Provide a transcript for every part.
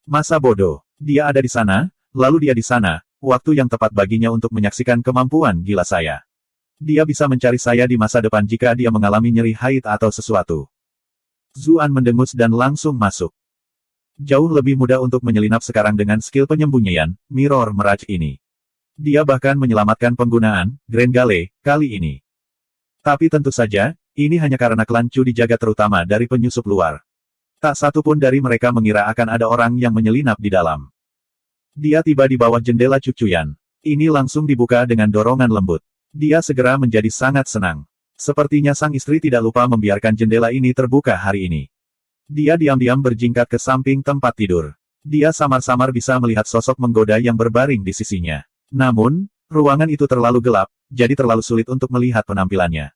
Masa bodoh. Dia ada di sana, lalu dia di sana, waktu yang tepat baginya untuk menyaksikan kemampuan gila saya. Dia bisa mencari saya di masa depan jika dia mengalami nyeri haid atau sesuatu. Zuan mendengus dan langsung masuk. Jauh lebih mudah untuk menyelinap sekarang dengan skill penyembunyian, Mirror Mirage ini. Dia bahkan menyelamatkan penggunaan, Grand Gale, kali ini. Tapi tentu saja, ini hanya karena klan Chu dijaga terutama dari penyusup luar. Tak satu pun dari mereka mengira akan ada orang yang menyelinap di dalam. Dia tiba di bawah jendela Cucuyan. Ini langsung dibuka dengan dorongan lembut. Dia segera menjadi sangat senang. Sepertinya sang istri tidak lupa membiarkan jendela ini terbuka hari ini. Dia diam-diam berjingkat ke samping tempat tidur. Dia samar-samar bisa melihat sosok menggoda yang berbaring di sisinya. Namun, ruangan itu terlalu gelap, jadi terlalu sulit untuk melihat penampilannya.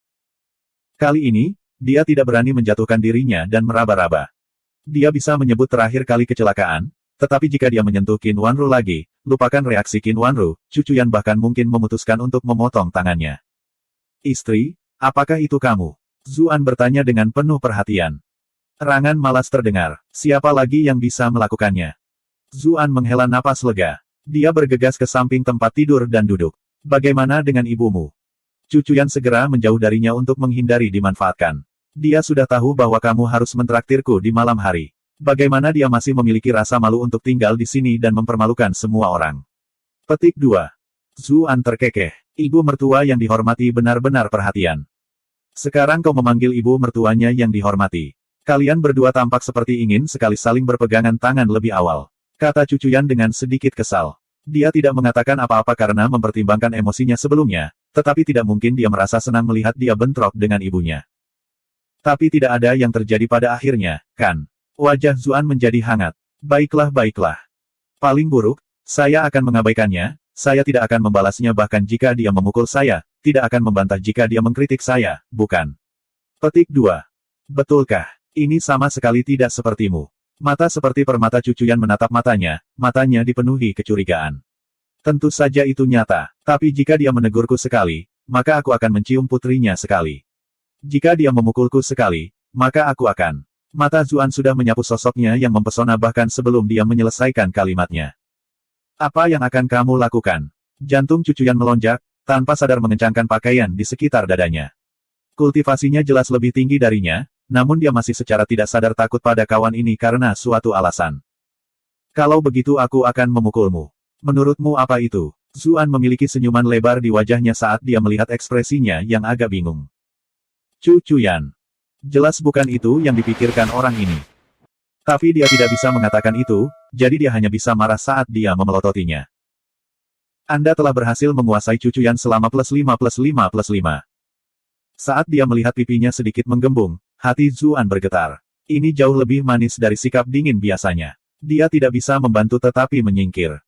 Kali ini, dia tidak berani menjatuhkan dirinya dan meraba-raba. Dia bisa menyebut terakhir kali kecelakaan, tetapi jika dia menyentuh Qin Wanru lagi, lupakan reaksi Qin Wanru, Cucuyan bahkan mungkin memutuskan untuk memotong tangannya. Istri, apakah itu kamu? Zuan bertanya dengan penuh perhatian. Erangan malas terdengar. Siapa lagi yang bisa melakukannya? Zuan menghela napas lega. Dia bergegas ke samping tempat tidur dan duduk. Bagaimana dengan ibumu? Cucuyan segera menjauh darinya untuk menghindari dimanfaatkan. Dia sudah tahu bahwa kamu harus mentraktirku di malam hari. Bagaimana dia masih memiliki rasa malu untuk tinggal di sini dan mempermalukan semua orang. Petik 2. Zuan terkekeh. Ibu mertua yang dihormati benar-benar perhatian. Sekarang kau memanggil ibu mertuanya yang dihormati. Kalian berdua tampak seperti ingin sekali saling berpegangan tangan lebih awal. Kata Cucuyan dengan sedikit kesal. Dia tidak mengatakan apa-apa karena mempertimbangkan emosinya sebelumnya, tetapi tidak mungkin dia merasa senang melihat dia bentrok dengan ibunya. Tapi tidak ada yang terjadi pada akhirnya, kan? Wajah Zuan menjadi hangat. Baiklah. Paling buruk, saya akan mengabaikannya, saya tidak akan membalasnya bahkan jika dia memukul saya, tidak akan membantah jika dia mengkritik saya, bukan? Petik 2. Betulkah? Ini sama sekali tidak sepertimu. Mata seperti permata Cucuyan menatap matanya dipenuhi kecurigaan. Tentu saja itu nyata, tapi jika dia menegurku sekali, maka aku akan mencium putrinya sekali. Jika dia memukulku sekali, maka aku akan. Mata Zuan sudah menyapu sosoknya yang mempesona bahkan sebelum dia menyelesaikan kalimatnya. Apa yang akan kamu lakukan? Jantung Cucuyan melonjak, tanpa sadar mengencangkan pakaian di sekitar dadanya. Kultivasinya jelas lebih tinggi darinya, namun dia masih secara tidak sadar takut pada kawan ini karena suatu alasan. Kalau begitu aku akan memukulmu. Menurutmu apa itu? Zuan memiliki senyuman lebar di wajahnya saat dia melihat ekspresinya yang agak bingung. Cucuyan. Jelas bukan itu yang dipikirkan orang ini. Tapi dia tidak bisa mengatakan itu, jadi dia hanya bisa marah saat dia memelototinya. Anda telah berhasil menguasai Cucuyan selama +5+5+5. Saat dia melihat pipinya sedikit menggembung, hati Zuan bergetar. Ini jauh lebih manis dari sikap dingin biasanya. Dia tidak bisa membantu tetapi menyingkir.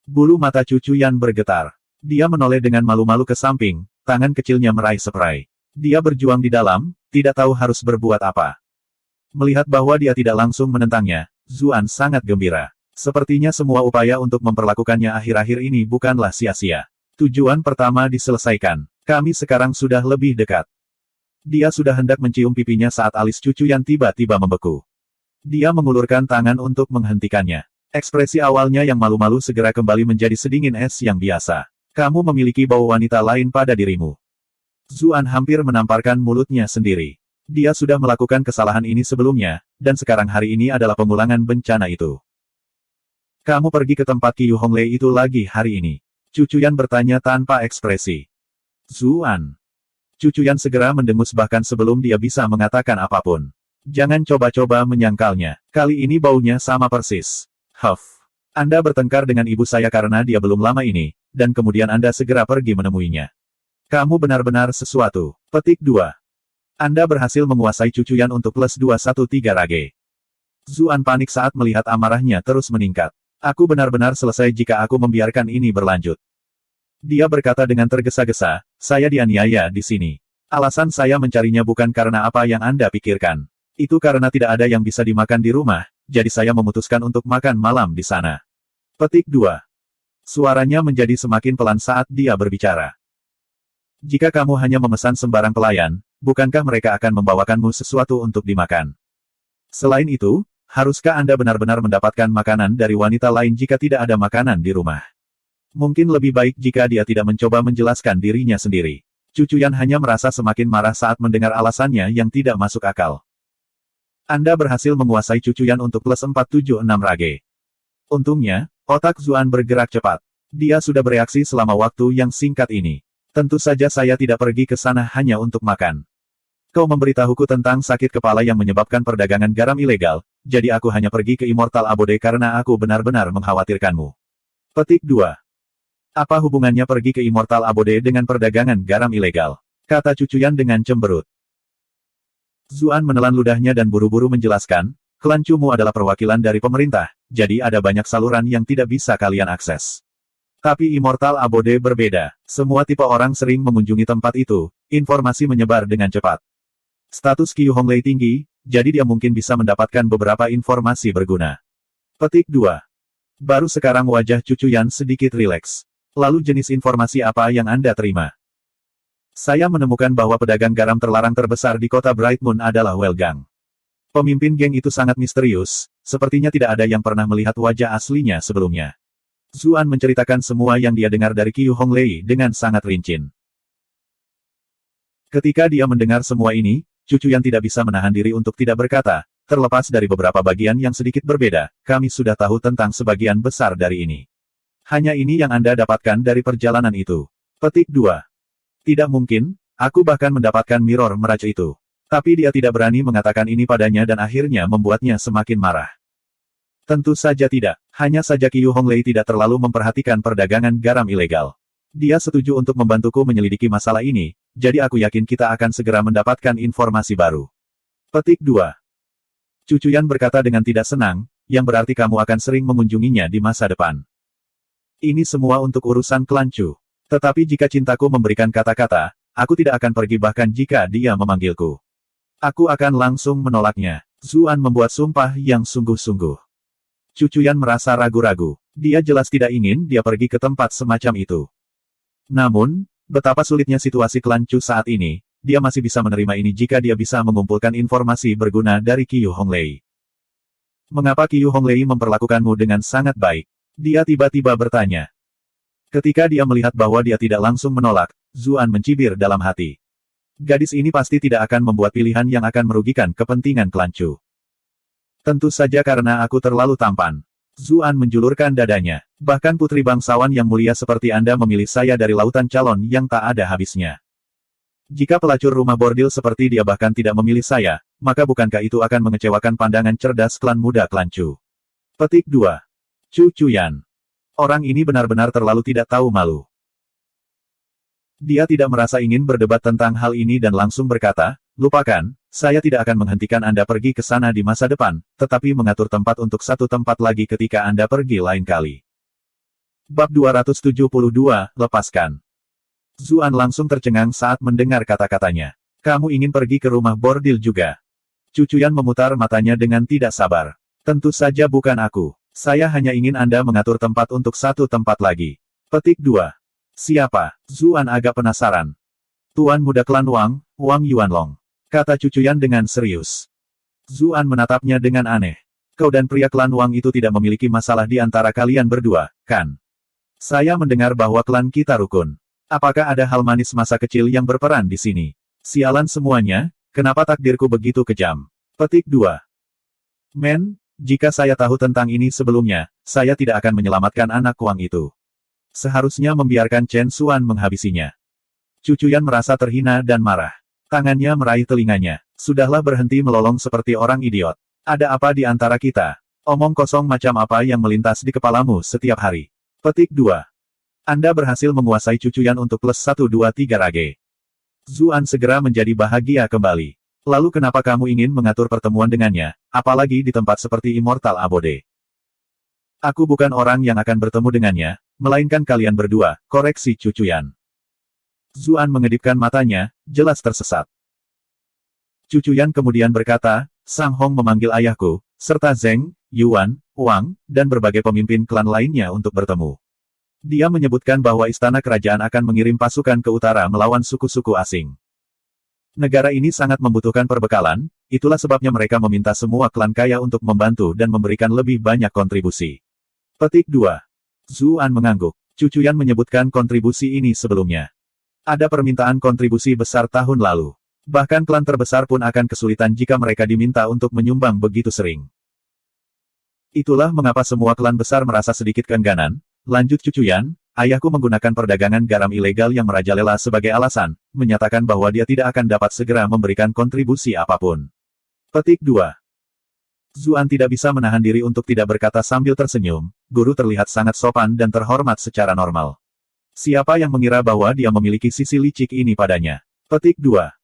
Bulu mata Cucuyan bergetar. Dia menoleh dengan malu-malu ke samping, tangan kecilnya meraih spray. Dia berjuang di dalam, tidak tahu harus berbuat apa. Melihat bahwa dia tidak langsung menentangnya, Zuan sangat gembira. Sepertinya semua upaya untuk memperlakukannya akhir-akhir ini bukanlah sia-sia. Tujuan pertama diselesaikan. Kami sekarang sudah lebih dekat. Dia sudah hendak mencium pipinya saat alis Cucuyan tiba-tiba membeku. Dia mengulurkan tangan untuk menghentikannya. Ekspresi awalnya yang malu-malu segera kembali menjadi sedingin es yang biasa. Kamu memiliki bau wanita lain pada dirimu. Zuan hampir menamparkan mulutnya sendiri. Dia sudah melakukan kesalahan ini sebelumnya, dan sekarang hari ini adalah pengulangan bencana itu. Kamu pergi ke tempat Qiu Honglei itu lagi hari ini? Cucuyan bertanya tanpa ekspresi. Zuan. Cucuyan segera mendengus bahkan sebelum dia bisa mengatakan apapun. Jangan coba-coba menyangkalnya. Kali ini baunya sama persis. Huff. Anda bertengkar dengan ibu saya karena dia belum lama ini, dan kemudian Anda segera pergi menemuinya. Kamu benar-benar sesuatu. Petik 2. Anda berhasil menguasai Cucuyan untuk +213 rage. Zuan panik saat melihat amarahnya terus meningkat. Aku benar-benar selesai jika aku membiarkan ini berlanjut. Dia berkata dengan tergesa-gesa, saya dianiaya di sini. Alasan saya mencarinya bukan karena apa yang Anda pikirkan. Itu karena tidak ada yang bisa dimakan di rumah, jadi saya memutuskan untuk makan malam di sana. Petik 2. Suaranya menjadi semakin pelan saat dia berbicara. Jika kamu hanya memesan sembarang pelayan, bukankah mereka akan membawakanmu sesuatu untuk dimakan? Selain itu, haruskah Anda benar-benar mendapatkan makanan dari wanita lain jika tidak ada makanan di rumah? Mungkin lebih baik jika dia tidak mencoba menjelaskan dirinya sendiri. Cucuyan hanya merasa semakin marah saat mendengar alasannya yang tidak masuk akal. Anda berhasil menguasai Cucuyan untuk plus 476 rage. Untungnya, otak Zuan bergerak cepat. Dia sudah bereaksi selama waktu yang singkat ini. Tentu saja saya tidak pergi ke sana hanya untuk makan. Kau memberitahuku tentang sakit kepala yang menyebabkan perdagangan garam ilegal, jadi aku hanya pergi ke Immortal Abode karena aku benar-benar mengkhawatirkanmu. Petik 2. Apa hubungannya pergi ke Immortal Abode dengan perdagangan garam ilegal? Kata Cucuyan dengan cemberut. Zuan menelan ludahnya dan buru-buru menjelaskan, klan Cumu adalah perwakilan dari pemerintah, jadi ada banyak saluran yang tidak bisa kalian akses. Tapi Immortal Abode berbeda. Semua tipe orang sering mengunjungi tempat itu, informasi menyebar dengan cepat. Status Qiu Honglei tinggi, jadi dia mungkin bisa mendapatkan beberapa informasi berguna. Petik 2. Baru sekarang wajah Cucuyan sedikit rileks. Lalu jenis informasi apa yang Anda terima? Saya menemukan bahwa pedagang garam terlarang terbesar di kota Bright Moon adalah Welgang. Pemimpin geng itu sangat misterius, sepertinya tidak ada yang pernah melihat wajah aslinya sebelumnya. Zuan menceritakan semua yang dia dengar dari Qiu Honglei dengan sangat rinci. Ketika dia mendengar semua ini, Cucuyan tidak bisa menahan diri untuk tidak berkata, terlepas dari beberapa bagian yang sedikit berbeda, kami sudah tahu tentang sebagian besar dari ini. Hanya ini yang Anda dapatkan dari perjalanan itu. Petik 2. Tidak mungkin, aku bahkan mendapatkan mirror meraj itu. Tapi dia tidak berani mengatakan ini padanya dan akhirnya membuatnya semakin marah. Tentu saja tidak. Hanya saja Qiu Honglei tidak terlalu memperhatikan perdagangan garam ilegal. Dia setuju untuk membantuku menyelidiki masalah ini, jadi aku yakin kita akan segera mendapatkan informasi baru. Petik 2. Cucuyan berkata dengan tidak senang, yang berarti kamu akan sering mengunjunginya di masa depan. Ini semua untuk urusan klan Chu. Tetapi jika cintaku memberikan kata-kata, aku tidak akan pergi bahkan jika dia memanggilku. Aku akan langsung menolaknya. Zuan membuat sumpah yang sungguh-sungguh. Cucuyan merasa ragu-ragu. Dia jelas tidak ingin dia pergi ke tempat semacam itu. Namun, betapa sulitnya situasi klan Chu saat ini, dia masih bisa menerima ini jika dia bisa mengumpulkan informasi berguna dari Qiu Honglei. Mengapa Qiu Honglei memperlakukanmu dengan sangat baik? Dia tiba-tiba bertanya. Ketika dia melihat bahwa dia tidak langsung menolak, Zuan mencibir dalam hati. Gadis ini pasti tidak akan membuat pilihan yang akan merugikan kepentingan klan Chu. Tentu saja karena aku terlalu tampan. Zuan menjulurkan dadanya. Bahkan putri bangsawan yang mulia seperti Anda memilih saya dari lautan calon yang tak ada habisnya. Jika pelacur rumah bordil seperti dia bahkan tidak memilih saya, maka bukankah itu akan mengecewakan pandangan cerdas klan muda klan Chu? Petik 2. Cucuyan. Orang ini benar-benar terlalu tidak tahu malu. Dia tidak merasa ingin berdebat tentang hal ini dan langsung berkata, lupakan, saya tidak akan menghentikan Anda pergi ke sana di masa depan, tetapi mengatur tempat untuk satu tempat lagi ketika Anda pergi lain kali. Bab 272, lepaskan. Zuan langsung tercengang saat mendengar kata-katanya. Kamu ingin pergi ke rumah bordil juga? Cucuyan memutar matanya dengan tidak sabar. Tentu saja bukan aku. Saya hanya ingin Anda mengatur tempat untuk satu tempat lagi. Petik 2. Siapa? Zuan agak penasaran. Tuan muda klan Wang, Wang Yuanlong. Kata Cucuyan dengan serius. Zuan menatapnya dengan aneh. Kau dan pria klan Wang itu tidak memiliki masalah di antara kalian berdua, kan? Saya mendengar bahwa klan kita rukun. Apakah ada hal manis masa kecil yang berperan di sini? Sialan semuanya, kenapa takdirku begitu kejam? Petik 2. Men, jika saya tahu tentang ini sebelumnya, saya tidak akan menyelamatkan anak Wang itu. Seharusnya membiarkan Chen Xuan menghabisinya. Cucuyan merasa terhina dan marah. Tangannya meraih telinganya. Sudahlah berhenti melolong seperti orang idiot. Ada apa di antara kita? Omong kosong macam apa yang melintas di kepalamu setiap hari? Petik 2. Anda berhasil menguasai Cucuyan untuk plus 123 rage. Zuan segera menjadi bahagia kembali. Lalu kenapa kamu ingin mengatur pertemuan dengannya, apalagi di tempat seperti Immortal Abode? Aku bukan orang yang akan bertemu dengannya, melainkan kalian berdua, koreksi Cucuyan. Zuan mengedipkan matanya, jelas tersesat. Cucuyan kemudian berkata, Sang Hong memanggil ayahku, serta Zeng, Yuan, Wang, dan berbagai pemimpin klan lainnya untuk bertemu. Dia menyebutkan bahwa istana kerajaan akan mengirim pasukan ke utara melawan suku-suku asing. Negara ini sangat membutuhkan perbekalan, itulah sebabnya mereka meminta semua klan kaya untuk membantu dan memberikan lebih banyak kontribusi. Petik 2. Zuan mengangguk. Cucuyan menyebutkan kontribusi ini sebelumnya. Ada permintaan kontribusi besar tahun lalu. Bahkan klan terbesar pun akan kesulitan jika mereka diminta untuk menyumbang begitu sering. Itulah mengapa semua klan besar merasa sedikit keengganan. Lanjut Cucuyan, ayahku menggunakan perdagangan garam ilegal yang merajalela sebagai alasan, menyatakan bahwa dia tidak akan dapat segera memberikan kontribusi apapun. Petik 2. Zuan tidak bisa menahan diri untuk tidak berkata sambil tersenyum, guru terlihat sangat sopan dan terhormat secara normal. Siapa yang mengira bahwa dia memiliki sisi licik ini padanya? Petik 2.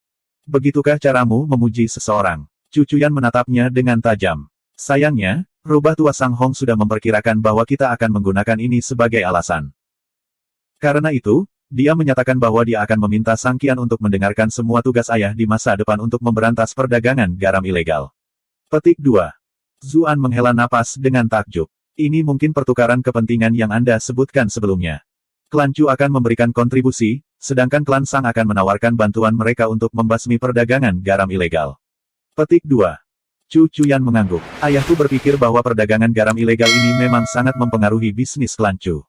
Begitukah caramu memuji seseorang? Cucuyan menatapnya dengan tajam. Sayangnya, rubah tua Sang Hong sudah memperkirakan bahwa kita akan menggunakan ini sebagai alasan. Karena itu, dia menyatakan bahwa dia akan meminta Sang Qian untuk mendengarkan semua tugas ayah di masa depan untuk memberantas perdagangan garam ilegal. Petik 2. Zuan menghela napas dengan takjub. Ini mungkin pertukaran kepentingan yang Anda sebutkan sebelumnya. Klan Chu akan memberikan kontribusi, sedangkan klan Sang akan menawarkan bantuan mereka untuk membasmi perdagangan garam ilegal. Petik 2. Cucuyan mengangguk. Ayahku berpikir bahwa perdagangan garam ilegal ini memang sangat mempengaruhi bisnis klan Chu.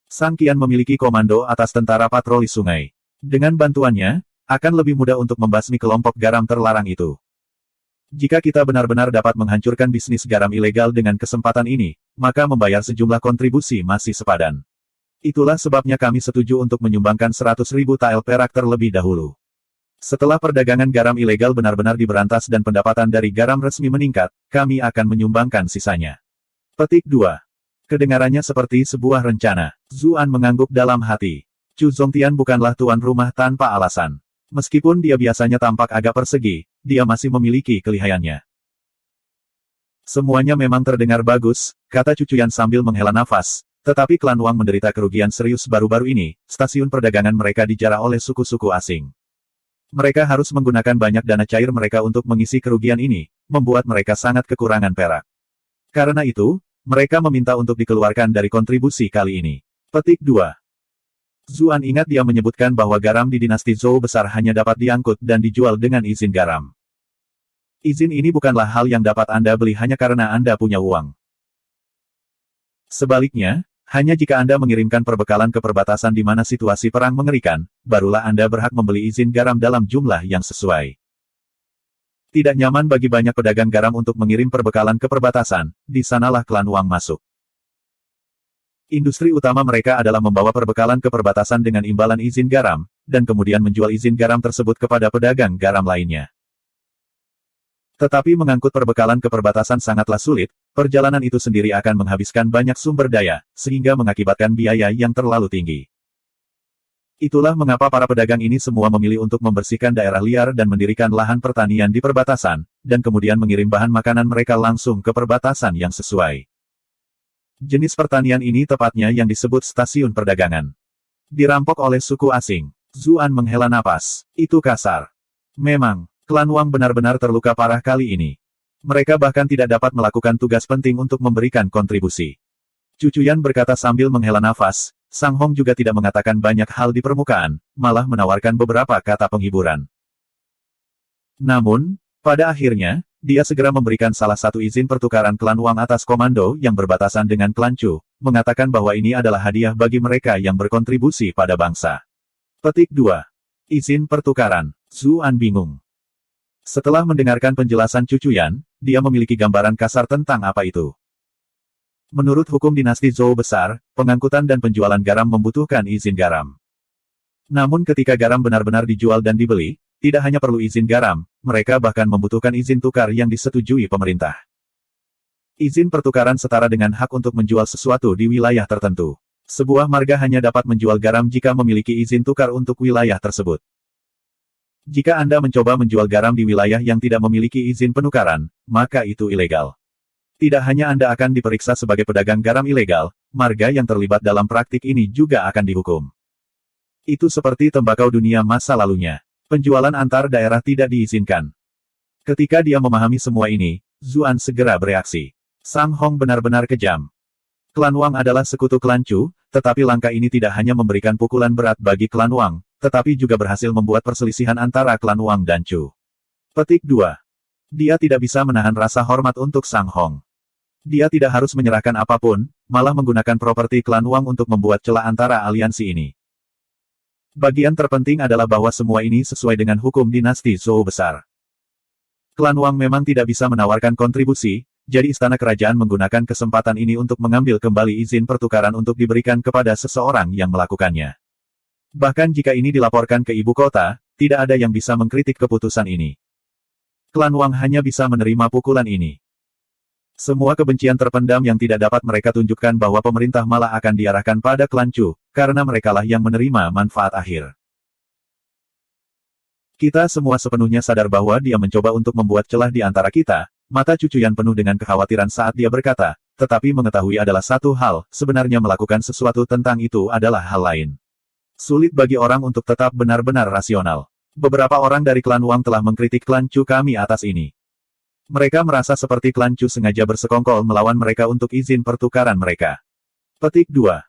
Sang Qian memiliki komando atas tentara patroli sungai. Dengan bantuannya, akan lebih mudah untuk membasmi kelompok garam terlarang itu. Jika kita benar-benar dapat menghancurkan bisnis garam ilegal dengan kesempatan ini, maka membayar sejumlah kontribusi masih sepadan. Itulah sebabnya kami setuju untuk menyumbangkan 100.000 tael perak terlebih dahulu. Setelah perdagangan garam ilegal benar-benar diberantas dan pendapatan dari garam resmi meningkat, kami akan menyumbangkan sisanya. Petik 2. Kedengarannya seperti sebuah rencana. Zuan mengangguk dalam hati. Chu Zongtian bukanlah tuan rumah tanpa alasan. Meskipun dia biasanya tampak agak persegi, dia masih memiliki kelihayannya. Semuanya memang terdengar bagus, kata Cucuyan sambil menghela nafas, tetapi klan Wang menderita kerugian serius baru-baru ini, stasiun perdagangan mereka dijarah oleh suku-suku asing. Mereka harus menggunakan banyak dana cair mereka untuk mengisi kerugian ini, membuat mereka sangat kekurangan perak. Karena itu, mereka meminta untuk dikeluarkan dari kontribusi kali ini. Petik 2. Zuan ingat dia menyebutkan bahwa garam di dinasti Zhou besar hanya dapat diangkut dan dijual dengan izin garam. Izin ini bukanlah hal yang dapat Anda beli hanya karena Anda punya uang. Sebaliknya, hanya jika Anda mengirimkan perbekalan ke perbatasan di mana situasi perang mengerikan, barulah Anda berhak membeli izin garam dalam jumlah yang sesuai. Tidak nyaman bagi banyak pedagang garam untuk mengirim perbekalan ke perbatasan, di sanalah klan Wang masuk. Industri utama mereka adalah membawa perbekalan ke perbatasan dengan imbalan izin garam, dan kemudian menjual izin garam tersebut kepada pedagang garam lainnya. Tetapi mengangkut perbekalan ke perbatasan sangatlah sulit, perjalanan itu sendiri akan menghabiskan banyak sumber daya, sehingga mengakibatkan biaya yang terlalu tinggi. Itulah mengapa para pedagang ini semua memilih untuk membersihkan daerah liar dan mendirikan lahan pertanian di perbatasan, dan kemudian mengirim bahan makanan mereka langsung ke perbatasan yang sesuai. Jenis pertanian ini tepatnya yang disebut stasiun perdagangan. Dirampok oleh suku asing. Zuan menghela napas. Itu kasar. Memang, klan Wang benar-benar terluka parah kali ini. Mereka bahkan tidak dapat melakukan tugas penting untuk memberikan kontribusi. Cucuyan berkata sambil menghela nafas, Sang Hong juga tidak mengatakan banyak hal di permukaan, malah menawarkan beberapa kata penghiburan. Namun, pada akhirnya, dia segera memberikan salah satu izin pertukaran klan Wang atas komando yang berbatasan dengan klan Chu, mengatakan bahwa ini adalah hadiah bagi mereka yang berkontribusi pada bangsa. Petik 2. Izin pertukaran. Zuan bingung. Setelah mendengarkan penjelasan Cucuyan, dia memiliki gambaran kasar tentang apa itu. Menurut hukum dinasti Zhou besar, pengangkutan dan penjualan garam membutuhkan izin garam. Namun ketika garam benar-benar dijual dan dibeli, tidak hanya perlu izin garam, mereka bahkan membutuhkan izin tukar yang disetujui pemerintah. Izin pertukaran setara dengan hak untuk menjual sesuatu di wilayah tertentu. Sebuah marga hanya dapat menjual garam jika memiliki izin tukar untuk wilayah tersebut. Jika Anda mencoba menjual garam di wilayah yang tidak memiliki izin penukaran, maka itu ilegal. Tidak hanya Anda akan diperiksa sebagai pedagang garam ilegal, marga yang terlibat dalam praktik ini juga akan dihukum. Itu seperti tembakau dunia masa lalunya. Penjualan antar daerah tidak diizinkan. Ketika dia memahami semua ini, Zuan segera bereaksi. Sang Hong benar-benar kejam. Klan Wang adalah sekutu klan Chu, tetapi langkah ini tidak hanya memberikan pukulan berat bagi klan Wang, tetapi juga berhasil membuat perselisihan antara klan Wang dan Chu. Petik 2. Dia tidak bisa menahan rasa hormat untuk Sang Hong. Dia tidak harus menyerahkan apapun, malah menggunakan properti klan Wang untuk membuat celah antara aliansi ini. Bagian terpenting adalah bahwa semua ini sesuai dengan hukum dinasti Zhou besar. Klan Wang memang tidak bisa menawarkan kontribusi, jadi istana kerajaan menggunakan kesempatan ini untuk mengambil kembali izin pertukaran untuk diberikan kepada seseorang yang melakukannya. Bahkan jika ini dilaporkan ke ibu kota, tidak ada yang bisa mengkritik keputusan ini. Klan Wang hanya bisa menerima pukulan ini. Semua kebencian terpendam yang tidak dapat mereka tunjukkan bahwa pemerintah malah akan diarahkan pada klan Chu, karena merekalah yang menerima manfaat akhir. Kita semua sepenuhnya sadar bahwa dia mencoba untuk membuat celah di antara kita. Mata Cucuyan penuh dengan kekhawatiran saat dia berkata, tetapi mengetahui adalah satu hal, sebenarnya melakukan sesuatu tentang itu adalah hal lain. Sulit bagi orang untuk tetap benar-benar rasional. Beberapa orang dari klan Wang telah mengkritik klan Chu kami atas ini. Mereka merasa seperti klan Chu sengaja bersekongkol melawan mereka untuk izin pertukaran mereka. Petik 2.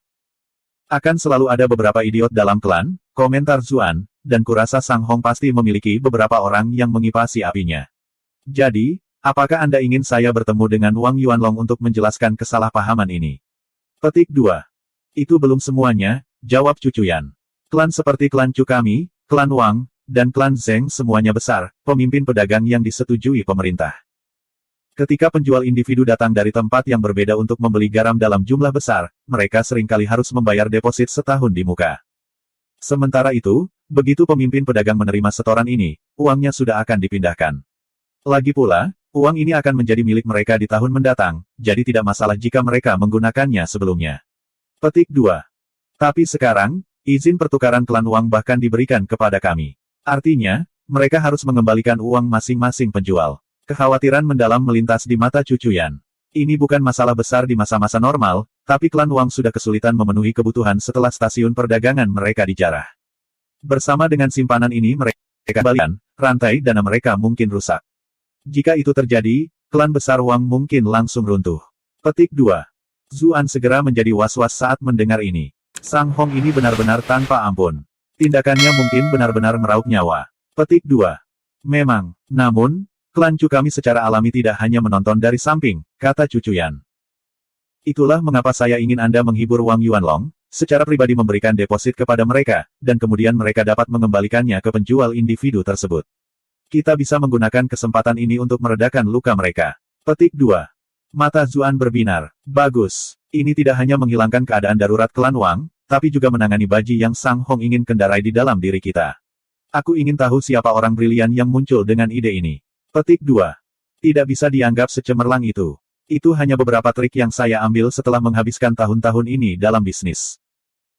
Akan selalu ada beberapa idiot dalam klan, komentar Zuan, dan kurasa Sang Hong pasti memiliki beberapa orang yang mengipasi apinya. Jadi, apakah Anda ingin saya bertemu dengan Wang Yuanlong untuk menjelaskan kesalahpahaman ini? Petik 2. Itu belum semuanya, jawab Cucuyan. Klan seperti klan Chu kami, klan Wang, dan klan Zheng semuanya besar, pemimpin pedagang yang disetujui pemerintah. Ketika penjual individu datang dari tempat yang berbeda untuk membeli garam dalam jumlah besar, mereka seringkali harus membayar deposit setahun di muka. Sementara itu, begitu pemimpin pedagang menerima setoran ini, uangnya sudah akan dipindahkan. Lagi pula, uang ini akan menjadi milik mereka di tahun mendatang, jadi tidak masalah jika mereka menggunakannya sebelumnya. Petik 2. Tapi sekarang, izin pertukaran klan Wang bahkan diberikan kepada kami. Artinya, mereka harus mengembalikan uang masing-masing penjual. Kekhawatiran mendalam melintas di mata Cucuyan. Ini bukan masalah besar di masa-masa normal, tapi klan Wang sudah kesulitan memenuhi kebutuhan setelah stasiun perdagangan mereka dijarah. Bersama dengan simpanan ini mereka kembalikan, rantai dana mereka mungkin rusak. Jika itu terjadi, klan besar Wang mungkin langsung runtuh. Petik 2. Zuan segera menjadi was-was saat mendengar ini. Sang Hong ini benar-benar tanpa ampun. Tindakannya mungkin benar-benar meraup nyawa. Petik 2. Memang, namun, klan Chu kami secara alami tidak hanya menonton dari samping, kata Cucuyan. Itulah mengapa saya ingin Anda menghibur Wang Yuanlong, secara pribadi memberikan deposit kepada mereka, dan kemudian mereka dapat mengembalikannya ke penjual individu tersebut. Kita bisa menggunakan kesempatan ini untuk meredakan luka mereka. Petik 2. Mata Zuan berbinar. Bagus. Ini tidak hanya menghilangkan keadaan darurat klan Wang, tapi juga menangani baji yang Sang Hong ingin kendarai di dalam diri kita. Aku ingin tahu siapa orang brilian yang muncul dengan ide ini. Petik 2. Tidak bisa dianggap secemerlang itu. Itu hanya beberapa trik yang saya ambil setelah menghabiskan tahun-tahun ini dalam bisnis.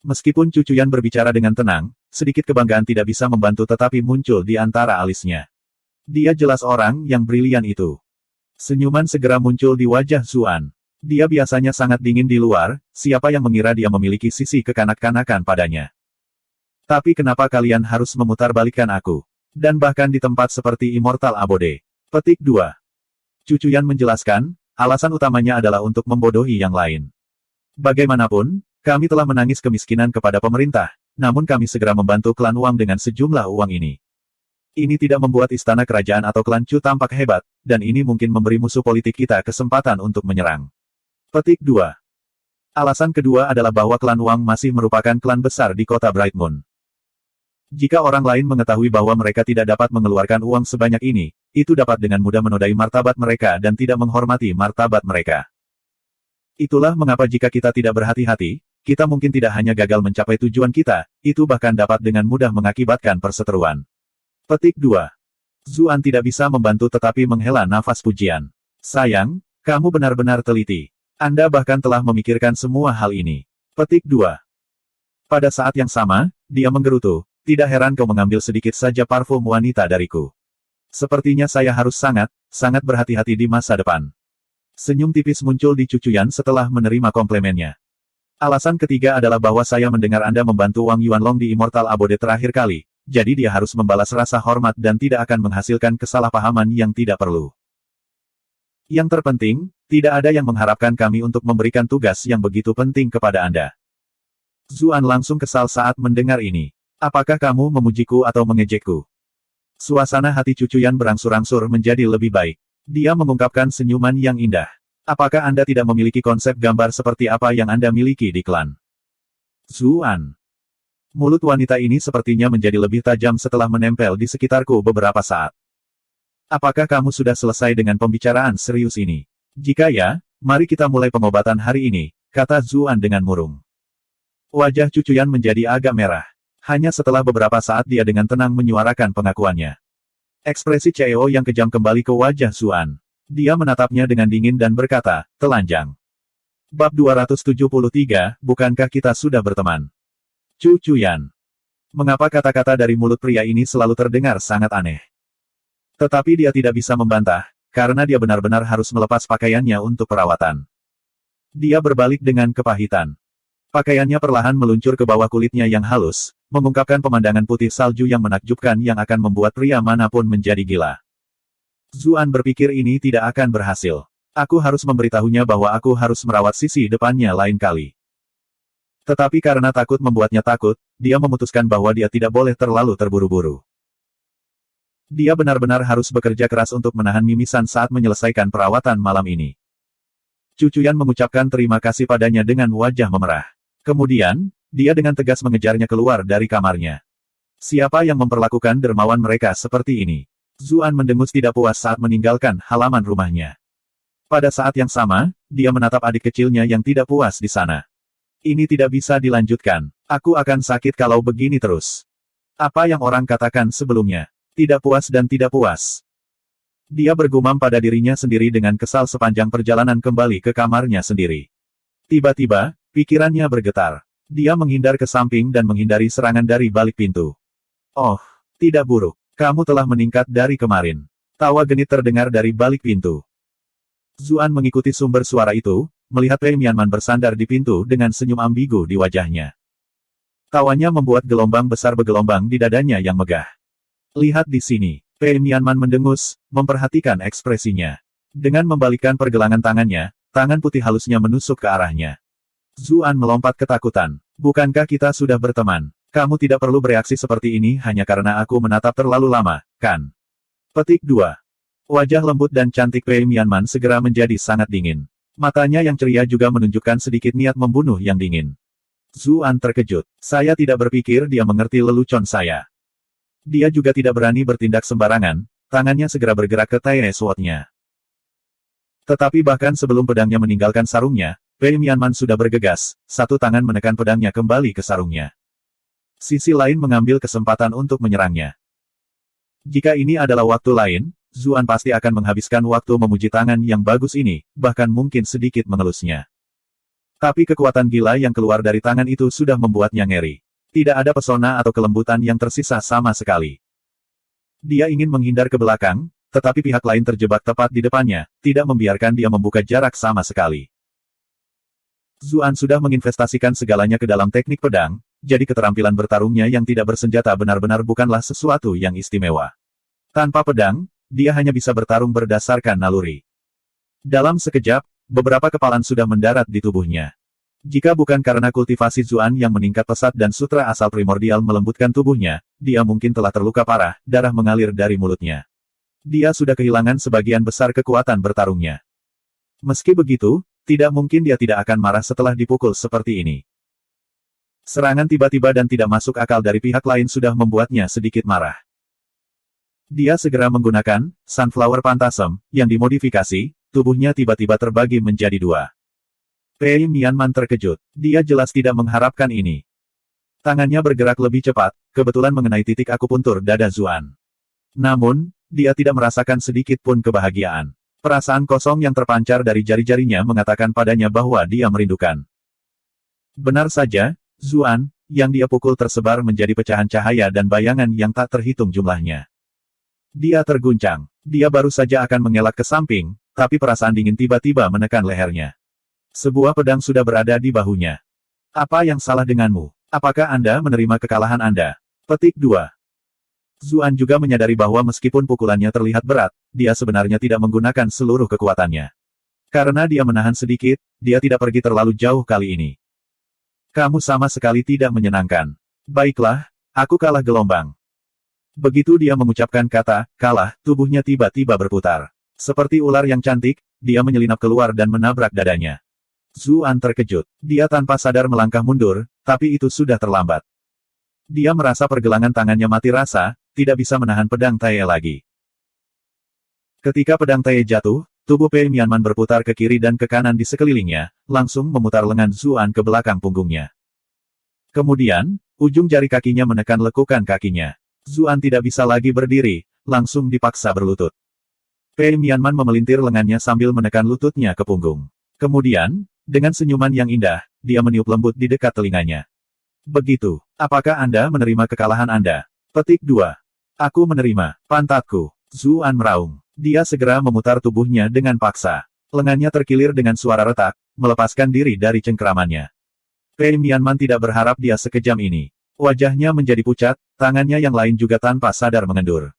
Meskipun Cucuyan berbicara dengan tenang, sedikit kebanggaan tidak bisa membantu tetapi muncul di antara alisnya. Dia jelas orang yang brilian itu. Senyuman segera muncul di wajah Zuan. Dia biasanya sangat dingin di luar, siapa yang mengira dia memiliki sisi kekanak-kanakan padanya. Tapi kenapa kalian harus memutarbalikkan aku? Dan bahkan di tempat seperti Immortal Abode. Petik 2. Cucuyan menjelaskan, alasan utamanya adalah untuk membodohi yang lain. Bagaimanapun, kami telah menangis kemiskinan kepada pemerintah, namun kami segera membantu klan Wang dengan sejumlah uang ini. Ini tidak membuat istana kerajaan atau klan Chu tampak hebat, dan ini mungkin memberi musuh politik kita kesempatan untuk menyerang. Petik 2. Alasan kedua adalah bahwa klan Wang masih merupakan klan besar di kota Brightmoon. Jika orang lain mengetahui bahwa mereka tidak dapat mengeluarkan uang sebanyak ini, itu dapat dengan mudah menodai martabat mereka dan tidak menghormati martabat mereka. Itulah mengapa jika kita tidak berhati-hati, kita mungkin tidak hanya gagal mencapai tujuan kita, itu bahkan dapat dengan mudah mengakibatkan perseteruan. Petik 2. Zuan tidak bisa membantu tetapi menghela nafas pujian. Sayang, kamu benar-benar teliti. Anda bahkan telah memikirkan semua hal ini. Petik 2. Pada saat yang sama, dia menggerutu. Tidak heran kau mengambil sedikit saja parfum wanita dariku. Sepertinya saya harus sangat berhati-hati di masa depan. Senyum tipis muncul di Cucuyan setelah menerima komplimennya. Alasan ketiga adalah bahwa saya mendengar Anda membantu Wang Yuanlong di Immortal Abode terakhir kali, jadi dia harus membalas rasa hormat dan tidak akan menghasilkan kesalahpahaman yang tidak perlu. Yang terpenting, tidak ada yang mengharapkan kami untuk memberikan tugas yang begitu penting kepada Anda. Zuan langsung kesal saat mendengar ini. Apakah kamu memujiku atau mengejekku? Suasana hati Cucuyan berangsur-angsur menjadi lebih baik. Dia mengungkapkan senyuman yang indah. Apakah Anda tidak memiliki konsep gambar seperti apa yang Anda miliki di klan? Zuan. Mulut wanita ini sepertinya menjadi lebih tajam setelah menempel di sekitarku beberapa saat. Apakah kamu sudah selesai dengan pembicaraan serius ini? Jika ya, mari kita mulai pengobatan hari ini, kata Zuan dengan murung. Wajah Cucuyan menjadi agak merah. Hanya setelah beberapa saat dia dengan tenang menyuarakan pengakuannya. Ekspresi CEO yang kejam kembali ke wajah Zuan. Dia menatapnya dengan dingin dan berkata, telanjang. Bab 273, bukankah kita sudah berteman? Cucuyan. Mengapa kata-kata dari mulut pria ini selalu terdengar sangat aneh? Tetapi dia tidak bisa membantah, karena dia benar-benar harus melepas pakaiannya untuk perawatan. Dia berbalik dengan kepahitan. Pakaiannya perlahan meluncur ke bawah kulitnya yang halus, mengungkapkan pemandangan putih salju yang menakjubkan yang akan membuat pria manapun menjadi gila. Zuan berpikir ini tidak akan berhasil. Aku harus memberitahunya bahwa aku harus merawat sisi depannya lain kali. Tetapi karena takut membuatnya takut, dia memutuskan bahwa dia tidak boleh terlalu terburu-buru. Dia benar-benar harus bekerja keras untuk menahan mimisan saat menyelesaikan perawatan malam ini. Cucuyan mengucapkan terima kasih padanya dengan wajah memerah. Kemudian, dia dengan tegas mengejarnya keluar dari kamarnya. Siapa yang memperlakukan dermawan mereka seperti ini? Zuan mendengus tidak puas saat meninggalkan halaman rumahnya. Pada saat yang sama, dia menatap adik kecilnya yang tidak puas di sana. Ini tidak bisa dilanjutkan. Aku akan sakit kalau begini terus. Apa yang orang katakan sebelumnya? Tidak puas dan tidak puas. Dia bergumam pada dirinya sendiri dengan kesal sepanjang perjalanan kembali ke kamarnya sendiri. Tiba-tiba, pikirannya bergetar. Dia menghindar ke samping dan menghindari serangan dari balik pintu. Oh, tidak buruk. Kamu telah meningkat dari kemarin. Tawa genit terdengar dari balik pintu. Zuan mengikuti sumber suara itu, melihat Pei Mianman bersandar di pintu dengan senyum ambigu di wajahnya. Tawanya membuat gelombang besar bergelombang di dadanya yang megah. Lihat di sini. Pei Mianman mendengus, memperhatikan ekspresinya. Dengan membalikkan pergelangan tangannya, tangan putih halusnya menusuk ke arahnya. Zuan melompat ketakutan. Bukankah kita sudah berteman? Kamu tidak perlu bereaksi seperti ini hanya karena aku menatap terlalu lama, kan? Petik 2. Wajah lembut dan cantik Pei Mianman segera menjadi sangat dingin. Matanya yang ceria juga menunjukkan sedikit niat membunuh yang dingin. Zuan terkejut. Saya tidak berpikir dia mengerti lelucon saya. Dia juga tidak berani bertindak sembarangan, tangannya segera bergerak ke tai sword-nya. Tetapi bahkan sebelum pedangnya meninggalkan sarungnya, Pei Mianman sudah bergegas, satu tangan menekan pedangnya kembali ke sarungnya. Sisi lain mengambil kesempatan untuk menyerangnya. Jika ini adalah waktu lain, Zuan pasti akan menghabiskan waktu memuji tangan yang bagus ini, bahkan mungkin sedikit mengelusnya. Tapi kekuatan gila yang keluar dari tangan itu sudah membuatnya ngeri. Tidak ada pesona atau kelembutan yang tersisa sama sekali. Dia ingin menghindar ke belakang, tetapi pihak lain terjebak tepat di depannya, tidak membiarkan dia membuka jarak sama sekali. Zuan sudah menginvestasikan segalanya ke dalam teknik pedang, jadi keterampilan bertarungnya yang tidak bersenjata benar-benar bukanlah sesuatu yang istimewa. Tanpa pedang, dia hanya bisa bertarung berdasarkan naluri. Dalam sekejap, beberapa kepalan sudah mendarat di tubuhnya. Jika bukan karena kultivasi Zuan yang meningkat pesat dan sutra asal primordial melembutkan tubuhnya, dia mungkin telah terluka parah, darah mengalir dari mulutnya. Dia sudah kehilangan sebagian besar kekuatan bertarungnya. Meski begitu, tidak mungkin dia tidak akan marah setelah dipukul seperti ini. Serangan tiba-tiba dan tidak masuk akal dari pihak lain sudah membuatnya sedikit marah. Dia segera menggunakan Sunflower Phantasm, yang dimodifikasi, tubuhnya tiba-tiba terbagi menjadi dua. Pei Mianman terkejut. Dia jelas tidak mengharapkan ini. Tangannya bergerak lebih cepat, kebetulan mengenai titik akupuntur dada Zuan. Namun, dia tidak merasakan sedikit pun kebahagiaan. Perasaan kosong yang terpancar dari jari-jarinya mengatakan padanya bahwa dia merindukan. Benar saja, Zuan, yang dia pukul tersebar menjadi pecahan cahaya dan bayangan yang tak terhitung jumlahnya. Dia terguncang. Dia baru saja akan mengelak ke samping, tapi perasaan dingin tiba-tiba menekan lehernya. Sebuah pedang sudah berada di bahunya. Apa yang salah denganmu? Apakah Anda menerima kekalahan Anda? Petik 2. Zuan juga menyadari bahwa meskipun pukulannya terlihat berat, dia sebenarnya tidak menggunakan seluruh kekuatannya. Karena dia menahan sedikit, dia tidak pergi terlalu jauh kali ini. Kamu sama sekali tidak menyenangkan. Baiklah, aku kalah gelombang. Begitu dia mengucapkan kata, kalah, tubuhnya tiba-tiba berputar. Seperti ular yang cantik, dia menyelinap keluar dan menabrak dadanya. Zuan terkejut. Dia tanpa sadar melangkah mundur, tapi itu sudah terlambat. Dia merasa pergelangan tangannya mati rasa, tidak bisa menahan pedang Tae lagi. Ketika pedang Tae jatuh, tubuh Pei Mianman berputar ke kiri dan ke kanan di sekelilingnya, langsung memutar lengan Zuan ke belakang punggungnya. Kemudian, ujung jari kakinya menekan lekukan kakinya. Zuan tidak bisa lagi berdiri, langsung dipaksa berlutut. Pei Mianman memelintir lengannya sambil menekan lututnya ke punggung. Kemudian, dengan senyuman yang indah, dia meniup lembut di dekat telinganya. Begitu. Apakah Anda menerima kekalahan Anda? Petik 2. Aku menerima. Pantatku. Zuan meraung. Dia segera memutar tubuhnya dengan paksa. Lengannya terkilir dengan suara retak, melepaskan diri dari cengkeramannya. Pei Mianman tidak berharap dia sekejam ini. Wajahnya menjadi pucat, tangannya yang lain juga tanpa sadar mengendur.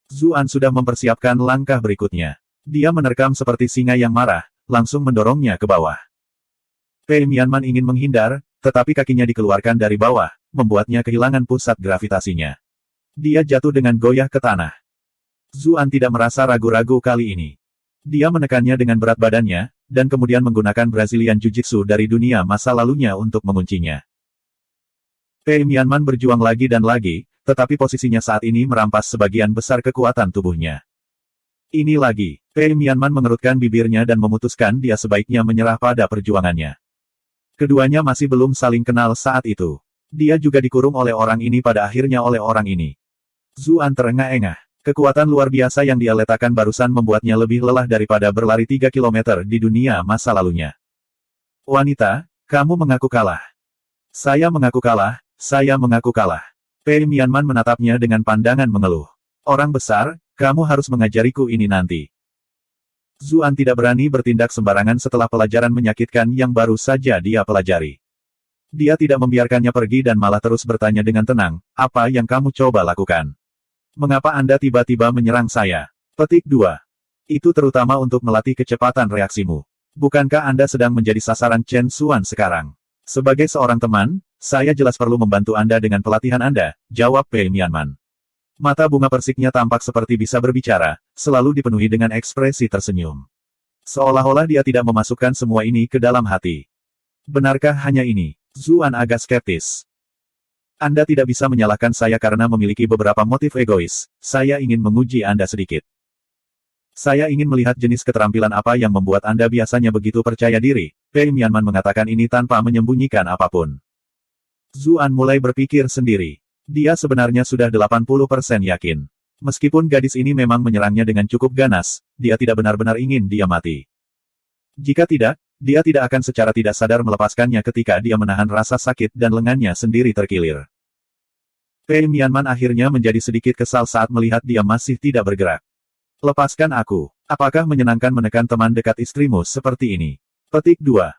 Zuan sudah mempersiapkan langkah berikutnya. Dia menerkam seperti singa yang marah, langsung mendorongnya ke bawah. Pei Mianman ingin menghindar, tetapi kakinya dikeluarkan dari bawah, membuatnya kehilangan pusat gravitasinya. Dia jatuh dengan goyah ke tanah. Zuan tidak merasa ragu-ragu kali ini. Dia menekannya dengan berat badannya, dan kemudian menggunakan Brazilian Jiu-Jitsu dari dunia masa lalunya untuk menguncinya. Pei Mianman berjuang lagi dan lagi, tetapi posisinya saat ini merampas sebagian besar kekuatan tubuhnya. Ini lagi, Pei Mianman mengerutkan bibirnya dan memutuskan dia sebaiknya menyerah pada perjuangannya. Keduanya masih belum saling kenal saat itu. Dia juga dikurung oleh orang ini pada akhirnya oleh orang ini. Zuan terengah-engah. Kekuatan luar biasa yang dia letakkan barusan membuatnya lebih lelah daripada berlari 3 km di dunia masa lalunya. Wanita, kamu mengaku kalah. Saya mengaku kalah. Saya mengaku kalah. Pei Mianman menatapnya dengan pandangan mengeluh. Orang besar, kamu harus mengajariku ini nanti. Zuan tidak berani bertindak sembarangan setelah pelajaran menyakitkan yang baru saja dia pelajari. Dia tidak membiarkannya pergi dan malah terus bertanya dengan tenang, apa yang kamu coba lakukan? Mengapa Anda tiba-tiba menyerang saya? Petik 2. Itu terutama untuk melatih kecepatan reaksimu. Bukankah Anda sedang menjadi sasaran Chen Xuan sekarang? Sebagai seorang teman, saya jelas perlu membantu Anda dengan pelatihan Anda, jawab Pei Mianman. Mata bunga persiknya tampak seperti bisa berbicara, selalu dipenuhi dengan ekspresi tersenyum. Seolah-olah dia tidak memasukkan semua ini ke dalam hati. Benarkah hanya ini? Zuan agak skeptis. Anda tidak bisa menyalahkan saya karena memiliki beberapa motif egois, saya ingin menguji Anda sedikit. Saya ingin melihat jenis keterampilan apa yang membuat Anda biasanya begitu percaya diri. Pei Mianman mengatakan ini tanpa menyembunyikan apapun. Zuan mulai berpikir sendiri. Dia sebenarnya sudah 80% yakin. Meskipun gadis ini memang menyerangnya dengan cukup ganas, dia tidak benar-benar ingin dia mati. Jika tidak, dia tidak akan secara tidak sadar melepaskannya ketika dia menahan rasa sakit dan lengannya sendiri terkilir. Pei Mianman akhirnya menjadi sedikit kesal saat melihat dia masih tidak bergerak. Lepaskan aku. Apakah menyenangkan menekan teman dekat istrimu seperti ini? Petik 2.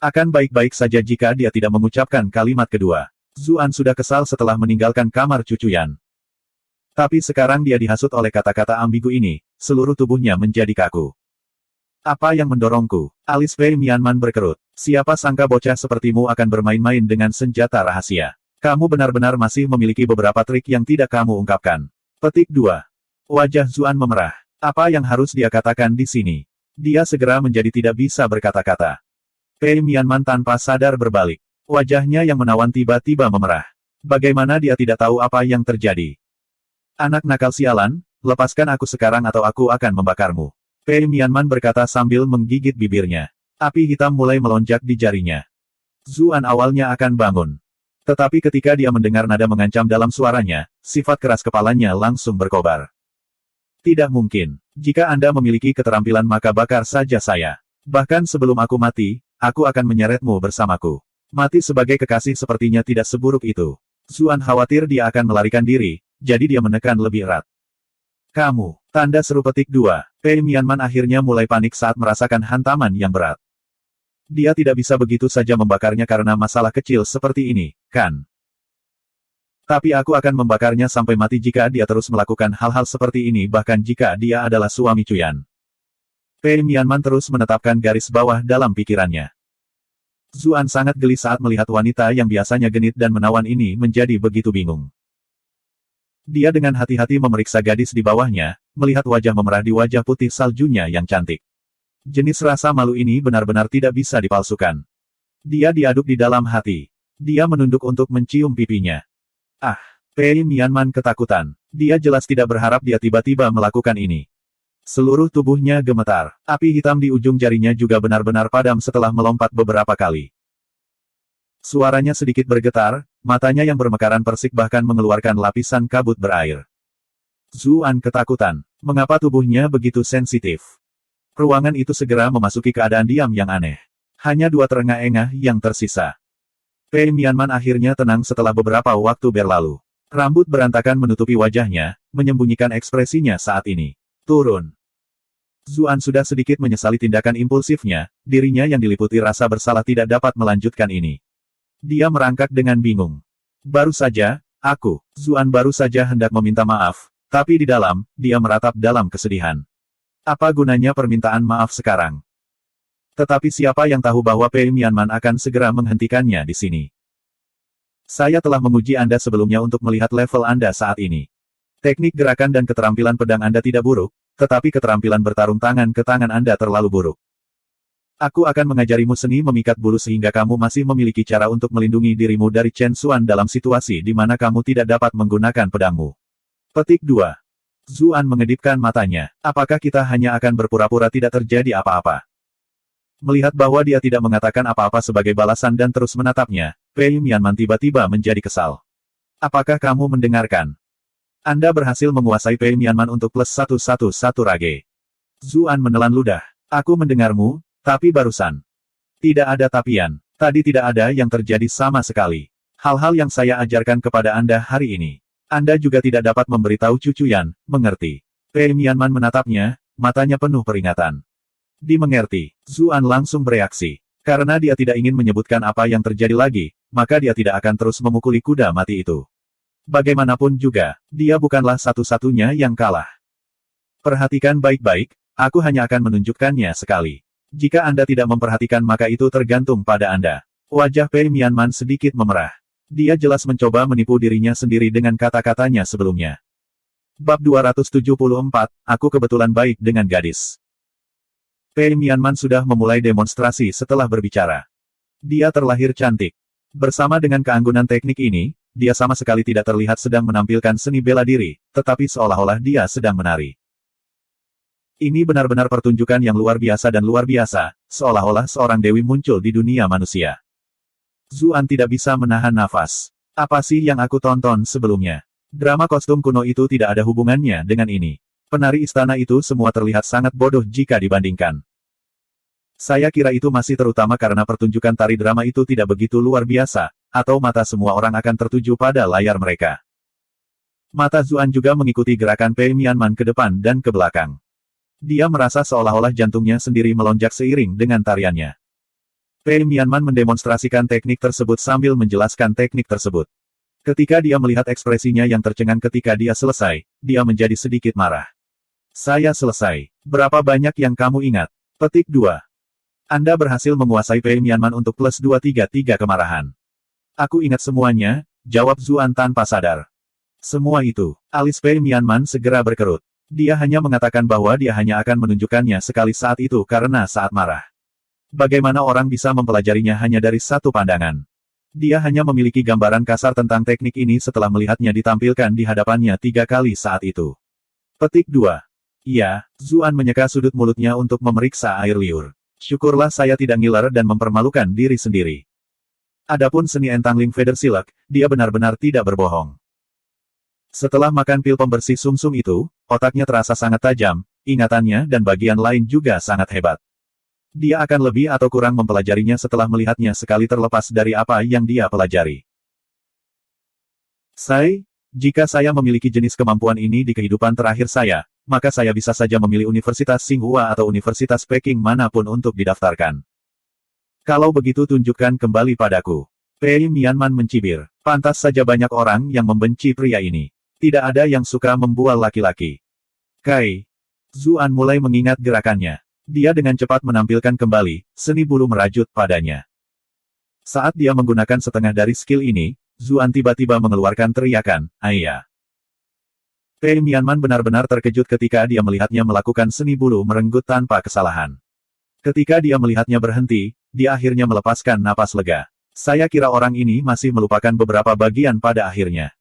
Akan baik-baik saja jika dia tidak mengucapkan kalimat kedua. Zuan sudah kesal setelah meninggalkan kamar cucuyan. Tapi sekarang dia dihasut oleh kata-kata ambigu ini, seluruh tubuhnya menjadi kaku. Apa yang mendorongku? Alis Pei Mianman berkerut. Siapa sangka bocah sepertimu akan bermain-main dengan senjata rahasia. Kamu benar-benar masih memiliki beberapa trik yang tidak kamu ungkapkan. Petik 2. Wajah Zuan memerah. Apa yang harus dia katakan di sini? Dia segera menjadi tidak bisa berkata-kata. Pei Mianman tanpa sadar berbalik. Wajahnya yang menawan tiba-tiba memerah. Bagaimana dia tidak tahu apa yang terjadi? Anak nakal sialan, lepaskan aku sekarang atau aku akan membakarmu. Pei Mianman berkata sambil menggigit bibirnya. Api hitam mulai melonjak di jarinya. Zuan awalnya akan bangun. Tetapi ketika dia mendengar nada mengancam dalam suaranya, sifat keras kepalanya langsung berkobar. Tidak mungkin. Jika Anda memiliki keterampilan maka bakar saja saya. Bahkan sebelum aku mati, aku akan menyeretmu bersamaku. Mati sebagai kekasih sepertinya tidak seburuk itu. Zuan khawatir dia akan melarikan diri, jadi dia menekan lebih erat. Kamu, tanda seru petik 2. Pei Mianman akhirnya mulai panik saat merasakan hantaman yang berat. Dia tidak bisa begitu saja membakarnya karena masalah kecil seperti ini, kan? Tapi aku akan membakarnya sampai mati jika dia terus melakukan hal-hal seperti ini bahkan jika dia adalah suami Cuyan. Pei Mianman terus menetapkan garis bawah dalam pikirannya. Zuan sangat geli saat melihat wanita yang biasanya genit dan menawan ini menjadi begitu bingung. Dia dengan hati-hati memeriksa gadis di bawahnya, melihat wajah memerah di wajah putih saljunya yang cantik. Jenis rasa malu ini benar-benar tidak bisa dipalsukan. Dia diaduk di dalam hati. Dia menunduk untuk mencium pipinya. Ah, Pei Mianman ketakutan. Dia jelas tidak berharap dia tiba-tiba melakukan ini. Seluruh tubuhnya gemetar. Api hitam di ujung jarinya juga benar-benar padam setelah melompat beberapa kali. Suaranya sedikit bergetar, matanya yang bermekaran persik bahkan mengeluarkan lapisan kabut berair. Zuan ketakutan. Mengapa tubuhnya begitu sensitif? Ruangan itu segera memasuki keadaan diam yang aneh. Hanya dua terengah-engah yang tersisa. Pei Mianman akhirnya tenang setelah beberapa waktu berlalu. Rambut berantakan menutupi wajahnya, menyembunyikan ekspresinya saat ini. Turun. Zuan sudah sedikit menyesali tindakan impulsifnya, dirinya yang diliputi rasa bersalah tidak dapat melanjutkan ini. Dia merangkak dengan bingung. Baru saja, Zuan baru saja hendak meminta maaf, tapi di dalam, dia meratap dalam kesedihan. Apa gunanya permintaan maaf sekarang? Tetapi siapa yang tahu bahwa Pei Mianman akan segera menghentikannya di sini? Saya telah menguji Anda sebelumnya untuk melihat level Anda saat ini. Teknik gerakan dan keterampilan pedang Anda tidak buruk, tetapi keterampilan bertarung tangan ke tangan Anda terlalu buruk. Aku akan mengajarimu seni memikat bulu sehingga kamu masih memiliki cara untuk melindungi dirimu dari Chen Xuan dalam situasi di mana kamu tidak dapat menggunakan pedangmu. Petik 2. Zuan mengedipkan matanya. Apakah kita hanya akan berpura-pura tidak terjadi apa-apa? Melihat bahwa dia tidak mengatakan apa-apa sebagai balasan dan terus menatapnya, Pei Mianman tiba-tiba menjadi kesal. Apakah kamu mendengarkan? Anda berhasil menguasai Pei Mianman untuk plus 111 rage. Zuan menelan ludah. Aku mendengarmu. Tapi barusan. Tidak ada tapian. Tadi tidak ada yang terjadi sama sekali. Hal-hal yang saya ajarkan kepada Anda hari ini. Anda juga tidak dapat memberitahu Cucuyan, mengerti. Pei Mianman menatapnya, matanya penuh peringatan. Dimengerti. Zuan langsung bereaksi. Karena dia tidak ingin menyebutkan apa yang terjadi lagi, maka dia tidak akan terus memukuli kuda mati itu. Bagaimanapun juga, dia bukanlah satu-satunya yang kalah. Perhatikan baik-baik, aku hanya akan menunjukkannya sekali. Jika Anda tidak memperhatikan maka itu tergantung pada Anda. Wajah Pei Mianman sedikit memerah. Dia jelas mencoba menipu dirinya sendiri dengan kata-katanya sebelumnya. Bab 274, aku kebetulan baik dengan gadis. Pei Mianman sudah memulai demonstrasi setelah berbicara. Dia terlahir cantik. Bersama dengan keanggunan teknik ini, dia sama sekali tidak terlihat sedang menampilkan seni bela diri, tetapi seolah-olah dia sedang menari. Ini benar-benar pertunjukan yang luar biasa dan luar biasa, seolah-olah seorang dewi muncul di dunia manusia. Zuan tidak bisa menahan nafas. Apa sih yang aku tonton sebelumnya? Drama kostum kuno itu tidak ada hubungannya dengan ini. Penari istana itu semua terlihat sangat bodoh jika dibandingkan. Saya kira itu masih terutama karena pertunjukan tari drama itu tidak begitu luar biasa, atau mata semua orang akan tertuju pada layar mereka. Mata Zuan juga mengikuti gerakan Pei Mianman ke depan dan ke belakang. Dia merasa seolah-olah jantungnya sendiri melonjak seiring dengan tariannya. Pei Mianman mendemonstrasikan teknik tersebut sambil menjelaskan teknik tersebut. Ketika dia melihat ekspresinya yang tercengang ketika dia selesai, dia menjadi sedikit marah. Saya selesai. Berapa banyak yang kamu ingat? Petik 2. Anda berhasil menguasai Pei Mianman untuk plus 233 kemarahan. Aku ingat semuanya, jawab Zuan tanpa sadar. Semua itu. Alis Pei Mianman segera berkerut. Dia hanya mengatakan bahwa dia hanya akan menunjukkannya sekali saat itu karena saat marah. Bagaimana orang bisa mempelajarinya hanya dari satu pandangan? Dia hanya memiliki gambaran kasar tentang teknik ini setelah melihatnya ditampilkan di hadapannya 3 kali saat itu. Petik 2. Iya, Zuan menyeka sudut mulutnya untuk memeriksa air liur. Syukurlah saya tidak ngiler dan mempermalukan diri sendiri. Adapun seni entangling feather silk, dia benar-benar tidak berbohong. Setelah makan pil pembersih sumsum itu, otaknya terasa sangat tajam, ingatannya dan bagian lain juga sangat hebat. Dia akan lebih atau kurang mempelajarinya setelah melihatnya sekali terlepas dari apa yang dia pelajari. Jika saya memiliki jenis kemampuan ini di kehidupan terakhir saya, maka saya bisa saja memilih Universitas Tsinghua atau Universitas Peking manapun untuk didaftarkan. Kalau begitu tunjukkan kembali padaku. Pei Mianman mencibir. Pantas saja banyak orang yang membenci pria ini. Tidak ada yang suka membual laki-laki. Zuan mulai mengingat gerakannya. Dia dengan cepat menampilkan kembali, seni bulu merajut padanya. Saat dia menggunakan setengah dari skill ini, Zuan tiba-tiba mengeluarkan teriakan, "Ayah!" Pei Mianman benar-benar terkejut ketika dia melihatnya melakukan seni bulu merenggut tanpa kesalahan. Ketika dia melihatnya berhenti, dia akhirnya melepaskan napas lega. Saya kira orang ini masih melupakan beberapa bagian pada akhirnya.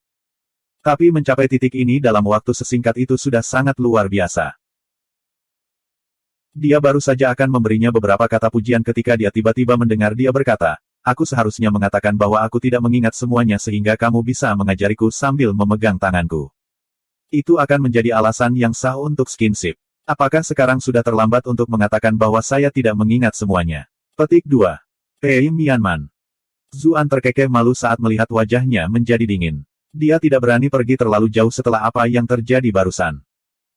Tapi mencapai titik ini dalam waktu sesingkat itu sudah sangat luar biasa. Dia baru saja akan memberinya beberapa kata pujian ketika dia tiba-tiba mendengar dia berkata, "Aku seharusnya mengatakan bahwa aku tidak mengingat semuanya sehingga kamu bisa mengajariku sambil memegang tanganku. Itu akan menjadi alasan yang sah untuk skinship. Apakah sekarang sudah terlambat untuk mengatakan bahwa saya tidak mengingat semuanya?" Petik 2. Pei Mianman. Zuan terkekeh malu saat melihat wajahnya menjadi dingin. Dia tidak berani pergi terlalu jauh setelah apa yang terjadi barusan.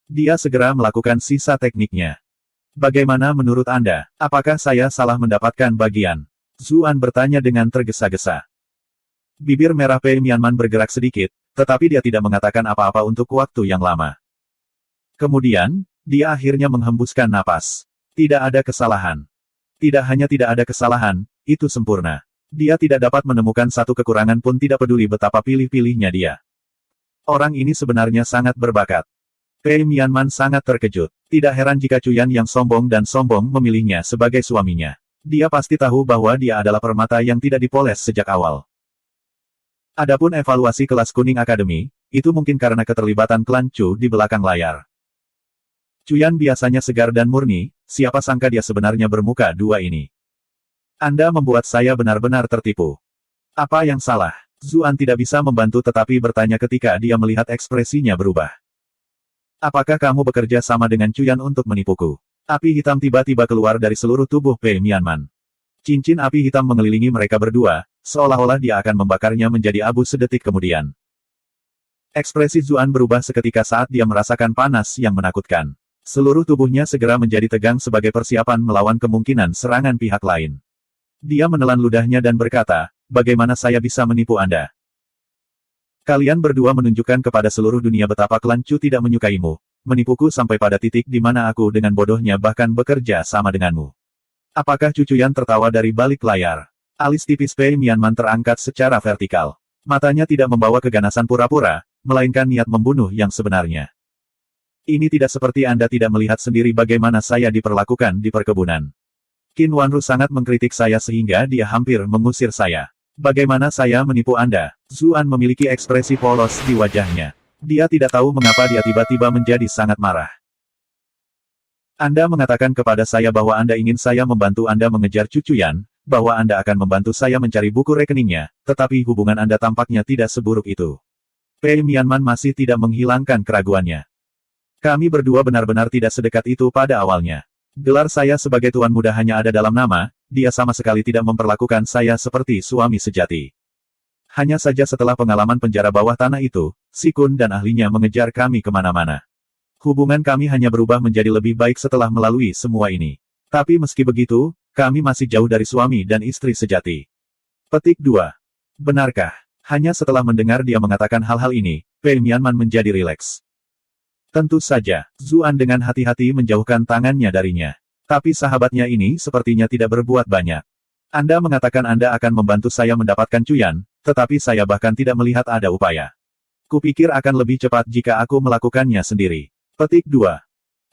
Dia segera melakukan sisa tekniknya. "Bagaimana menurut Anda? Apakah saya salah mendapatkan bagian?" Zuan bertanya dengan tergesa-gesa. Bibir merah Pei Mianman bergerak sedikit, tetapi dia tidak mengatakan apa-apa untuk waktu yang lama. Kemudian, dia akhirnya menghembuskan napas. Tidak ada kesalahan. Tidak hanya tidak ada kesalahan, itu sempurna. Dia tidak dapat menemukan satu kekurangan pun, tidak peduli betapa pilih-pilihnya dia. Orang ini sebenarnya sangat berbakat. Pei Mianman sangat terkejut. Tidak heran jika Cuyan yang sombong dan sombong memilihnya sebagai suaminya. Dia pasti tahu bahwa dia adalah permata yang tidak dipoles sejak awal. Adapun evaluasi kelas kuning akademi, itu mungkin karena keterlibatan klan Chu di belakang layar. Cuyan biasanya segar dan murni, siapa sangka dia sebenarnya bermuka dua ini. Anda membuat saya benar-benar tertipu. Apa yang salah? Zuan tidak bisa membantu tetapi bertanya ketika dia melihat ekspresinya berubah. Apakah kamu bekerja sama dengan Cuyan untuk menipuku? Api hitam tiba-tiba keluar dari seluruh tubuh Pei Mianman. Cincin api hitam mengelilingi mereka berdua, seolah-olah dia akan membakarnya menjadi abu sedetik kemudian. Ekspresi Zuan berubah seketika saat dia merasakan panas yang menakutkan. Seluruh tubuhnya segera menjadi tegang sebagai persiapan melawan kemungkinan serangan pihak lain. Dia menelan ludahnya dan berkata, "Bagaimana saya bisa menipu Anda? Kalian berdua menunjukkan kepada seluruh dunia betapa klan Chu tidak menyukaimu, menipuku sampai pada titik di mana aku dengan bodohnya bahkan bekerja sama denganmu." Apakah Cucuyan tertawa dari balik layar? Alis tipis Pei Mianman terangkat secara vertikal. Matanya tidak membawa keganasan pura-pura, melainkan niat membunuh yang sebenarnya. "Ini tidak seperti Anda tidak melihat sendiri bagaimana saya diperlakukan di perkebunan. Qin Wanru sangat mengkritik saya sehingga dia hampir mengusir saya. Bagaimana saya menipu Anda?" Zuan memiliki ekspresi polos di wajahnya. Dia tidak tahu mengapa dia tiba-tiba menjadi sangat marah. "Anda mengatakan kepada saya bahwa Anda ingin saya membantu Anda mengejar Cucuyan, bahwa Anda akan membantu saya mencari buku rekeningnya, tetapi hubungan Anda tampaknya tidak seburuk itu." Pei Mianman masih tidak menghilangkan keraguannya. "Kami berdua benar-benar tidak sedekat itu pada awalnya. Gelar saya sebagai Tuan Muda hanya ada dalam nama, dia sama sekali tidak memperlakukan saya seperti suami sejati. Hanya saja setelah pengalaman penjara bawah tanah itu, Si Kun dan ahlinya mengejar kami kemana-mana. Hubungan kami hanya berubah menjadi lebih baik setelah melalui semua ini. Tapi meski begitu, kami masih jauh dari suami dan istri sejati." Petik 2. Benarkah? Hanya setelah mendengar dia mengatakan hal-hal ini, Pei Mianman menjadi rileks. Tentu saja, Zuan dengan hati-hati menjauhkan tangannya darinya. Tapi sahabatnya ini sepertinya tidak berbuat banyak. "Anda mengatakan Anda akan membantu saya mendapatkan Cuyan, tetapi saya bahkan tidak melihat ada upaya. Kupikir akan lebih cepat jika aku melakukannya sendiri." Petik 2.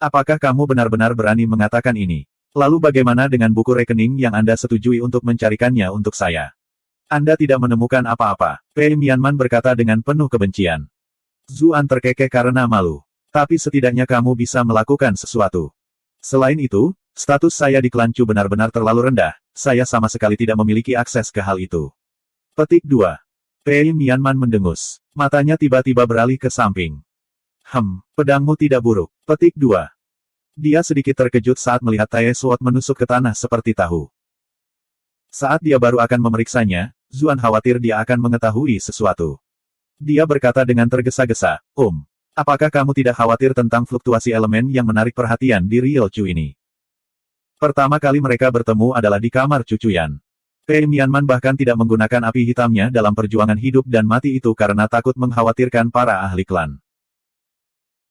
Apakah kamu benar-benar berani mengatakan ini? Lalu bagaimana dengan buku rekening yang Anda setujui untuk mencarikannya untuk saya? Anda tidak menemukan apa-apa. Pei Mianman berkata dengan penuh kebencian. Zuan terkekeh karena malu. Tapi setidaknya kamu bisa melakukan sesuatu. Selain itu, status saya di klan Chu benar-benar terlalu rendah, saya sama sekali tidak memiliki akses ke hal itu. Petik 2. Pei Mianman mendengus. Matanya tiba-tiba beralih ke samping. Pedangmu tidak buruk. Petik 2. Dia sedikit terkejut saat melihat Tai Sword menusuk ke tanah seperti tahu. Saat dia baru akan memeriksanya, Zuan khawatir dia akan mengetahui sesuatu. Dia berkata dengan tergesa-gesa, apakah kamu tidak khawatir tentang fluktuasi elemen yang menarik perhatian di Real Chu ini?" Pertama kali mereka bertemu adalah di kamar Cucuyan. Pei Mianman bahkan tidak menggunakan api hitamnya dalam perjuangan hidup dan mati itu karena takut mengkhawatirkan para ahli klan.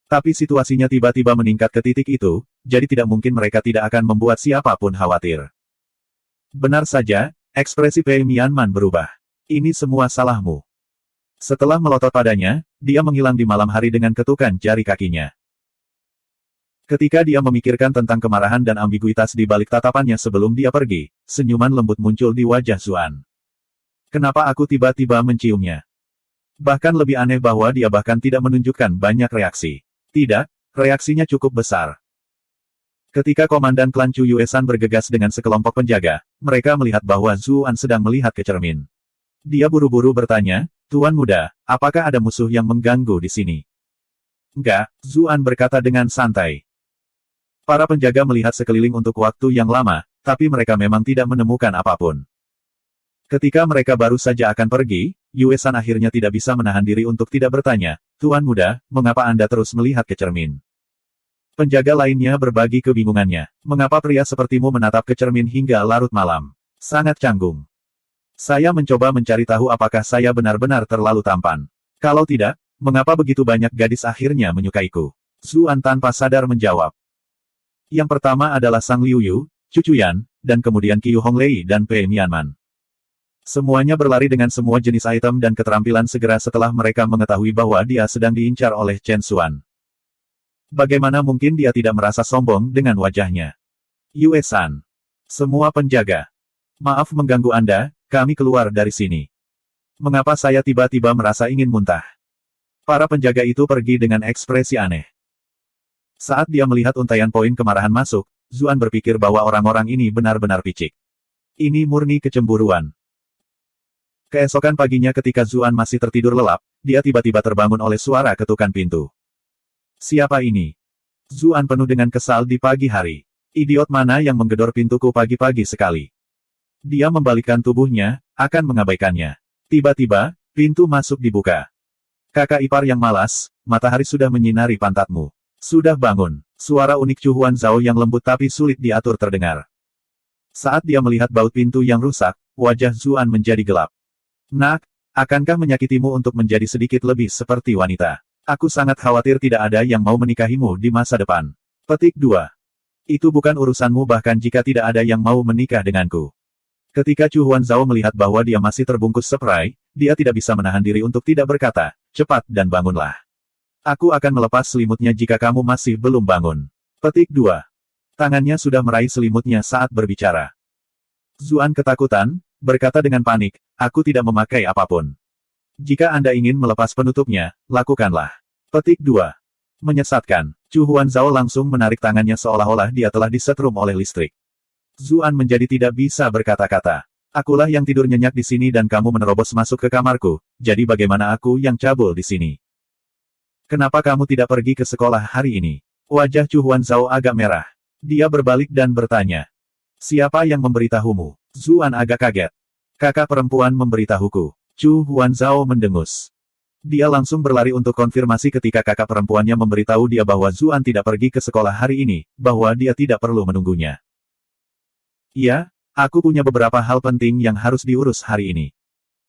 Tapi situasinya tiba-tiba meningkat ke titik itu, jadi tidak mungkin mereka tidak akan membuat siapapun khawatir. Benar saja, ekspresi Pei Mianman berubah. "Ini semua salahmu. Setelah melotot padanya, dia menghilang di malam hari dengan ketukan jari kakinya. Ketika dia memikirkan tentang kemarahan dan ambiguitas di balik tatapannya sebelum dia pergi, senyuman lembut muncul di wajah Zuan. Kenapa aku tiba-tiba menciumnya? Bahkan lebih aneh bahwa dia bahkan tidak menunjukkan banyak reaksi. Tidak, reaksinya cukup besar. Ketika komandan klan Chu Yuesan bergegas dengan sekelompok penjaga, mereka melihat bahwa Zuan sedang melihat ke cermin. Dia buru-buru bertanya, "Tuan muda, apakah ada musuh yang mengganggu di sini?" "Enggak," Zuan berkata dengan santai. Para penjaga melihat sekeliling untuk waktu yang lama, tapi mereka memang tidak menemukan apapun. Ketika mereka baru saja akan pergi, Yuesan akhirnya tidak bisa menahan diri untuk tidak bertanya, "Tuan muda, mengapa Anda terus melihat ke cermin?" Penjaga lainnya berbagi kebingungannya. Mengapa pria sepertimu menatap ke cermin hingga larut malam? Sangat canggung. Saya mencoba mencari tahu apakah saya benar-benar terlalu tampan. Kalau tidak, mengapa begitu banyak gadis akhirnya menyukaiku? Zuan tanpa sadar menjawab. Yang pertama adalah Sang Liu Yu, Chu Chuyan, dan kemudian Qiu Honglei dan Pei Mianman. Semuanya berlari dengan semua jenis item dan keterampilan segera setelah mereka mengetahui bahwa dia sedang diincar oleh Chen Xuan. Bagaimana mungkin dia tidak merasa sombong dengan wajahnya? Yue-san. Semua penjaga. Maaf mengganggu Anda, kami keluar dari sini. Mengapa saya tiba-tiba merasa ingin muntah? Para penjaga itu pergi dengan ekspresi aneh. Saat dia melihat untaian poin kemarahan masuk, Zuan berpikir bahwa orang-orang ini benar-benar picik. Ini murni kecemburuan. Keesokan paginya ketika Zuan masih tertidur lelap, dia tiba-tiba terbangun oleh suara ketukan pintu. Siapa ini? Zuan penuh dengan kesal di pagi hari. Idiot mana yang menggedor pintuku pagi-pagi sekali? Dia membalikkan tubuhnya, akan mengabaikannya. Tiba-tiba, pintu masuk dibuka. Kakak ipar yang malas, matahari sudah menyinari pantatmu. Sudah bangun. Suara unik Chu Huanzhao yang lembut tapi sulit diatur terdengar. Saat dia melihat baut pintu yang rusak, wajah Zuan menjadi gelap. Nak, akankah menyakitimu untuk menjadi sedikit lebih seperti wanita? Aku sangat khawatir tidak ada yang mau menikahimu di masa depan. Petik 2. Itu bukan urusanmu bahkan jika tidak ada yang mau menikah denganku. Ketika Chu Huanzhao melihat bahwa dia masih terbungkus spray, dia tidak bisa menahan diri untuk tidak berkata, "Cepat dan bangunlah. Aku akan melepas selimutnya jika kamu masih belum bangun." Petik 2. Tangannya sudah meraih selimutnya saat berbicara. Zuan ketakutan, berkata dengan panik, "Aku tidak memakai apapun. Jika Anda ingin melepas penutupnya, lakukanlah." Petik 2. Menyesatkan, Chu Huanzhao langsung menarik tangannya seolah-olah dia telah disetrum oleh listrik. Zuan menjadi tidak bisa berkata-kata. "Akulah yang tidur nyenyak di sini dan kamu menerobos masuk ke kamarku, jadi bagaimana aku yang cabul di sini? Kenapa kamu tidak pergi ke sekolah hari ini?" Wajah Chu Huanzhao agak merah. Dia berbalik dan bertanya. "Siapa yang memberitahumu?" Zuan agak kaget. "Kakak perempuan memberitahuku." Chu Huanzhao mendengus. Dia langsung berlari untuk konfirmasi ketika kakak perempuannya memberitahu dia bahwa Zuan tidak pergi ke sekolah hari ini, bahwa dia tidak perlu menunggunya. "Iya, aku punya beberapa hal penting yang harus diurus hari ini."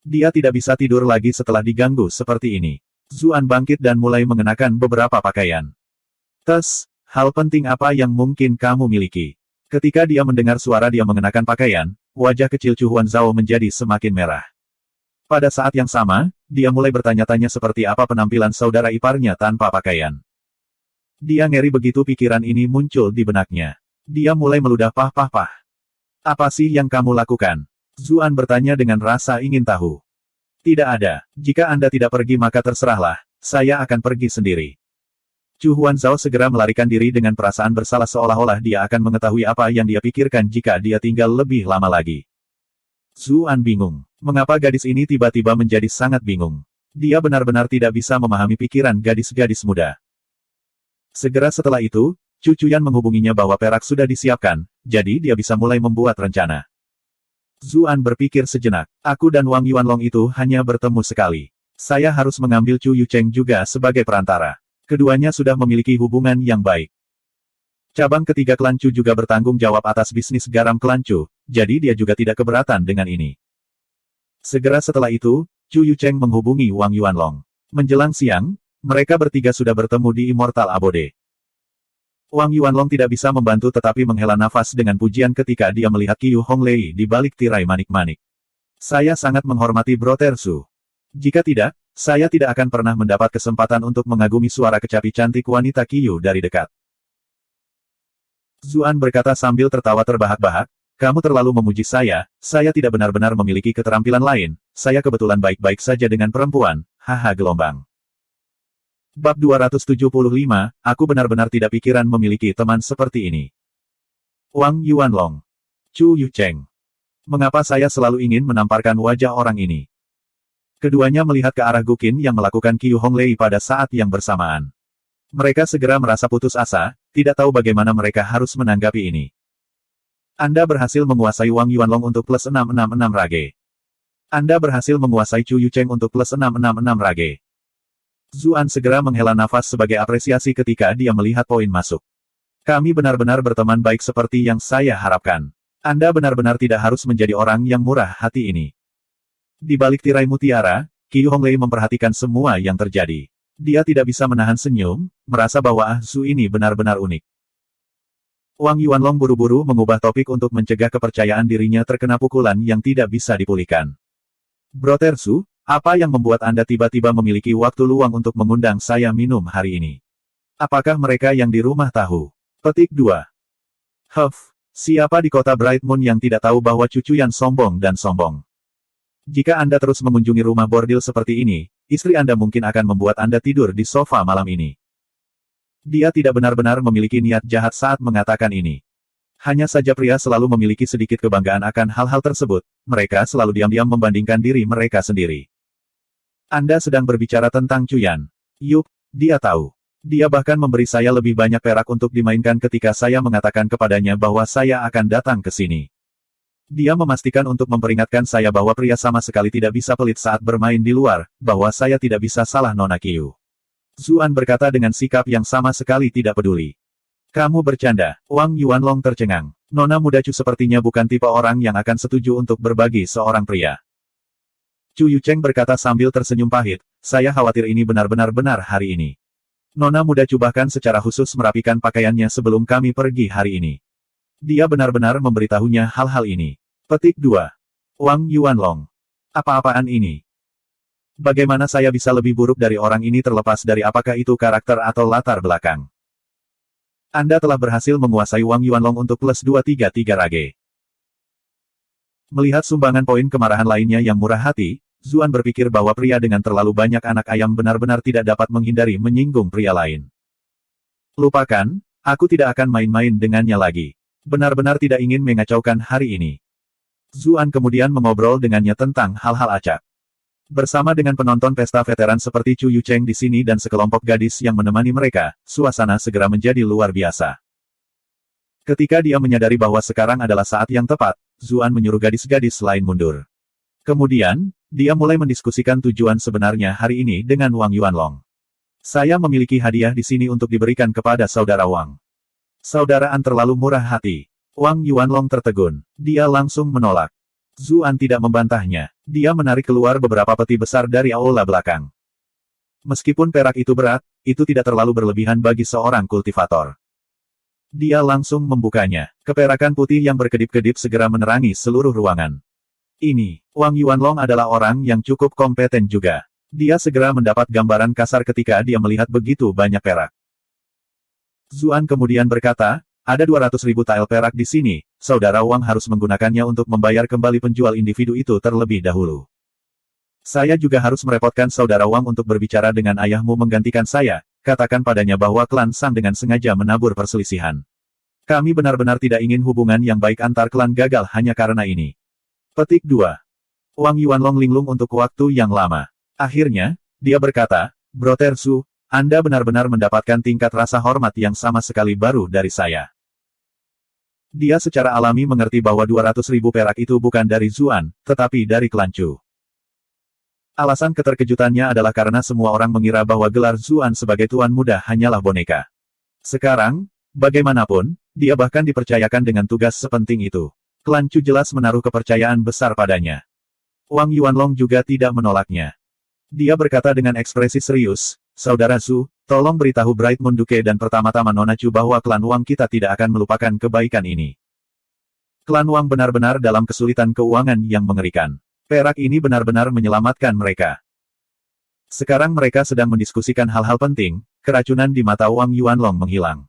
Dia tidak bisa tidur lagi setelah diganggu seperti ini. Zuan bangkit dan mulai mengenakan beberapa pakaian. "Tes, hal penting apa yang mungkin kamu miliki?" Ketika dia mendengar suara dia mengenakan pakaian, wajah kecil Chu Huanzhao menjadi semakin merah. Pada saat yang sama, dia mulai bertanya-tanya seperti apa penampilan saudara iparnya tanpa pakaian. Dia ngeri begitu pikiran ini muncul di benaknya. Dia mulai meludah pah-pah-pah. "Apa sih yang kamu lakukan?" Zuan bertanya dengan rasa ingin tahu. "Tidak ada. Jika Anda tidak pergi maka terserahlah, saya akan pergi sendiri." Chu Huanzhao segera melarikan diri dengan perasaan bersalah seolah-olah dia akan mengetahui apa yang dia pikirkan jika dia tinggal lebih lama lagi. Zuan bingung. Mengapa gadis ini tiba-tiba menjadi sangat bingung? Dia benar-benar tidak bisa memahami pikiran gadis-gadis muda. Segera setelah itu, Chu Chuyan menghubunginya bahwa perak sudah disiapkan, jadi dia bisa mulai membuat rencana. Zuan berpikir sejenak. "Aku dan Wang Yuanlong itu hanya bertemu sekali. Saya harus mengambil Chu Yucheng juga sebagai perantara. Keduanya sudah memiliki hubungan yang baik. Cabang ketiga klan Chu juga bertanggung jawab atas bisnis garam klan Chu, jadi dia juga tidak keberatan dengan ini." Segera setelah itu, Chu Yucheng menghubungi Wang Yuanlong. Menjelang siang, mereka bertiga sudah bertemu di Immortal Abode. Wang Yuanlong tidak bisa membantu tetapi menghela nafas dengan pujian ketika dia melihat Qiu Honglei di balik tirai manik-manik. "Saya sangat menghormati Brother Su. Jika tidak, Saya tidak akan pernah mendapat kesempatan untuk mengagumi suara kecapi cantik wanita Qiyu dari dekat. Zuan berkata sambil tertawa terbahak-bahak, kamu terlalu memuji saya tidak benar-benar memiliki keterampilan lain, saya kebetulan baik-baik saja dengan perempuan, haha gelombang. Bab 275, aku benar-benar tidak pikiran memiliki teman seperti ini. Wang Yuanlong. Chu Yucheng. Mengapa saya selalu ingin menamparkan wajah orang ini? Keduanya melihat ke arah Guqin yang melakukan Qiu Honglei pada saat yang bersamaan. Mereka segera merasa putus asa, tidak tahu bagaimana mereka harus menanggapi ini. Anda berhasil menguasai Wang Yuanlong untuk plus 666 rage. Anda berhasil menguasai Chu Yucheng untuk plus 666 rage. Zuan segera menghela nafas sebagai apresiasi ketika dia melihat poin masuk. Kami benar-benar berteman baik seperti yang saya harapkan. Anda benar-benar tidak harus menjadi orang yang murah hati ini. Di balik tirai mutiara, Qiu Honglei memperhatikan semua yang terjadi. Dia tidak bisa menahan senyum, merasa bahwa Zhu ini benar-benar unik. Wang Yuanlong buru-buru mengubah topik untuk mencegah kepercayaan dirinya terkena pukulan yang tidak bisa dipulihkan. Brother Zhu, apa yang membuat Anda tiba-tiba memiliki waktu luang untuk mengundang saya minum hari ini? Apakah mereka yang di rumah tahu? Petik 2. Siapa di kota Bright Moon yang tidak tahu bahwa cucu yang sombong dan sombong? Jika Anda terus mengunjungi rumah bordil seperti ini, istri Anda mungkin akan membuat Anda tidur di sofa malam ini. Dia tidak benar-benar memiliki niat jahat saat mengatakan ini. Hanya saja pria selalu memiliki sedikit kebanggaan akan hal-hal tersebut, mereka selalu diam-diam membandingkan diri mereka sendiri. Anda sedang berbicara tentang Cuyan. Yup, dia tahu. Dia bahkan memberi saya lebih banyak perak untuk dimainkan ketika saya mengatakan kepadanya bahwa saya akan datang ke sini. Dia memastikan untuk memperingatkan saya bahwa pria sama sekali tidak bisa pelit saat bermain di luar, bahwa saya tidak bisa salah Nona Qiu. Zuan berkata dengan sikap yang sama sekali tidak peduli. Kamu bercanda, Wang Yuanlong tercengang. Nona muda Chu sepertinya bukan tipe orang yang akan setuju untuk berbagi seorang pria. Chu Yucheng berkata sambil tersenyum pahit, saya khawatir ini benar-benar hari ini. Nona muda Chu bahkan secara khusus merapikan pakaiannya sebelum kami pergi hari ini. Dia benar-benar memberitahunya hal-hal ini. Petik 2. Wang Yuanlong. Apa-apaan ini? Bagaimana saya bisa lebih buruk dari orang ini terlepas dari apakah itu karakter atau latar belakang? Anda telah berhasil menguasai Wang Yuanlong untuk plus 233 rage. Melihat sumbangan poin kemarahan lainnya yang murah hati, Zuan berpikir bahwa pria dengan terlalu banyak anak ayam benar-benar tidak dapat menghindari menyinggung pria lain. Lupakan, aku tidak akan main-main dengannya lagi. Benar-benar tidak ingin mengacaukan hari ini. Zuan kemudian mengobrol dengannya tentang hal-hal acak. Bersama dengan penonton pesta veteran seperti Chu Yucheng di sini dan sekelompok gadis yang menemani mereka, suasana segera menjadi luar biasa. Ketika dia menyadari bahwa sekarang adalah saat yang tepat, Zuan menyuruh gadis-gadis lain mundur. Kemudian, dia mulai mendiskusikan tujuan sebenarnya hari ini dengan Wang Yuanlong. Saya memiliki hadiah di sini untuk diberikan kepada saudara Wang. Saudaraan terlalu murah hati. Wang Yuanlong tertegun. Dia langsung menolak. Zuan tidak membantahnya. Dia menarik keluar beberapa peti besar dari aula belakang. Meskipun perak itu berat, itu tidak terlalu berlebihan bagi seorang kultivator. Dia langsung membukanya. Keperakan putih yang berkedip-kedip segera menerangi seluruh ruangan. Ini, Wang Yuanlong adalah orang yang cukup kompeten juga. Dia segera mendapat gambaran kasar ketika dia melihat begitu banyak perak. Zuan kemudian berkata, ada 200.000 tael perak di sini, saudara Wang harus menggunakannya untuk membayar kembali penjual individu itu terlebih dahulu. Saya juga harus merepotkan saudara Wang untuk berbicara dengan ayahmu menggantikan saya, katakan padanya bahwa klan Sang dengan sengaja menabur perselisihan. Kami benar-benar tidak ingin hubungan yang baik antar klan gagal hanya karena ini. Petik 2. Wang Yuanlong linglung untuk waktu yang lama. Akhirnya, dia berkata, Brother Zhu, Anda benar-benar mendapatkan tingkat rasa hormat yang sama sekali baru dari saya. Dia secara alami mengerti bahwa 200.000 perak itu bukan dari Zuan, tetapi dari klan Chu. Alasan keterkejutannya adalah karena semua orang mengira bahwa gelar Zuan sebagai tuan muda hanyalah boneka. Sekarang, bagaimanapun, dia bahkan dipercayakan dengan tugas sepenting itu. Klan Chu jelas menaruh kepercayaan besar padanya. Wang Yuanlong juga tidak menolaknya. Dia berkata dengan ekspresi serius, Saudara Zhu, tolong beritahu Bright Moon Duke dan pertama-tama Nona Chu bahwa klan Wang kita tidak akan melupakan kebaikan ini. Klan Wang benar-benar dalam kesulitan keuangan yang mengerikan. Perak ini benar-benar menyelamatkan mereka. Sekarang mereka sedang mendiskusikan hal-hal penting, keracunan di mata Wang Yuanlong menghilang.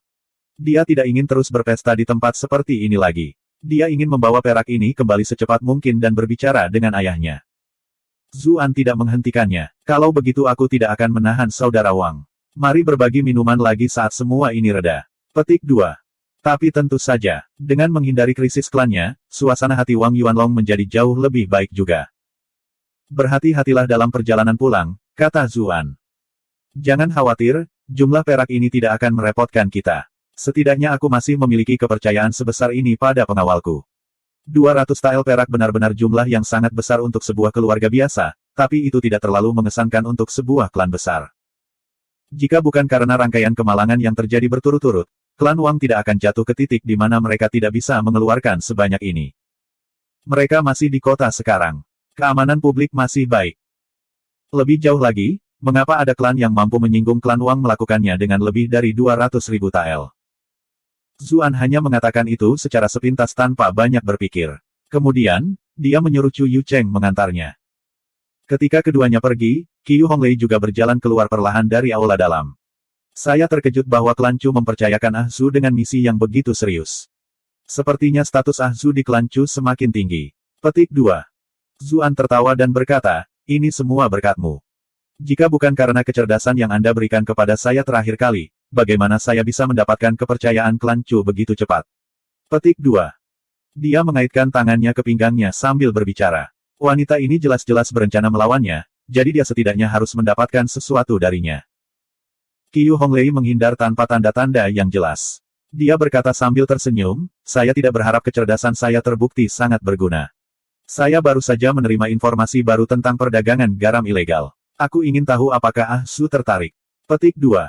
Dia tidak ingin terus berpesta di tempat seperti ini lagi. Dia ingin membawa perak ini kembali secepat mungkin dan berbicara dengan ayahnya. Zuan tidak menghentikannya. Kalau begitu aku tidak akan menahan saudara Wang. Mari berbagi minuman lagi saat semua ini reda. Petik 2. Tapi tentu saja, dengan menghindari krisis klannya, suasana hati Wang Yuanlong menjadi jauh lebih baik juga. Berhati-hatilah dalam perjalanan pulang, kata Zuan. Jangan khawatir, jumlah perak ini tidak akan merepotkan kita. Setidaknya aku masih memiliki kepercayaan sebesar ini pada pengawalku. 200 tael perak benar-benar jumlah yang sangat besar untuk sebuah keluarga biasa, tapi itu tidak terlalu mengesankan untuk sebuah klan besar. Jika bukan karena rangkaian kemalangan yang terjadi berturut-turut, klan Wang tidak akan jatuh ke titik di mana mereka tidak bisa mengeluarkan sebanyak ini. Mereka masih di kota sekarang. Keamanan publik masih baik. Lebih jauh lagi, mengapa ada klan yang mampu menyinggung klan Wang melakukannya dengan lebih dari 200.000 tael? Zuan hanya mengatakan itu secara sepintas tanpa banyak berpikir. Kemudian, dia menyuruh Chu Yucheng mengantarnya. Ketika keduanya pergi, Qiu Honglei juga berjalan keluar perlahan dari aula dalam. Saya terkejut bahwa klan Chu mempercayakan Ah Zu dengan misi yang begitu serius. Sepertinya status Ah Zu di klan Chu semakin tinggi. Petik 2. Zuan tertawa dan berkata, ini semua berkatmu. Jika bukan karena kecerdasan yang Anda berikan kepada saya terakhir kali, bagaimana saya bisa mendapatkan kepercayaan klan Chu begitu cepat? Petik 2. Dia mengaitkan tangannya ke pinggangnya sambil berbicara. Wanita ini jelas-jelas berencana melawannya, jadi dia setidaknya harus mendapatkan sesuatu darinya. Qiu Honglei menghindar tanpa tanda-tanda yang jelas. Dia berkata sambil tersenyum, saya tidak berharap kecerdasan saya terbukti sangat berguna. Saya baru saja menerima informasi baru tentang perdagangan garam ilegal. Aku ingin tahu apakah Ah Zu tertarik. Petik 2.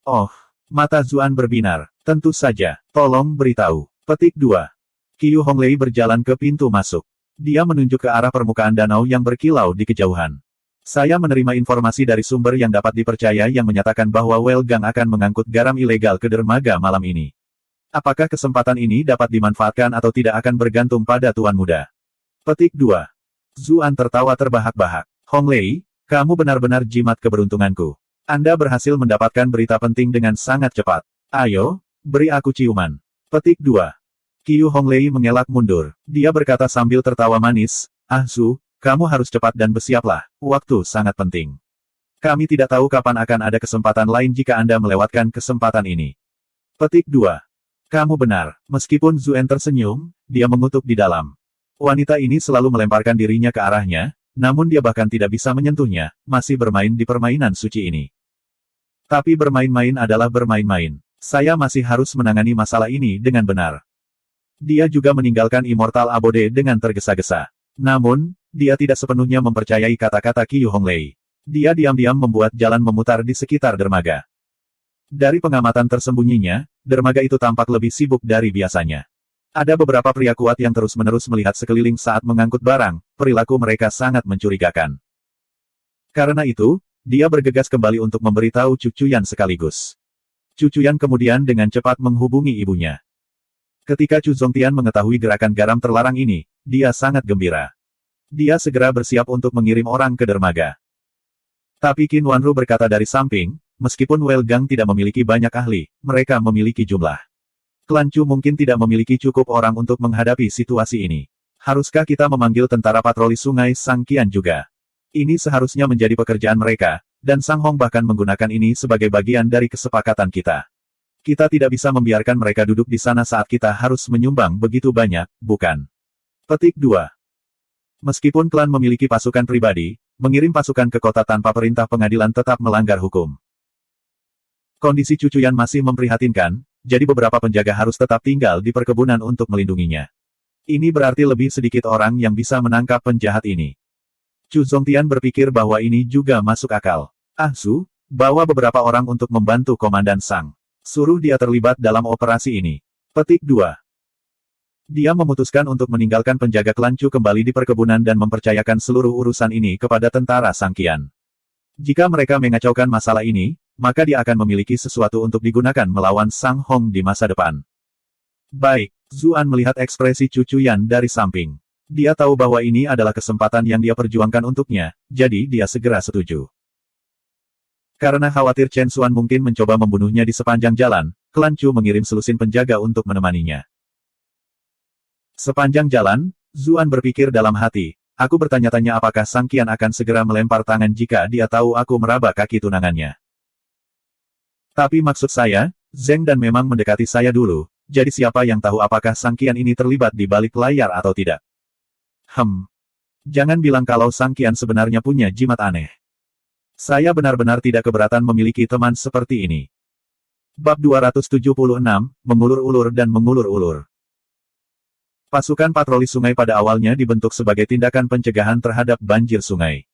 Oh, mata Zuan berbinar. Tentu saja, tolong beritahu. Petik 2. Qiu Honglei berjalan ke pintu masuk. Dia menunjuk ke arah permukaan danau yang berkilau di kejauhan. Saya menerima informasi dari sumber yang dapat dipercaya yang menyatakan bahwa Welgang akan mengangkut garam ilegal ke dermaga malam ini. Apakah kesempatan ini dapat dimanfaatkan atau tidak akan bergantung pada Tuan Muda. Petik 2. Zuan tertawa terbahak-bahak. Honglei, kamu benar-benar jimat keberuntunganku. Anda berhasil mendapatkan berita penting dengan sangat cepat. Ayo, beri aku ciuman. Petik 2. Qiu Honglei mengelak mundur. Dia berkata sambil tertawa manis, Ah Zu, kamu harus cepat dan bersiaplah, waktu sangat penting. Kami tidak tahu kapan akan ada kesempatan lain jika Anda melewatkan kesempatan ini. Petik 2. Kamu benar. Meskipun Zuen tersenyum, dia mengutuk di dalam. Wanita ini selalu melemparkan dirinya ke arahnya, namun dia bahkan tidak bisa menyentuhnya, masih bermain di permainan suci ini. Tapi bermain-main adalah bermain-main. Saya masih harus menangani masalah ini dengan benar. Dia juga meninggalkan Immortal Abode dengan tergesa-gesa. Namun, dia tidak sepenuhnya mempercayai kata-kata Qiu Honglei. Dia diam-diam membuat jalan memutar di sekitar dermaga. Dari pengamatan tersembunyinya, dermaga itu tampak lebih sibuk dari biasanya. Ada beberapa pria kuat yang terus-menerus melihat sekeliling saat mengangkut barang, perilaku mereka sangat mencurigakan. Karena itu, dia bergegas kembali untuk memberitahu Cucuyan sekaligus. Cucuyan kemudian dengan cepat menghubungi ibunya. Ketika Chu Zongtian mengetahui gerakan garam terlarang ini, dia sangat gembira. Dia segera bersiap untuk mengirim orang ke dermaga. Tapi Qin Wanru berkata dari samping, meskipun Welgang tidak memiliki banyak ahli, mereka memiliki jumlah. Klan Chu mungkin tidak memiliki cukup orang untuk menghadapi situasi ini. Haruskah kita memanggil tentara patroli sungai Sangqian juga? Ini seharusnya menjadi pekerjaan mereka, dan Sang Hong bahkan menggunakan ini sebagai bagian dari kesepakatan kita. Kita tidak bisa membiarkan mereka duduk di sana saat kita harus menyumbang begitu banyak, bukan? Petik 2. Meskipun klan memiliki pasukan pribadi, mengirim pasukan ke kota tanpa perintah pengadilan tetap melanggar hukum. Kondisi Cucuyan masih memprihatinkan, jadi beberapa penjaga harus tetap tinggal di perkebunan untuk melindunginya. Ini berarti lebih sedikit orang yang bisa menangkap penjahat ini. Chu Zongtian berpikir bahwa ini juga masuk akal. Ah Zu, bawa beberapa orang untuk membantu Komandan Sang. Suruh dia terlibat dalam operasi ini. Petik 2. Dia memutuskan untuk meninggalkan penjaga klan Chu kembali di perkebunan dan mempercayakan seluruh urusan ini kepada tentara Sangqian. Jika mereka mengacaukan masalah ini, maka dia akan memiliki sesuatu untuk digunakan melawan Sang Hong di masa depan. Baik, Zuan melihat ekspresi Cucuyan dari samping. Dia tahu bahwa ini adalah kesempatan yang dia perjuangkan untuknya, jadi dia segera setuju. Karena khawatir Chen Xuan mungkin mencoba membunuhnya di sepanjang jalan, klan Chu mengirim selusin penjaga untuk menemaninya. Sepanjang jalan, Zuan berpikir dalam hati, aku bertanya-tanya apakah Sang Qian akan segera melempar tangan jika dia tahu aku meraba kaki tunangannya. Tapi maksud saya, Zheng Dan memang mendekati saya dulu, jadi siapa yang tahu apakah Sang Qian ini terlibat di balik layar atau tidak. Jangan bilang kalau Sang Qian sebenarnya punya jimat aneh. Saya benar-benar tidak keberatan memiliki teman seperti ini. Bab 276, Mengulur-ulur dan Mengulur-ulur. Pasukan patroli sungai pada awalnya dibentuk sebagai tindakan pencegahan terhadap banjir sungai.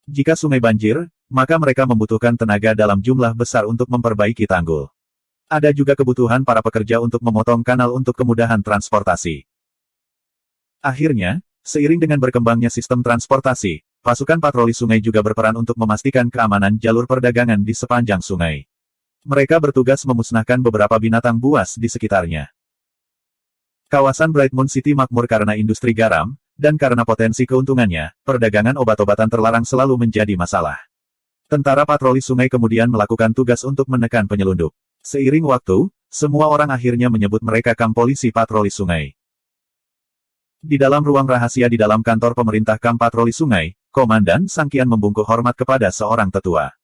Jika sungai banjir, maka mereka membutuhkan tenaga dalam jumlah besar untuk memperbaiki tanggul. Ada juga kebutuhan para pekerja untuk memotong kanal untuk kemudahan transportasi. Akhirnya, seiring dengan berkembangnya sistem transportasi, pasukan patroli sungai juga berperan untuk memastikan keamanan jalur perdagangan di sepanjang sungai. Mereka bertugas memusnahkan beberapa binatang buas di sekitarnya. Kawasan Bright Moon City makmur karena industri garam, dan karena potensi keuntungannya, perdagangan obat-obatan terlarang selalu menjadi masalah. Tentara patroli sungai kemudian melakukan tugas untuk menekan penyelundup. Seiring waktu, semua orang akhirnya menyebut mereka kamp polisi patroli sungai. Di dalam ruang rahasia di dalam kantor pemerintah kamp patroli sungai, Komandan Sang Qian membungkuk hormat kepada seorang tetua.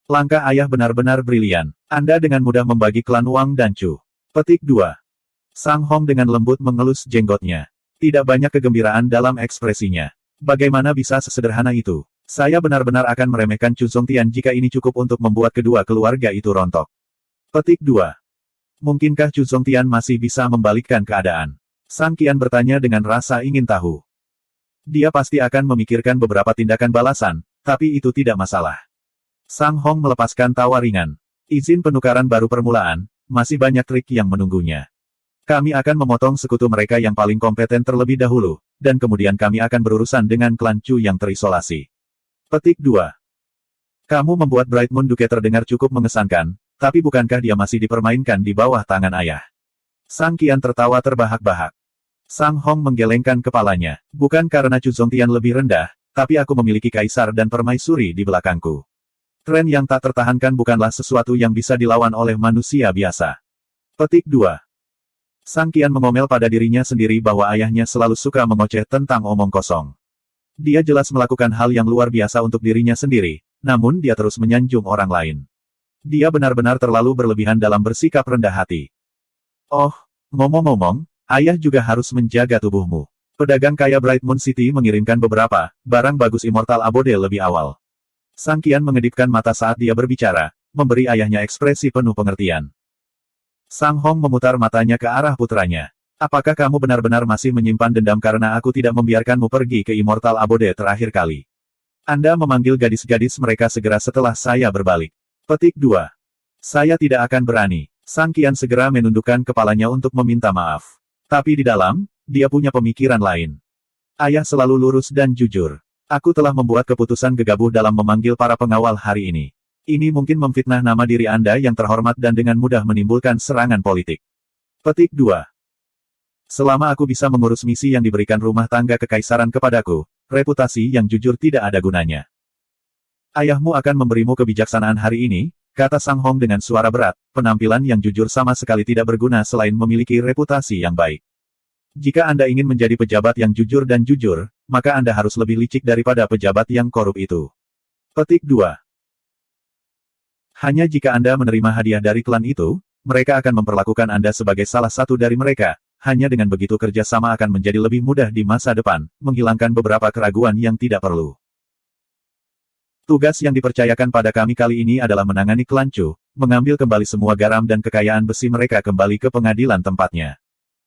Langkah ayah benar-benar brilian. Anda dengan mudah membagi klan Wang dan Chu. Petik 2. Sang Hong dengan lembut mengelus jenggotnya. Tidak banyak kegembiraan dalam ekspresinya. Bagaimana bisa sesederhana itu? Saya benar-benar akan meremehkan Chu Zongtian jika ini cukup untuk membuat kedua keluarga itu rontok. Petik 2. Mungkinkah Chu Zongtian masih bisa membalikkan keadaan? Sang Qian bertanya dengan rasa ingin tahu. Dia pasti akan memikirkan beberapa tindakan balasan, tapi itu tidak masalah. Sang Hong melepaskan tawa ringan. Izin penukaran baru permulaan, masih banyak trik yang menunggunya. Kami akan memotong sekutu mereka yang paling kompeten terlebih dahulu, dan kemudian kami akan berurusan dengan klan Chu yang terisolasi. Petik 2. Kamu membuat Bright Moon Duke terdengar cukup mengesankan, tapi bukankah dia masih dipermainkan di bawah tangan ayah? Sang Qian tertawa terbahak-bahak. Sang Hong menggelengkan kepalanya. Bukan karena Chu Zongtian lebih rendah, tapi aku memiliki kaisar dan permaisuri di belakangku. Tren yang tak tertahankan bukanlah sesuatu yang bisa dilawan oleh manusia biasa. Petik 2. Sang Qian mengomel pada dirinya sendiri bahwa ayahnya selalu suka mengoceh tentang omong kosong. Dia jelas melakukan hal yang luar biasa untuk dirinya sendiri, namun dia terus menyanjung orang lain. Dia benar-benar terlalu berlebihan dalam bersikap rendah hati. Oh, ngomong-ngomong, ayah juga harus menjaga tubuhmu. Pedagang kaya Bright Moon City mengirimkan beberapa barang bagus Immortal Abode lebih awal. Sang Qian mengedipkan mata saat dia berbicara, memberi ayahnya ekspresi penuh pengertian. Sang Hong memutar matanya ke arah putranya. Apakah kamu benar-benar masih menyimpan dendam karena aku tidak membiarkanmu pergi ke Immortal Abode terakhir kali? Anda memanggil gadis-gadis mereka segera setelah saya berbalik. Petik 2. Saya tidak akan berani. Sang Qian segera menundukkan kepalanya untuk meminta maaf. Tapi di dalam, dia punya pemikiran lain. Ayah selalu lurus dan jujur. Aku telah membuat keputusan gegabah dalam memanggil para pengawal hari ini. Ini mungkin memfitnah nama diri Anda yang terhormat dan dengan mudah menimbulkan serangan politik. Petik 2. Selama aku bisa mengurus misi yang diberikan rumah tangga kekaisaran kepadaku, reputasi yang jujur tidak ada gunanya. Ayahmu akan memberimu kebijaksanaan hari ini, kata Sang Hong dengan suara berat, penampilan yang jujur sama sekali tidak berguna selain memiliki reputasi yang baik. Jika Anda ingin menjadi pejabat yang jujur dan jujur, maka Anda harus lebih licik daripada pejabat yang korup itu. Petik 2. Hanya jika Anda menerima hadiah dari klan itu, mereka akan memperlakukan Anda sebagai salah satu dari mereka. Hanya dengan begitu kerjasama akan menjadi lebih mudah di masa depan, menghilangkan beberapa keraguan yang tidak perlu. Tugas yang dipercayakan pada kami kali ini adalah menangani klan Chu, mengambil kembali semua garam dan kekayaan besi mereka kembali ke pengadilan tempatnya.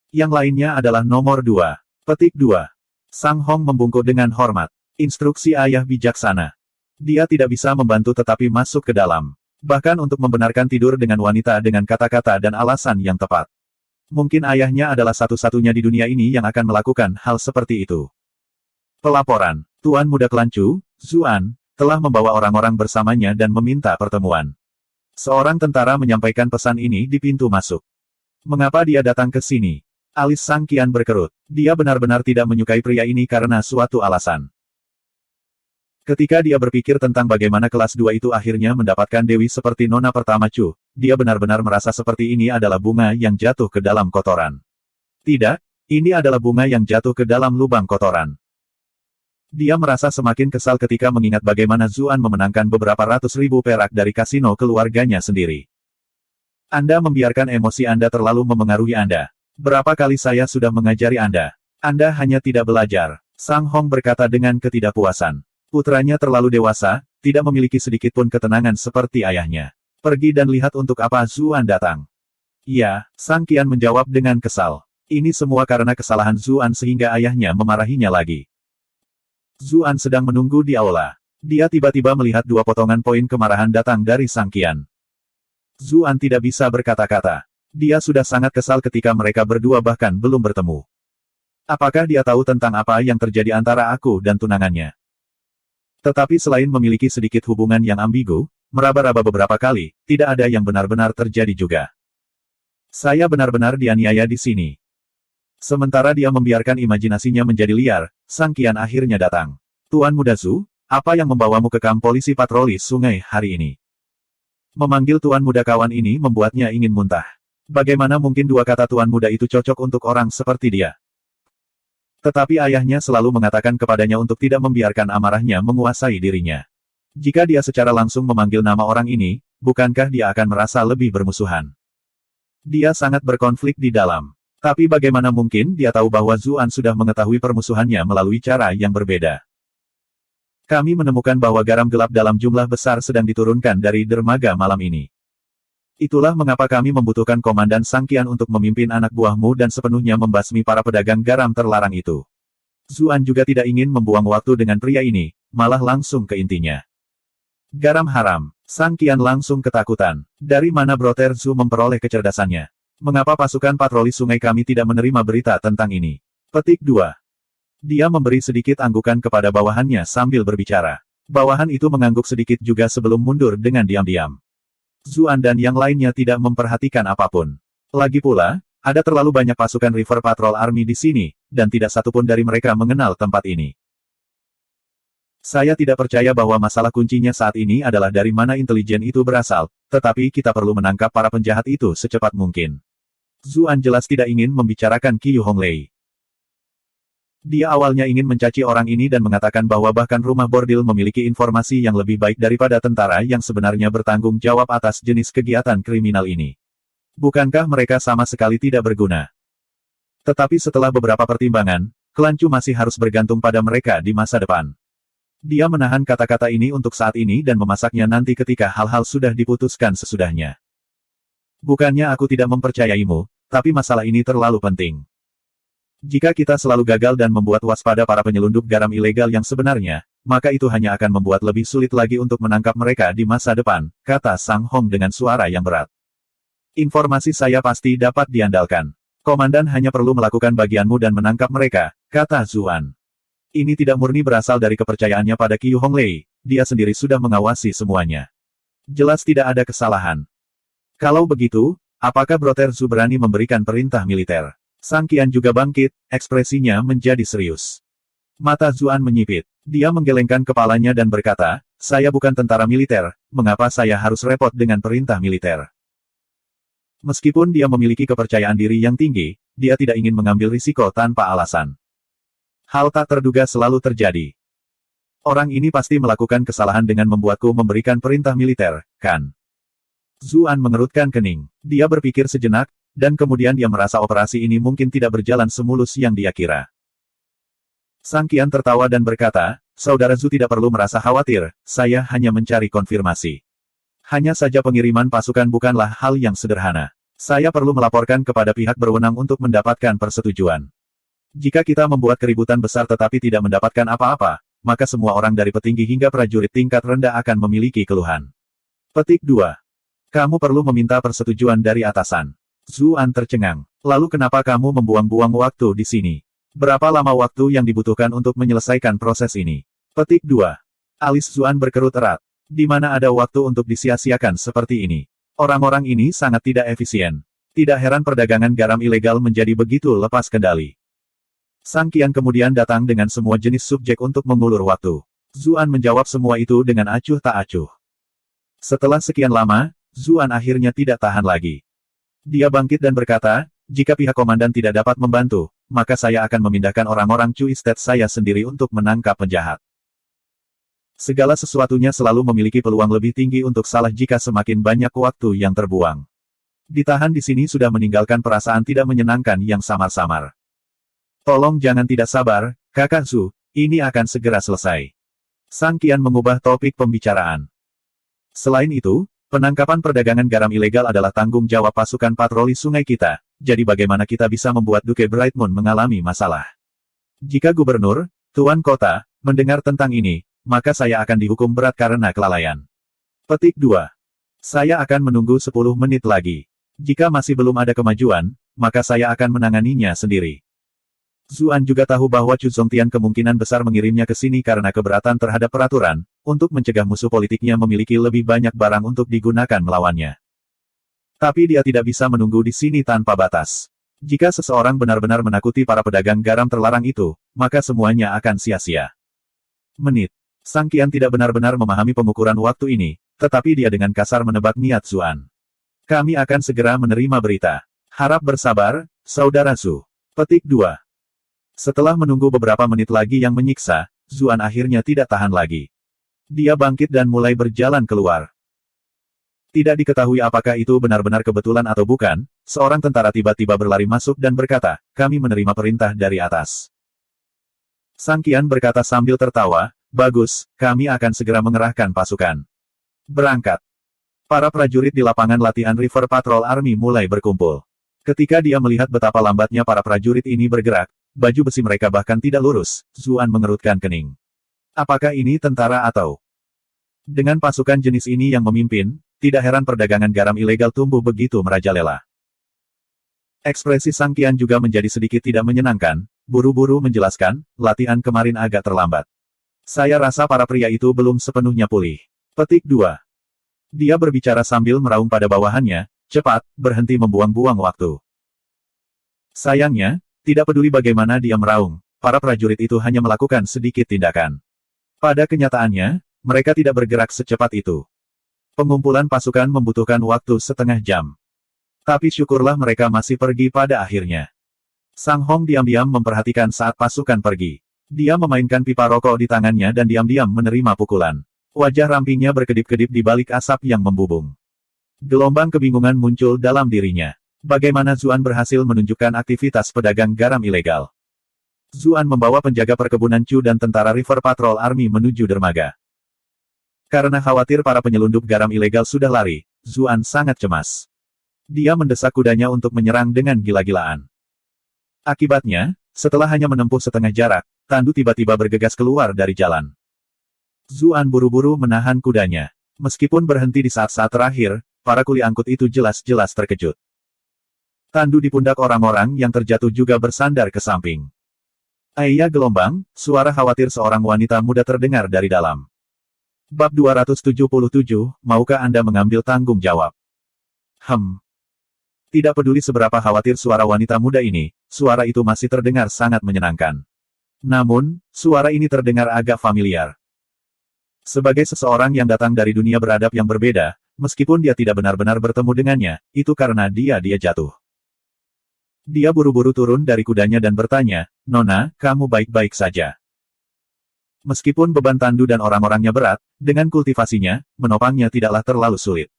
Yang lainnya adalah nomor 2. Petik 2. Sang Hong membungkuk dengan hormat. Instruksi ayah bijaksana. Dia tidak bisa membantu tetapi masuk ke dalam. Bahkan untuk membenarkan tidur dengan wanita dengan kata-kata dan alasan yang tepat. Mungkin ayahnya adalah satu-satunya di dunia ini yang akan melakukan hal seperti itu. Pelaporan. Tuan Muda Klan Chu, Zuan, telah membawa orang-orang bersamanya dan meminta pertemuan. Seorang tentara menyampaikan pesan ini di pintu masuk. Mengapa dia datang ke sini? Alis Sang Qian berkerut. Dia benar-benar tidak menyukai pria ini karena suatu alasan. Ketika dia berpikir tentang bagaimana kelas 2 itu akhirnya mendapatkan dewi seperti Nona pertama Chu, dia benar-benar merasa seperti ini adalah bunga yang jatuh ke dalam kotoran. Tidak, ini adalah bunga yang jatuh ke dalam lubang kotoran. Dia merasa semakin kesal ketika mengingat bagaimana Zuan memenangkan beberapa ratus ribu perak dari kasino keluarganya sendiri. Anda membiarkan emosi Anda terlalu memengaruhi Anda. Berapa kali saya sudah mengajari Anda? Anda hanya tidak belajar. Sang Hong berkata dengan ketidakpuasan. Putranya terlalu dewasa, tidak memiliki sedikit pun ketenangan seperti ayahnya. Pergi dan lihat untuk apa Zuan datang. Ya, Sang Qian menjawab dengan kesal. Ini semua karena kesalahan Zuan sehingga ayahnya memarahinya lagi. Zuan sedang menunggu di aula. Dia tiba-tiba melihat dua potongan poin kemarahan datang dari Sang Qian. Zuan tidak bisa berkata-kata. Dia sudah sangat kesal ketika mereka berdua bahkan belum bertemu. Apakah dia tahu tentang apa yang terjadi antara aku dan tunangannya? Tetapi selain memiliki sedikit hubungan yang ambigu, meraba-raba beberapa kali, tidak ada yang benar-benar terjadi juga. Saya benar-benar dianiaya di sini. Sementara dia membiarkan imajinasinya menjadi liar, Sang Qian akhirnya datang. Tuan Muda Zhu, apa yang membawamu ke kamp polisi patroli sungai hari ini? Memanggil Tuan Muda kawan ini membuatnya ingin muntah. Bagaimana mungkin dua kata Tuan Muda itu cocok untuk orang seperti dia? Tetapi ayahnya selalu mengatakan kepadanya untuk tidak membiarkan amarahnya menguasai dirinya. Jika dia secara langsung memanggil nama orang ini, bukankah dia akan merasa lebih bermusuhan? Dia sangat berkonflik di dalam. Tapi bagaimana mungkin dia tahu bahwa Zuan sudah mengetahui permusuhannya melalui cara yang berbeda? Kami menemukan bahwa garam gelap dalam jumlah besar sedang diturunkan dari dermaga malam ini. Itulah mengapa kami membutuhkan Komandan Sang Qian untuk memimpin anak buahmu dan sepenuhnya membasmi para pedagang garam terlarang itu. Zuan juga tidak ingin membuang waktu dengan pria ini, malah langsung ke intinya. Garam haram. Sang Qian langsung ketakutan. Dari mana Brother Zhu memperoleh kecerdasannya? Mengapa pasukan patroli sungai kami tidak menerima berita tentang ini? Petik 2. Dia memberi sedikit anggukan kepada bawahannya sambil berbicara. Bawahan itu mengangguk sedikit juga sebelum mundur dengan diam-diam. Zuan dan yang lainnya tidak memperhatikan apapun. Lagi pula, ada terlalu banyak pasukan River Patrol Army di sini, dan tidak satupun dari mereka mengenal tempat ini. Saya tidak percaya bahwa masalah kuncinya saat ini adalah dari mana intelijen itu berasal, tetapi kita perlu menangkap para penjahat itu secepat mungkin. Zuan jelas tidak ingin membicarakan Qiu Honglei. Dia awalnya ingin mencaci orang ini dan mengatakan bahwa bahkan rumah bordil memiliki informasi yang lebih baik daripada tentara yang sebenarnya bertanggung jawab atas jenis kegiatan kriminal ini. Bukankah mereka sama sekali tidak berguna? Tetapi setelah beberapa pertimbangan, klan Chu masih harus bergantung pada mereka di masa depan. Dia menahan kata-kata ini untuk saat ini dan memasaknya nanti ketika hal-hal sudah diputuskan sesudahnya. Bukannya aku tidak mempercayaimu, tapi masalah ini terlalu penting. Jika kita selalu gagal dan membuat waspada para penyelundup garam ilegal yang sebenarnya, maka itu hanya akan membuat lebih sulit lagi untuk menangkap mereka di masa depan, kata Sang Hong dengan suara yang berat. Informasi saya pasti dapat diandalkan. Komandan hanya perlu melakukan bagianmu dan menangkap mereka, kata Zuan. Ini tidak murni berasal dari kepercayaannya pada Qiu Honglei, dia sendiri sudah mengawasi semuanya. Jelas tidak ada kesalahan. Kalau begitu, apakah Brother Zhu berani memberikan perintah militer? Sang Qian juga bangkit, ekspresinya menjadi serius. Mata Zuan menyipit. Dia menggelengkan kepalanya dan berkata, saya bukan tentara militer, mengapa saya harus repot dengan perintah militer? Meskipun dia memiliki kepercayaan diri yang tinggi, dia tidak ingin mengambil risiko tanpa alasan. Hal tak terduga selalu terjadi. Orang ini pasti melakukan kesalahan dengan membuatku memberikan perintah militer, kan? Zuan mengerutkan kening. Dia berpikir sejenak, dan kemudian dia merasa operasi ini mungkin tidak berjalan semulus yang dia kira. Sang Qian tertawa dan berkata, Saudara Zhu tidak perlu merasa khawatir, saya hanya mencari konfirmasi. Hanya saja pengiriman pasukan bukanlah hal yang sederhana. Saya perlu melaporkan kepada pihak berwenang untuk mendapatkan persetujuan. Jika kita membuat keributan besar tetapi tidak mendapatkan apa-apa, maka semua orang dari petinggi hingga prajurit tingkat rendah akan memiliki keluhan. Petik 2. Kamu perlu meminta persetujuan dari atasan. Zuan tercengang. Lalu kenapa kamu membuang-buang waktu di sini? Berapa lama waktu yang dibutuhkan untuk menyelesaikan proses ini? Petik 2. Alis Zuan berkerut erat. Di mana ada waktu untuk disia-siakan seperti ini? Orang-orang ini sangat tidak efisien. Tidak heran perdagangan garam ilegal menjadi begitu lepas kendali. Sang Qian kemudian datang dengan semua jenis subjek untuk mengulur waktu. Zuan menjawab semua itu dengan acuh tak acuh. Setelah sekian lama, Zuan akhirnya tidak tahan lagi. Dia bangkit dan berkata, jika pihak komandan tidak dapat membantu, maka saya akan memindahkan orang-orang Chu Estate saya sendiri untuk menangkap penjahat. Segala sesuatunya selalu memiliki peluang lebih tinggi untuk salah jika semakin banyak waktu yang terbuang. Ditahan di sini sudah meninggalkan perasaan tidak menyenangkan yang samar-samar. Tolong jangan tidak sabar, Kakak Zhu, ini akan segera selesai. Sang Qian mengubah topik pembicaraan. Selain itu, penangkapan perdagangan garam ilegal adalah tanggung jawab pasukan patroli sungai kita, jadi bagaimana kita bisa membuat Duke Brightmoon mengalami masalah? Jika gubernur, tuan kota, mendengar tentang ini, maka saya akan dihukum berat karena kelalaian. Petik 2. Saya akan menunggu 10 menit lagi. Jika masih belum ada kemajuan, maka saya akan menanganinya sendiri. Zuan juga tahu bahwa Chu Zongtian kemungkinan besar mengirimnya ke sini karena keberatan terhadap peraturan, untuk mencegah musuh politiknya memiliki lebih banyak barang untuk digunakan melawannya. Tapi dia tidak bisa menunggu di sini tanpa batas. Jika seseorang benar-benar menakuti para pedagang garam terlarang itu, maka semuanya akan sia-sia. Menit. Sang Qian tidak benar-benar memahami pengukuran waktu ini, tetapi dia dengan kasar menebak niat Zuan. Kami akan segera menerima berita. Harap bersabar, Saudara Zhu. Petik 2. Setelah menunggu beberapa menit lagi yang menyiksa, Zuan akhirnya tidak tahan lagi. Dia bangkit dan mulai berjalan keluar. Tidak diketahui apakah itu benar-benar kebetulan atau bukan, seorang tentara tiba-tiba berlari masuk dan berkata, kami menerima perintah dari atas. Sang Qian berkata sambil tertawa, bagus, kami akan segera mengerahkan pasukan. Berangkat. Para prajurit di lapangan latihan River Patrol Army mulai berkumpul. Ketika dia melihat betapa lambatnya para prajurit ini bergerak, baju besi mereka bahkan tidak lurus, Zuan mengerutkan kening. Apakah ini tentara atau? Dengan pasukan jenis ini yang memimpin, tidak heran perdagangan garam ilegal tumbuh begitu merajalela. Ekspresi Sang Qian juga menjadi sedikit tidak menyenangkan, buru-buru menjelaskan, latihan kemarin agak terlambat. Saya rasa para pria itu belum sepenuhnya pulih. Petik 2. Dia berbicara sambil meraung pada bawahannya, cepat, berhenti membuang-buang waktu. Sayangnya, tidak peduli bagaimana dia meraung, para prajurit itu hanya melakukan sedikit tindakan. Pada kenyataannya, mereka tidak bergerak secepat itu. Pengumpulan pasukan membutuhkan waktu setengah jam. Tapi syukurlah mereka masih pergi pada akhirnya. Sang Hong diam-diam memperhatikan saat pasukan pergi. Dia memainkan pipa rokok di tangannya dan diam-diam menerima pukulan. Wajah rampingnya berkedip-kedip di balik asap yang membubung. Gelombang kebingungan muncul dalam dirinya. Bagaimana Zuan berhasil menunjukkan aktivitas pedagang garam ilegal? Zuan membawa penjaga perkebunan Chu dan tentara River Patrol Army menuju dermaga. Karena khawatir para penyelundup garam ilegal sudah lari, Zuan sangat cemas. Dia mendesak kudanya untuk menyerang dengan gila-gilaan. Akibatnya, setelah hanya menempuh setengah jarak, Tandu tiba-tiba bergegas keluar dari jalan. Zuan buru-buru menahan kudanya. Meskipun berhenti di saat-saat terakhir, para kuli angkut itu jelas-jelas terkejut. Tandu di pundak orang-orang yang terjatuh juga bersandar ke samping. Ayah gelombang, suara khawatir seorang wanita muda terdengar dari dalam. Bab 277, maukah Anda mengambil tanggung jawab? Tidak peduli seberapa khawatir suara wanita muda ini, suara itu masih terdengar sangat menyenangkan. Namun, suara ini terdengar agak familiar. Sebagai seseorang yang datang dari dunia beradab yang berbeda, meskipun dia tidak benar-benar bertemu dengannya, itu karena dia jatuh. Dia buru-buru turun dari kudanya dan bertanya, Nona, kamu baik-baik saja. Meskipun beban Tandu dan orang-orangnya berat, dengan kultivasinya, menopangnya tidaklah terlalu sulit.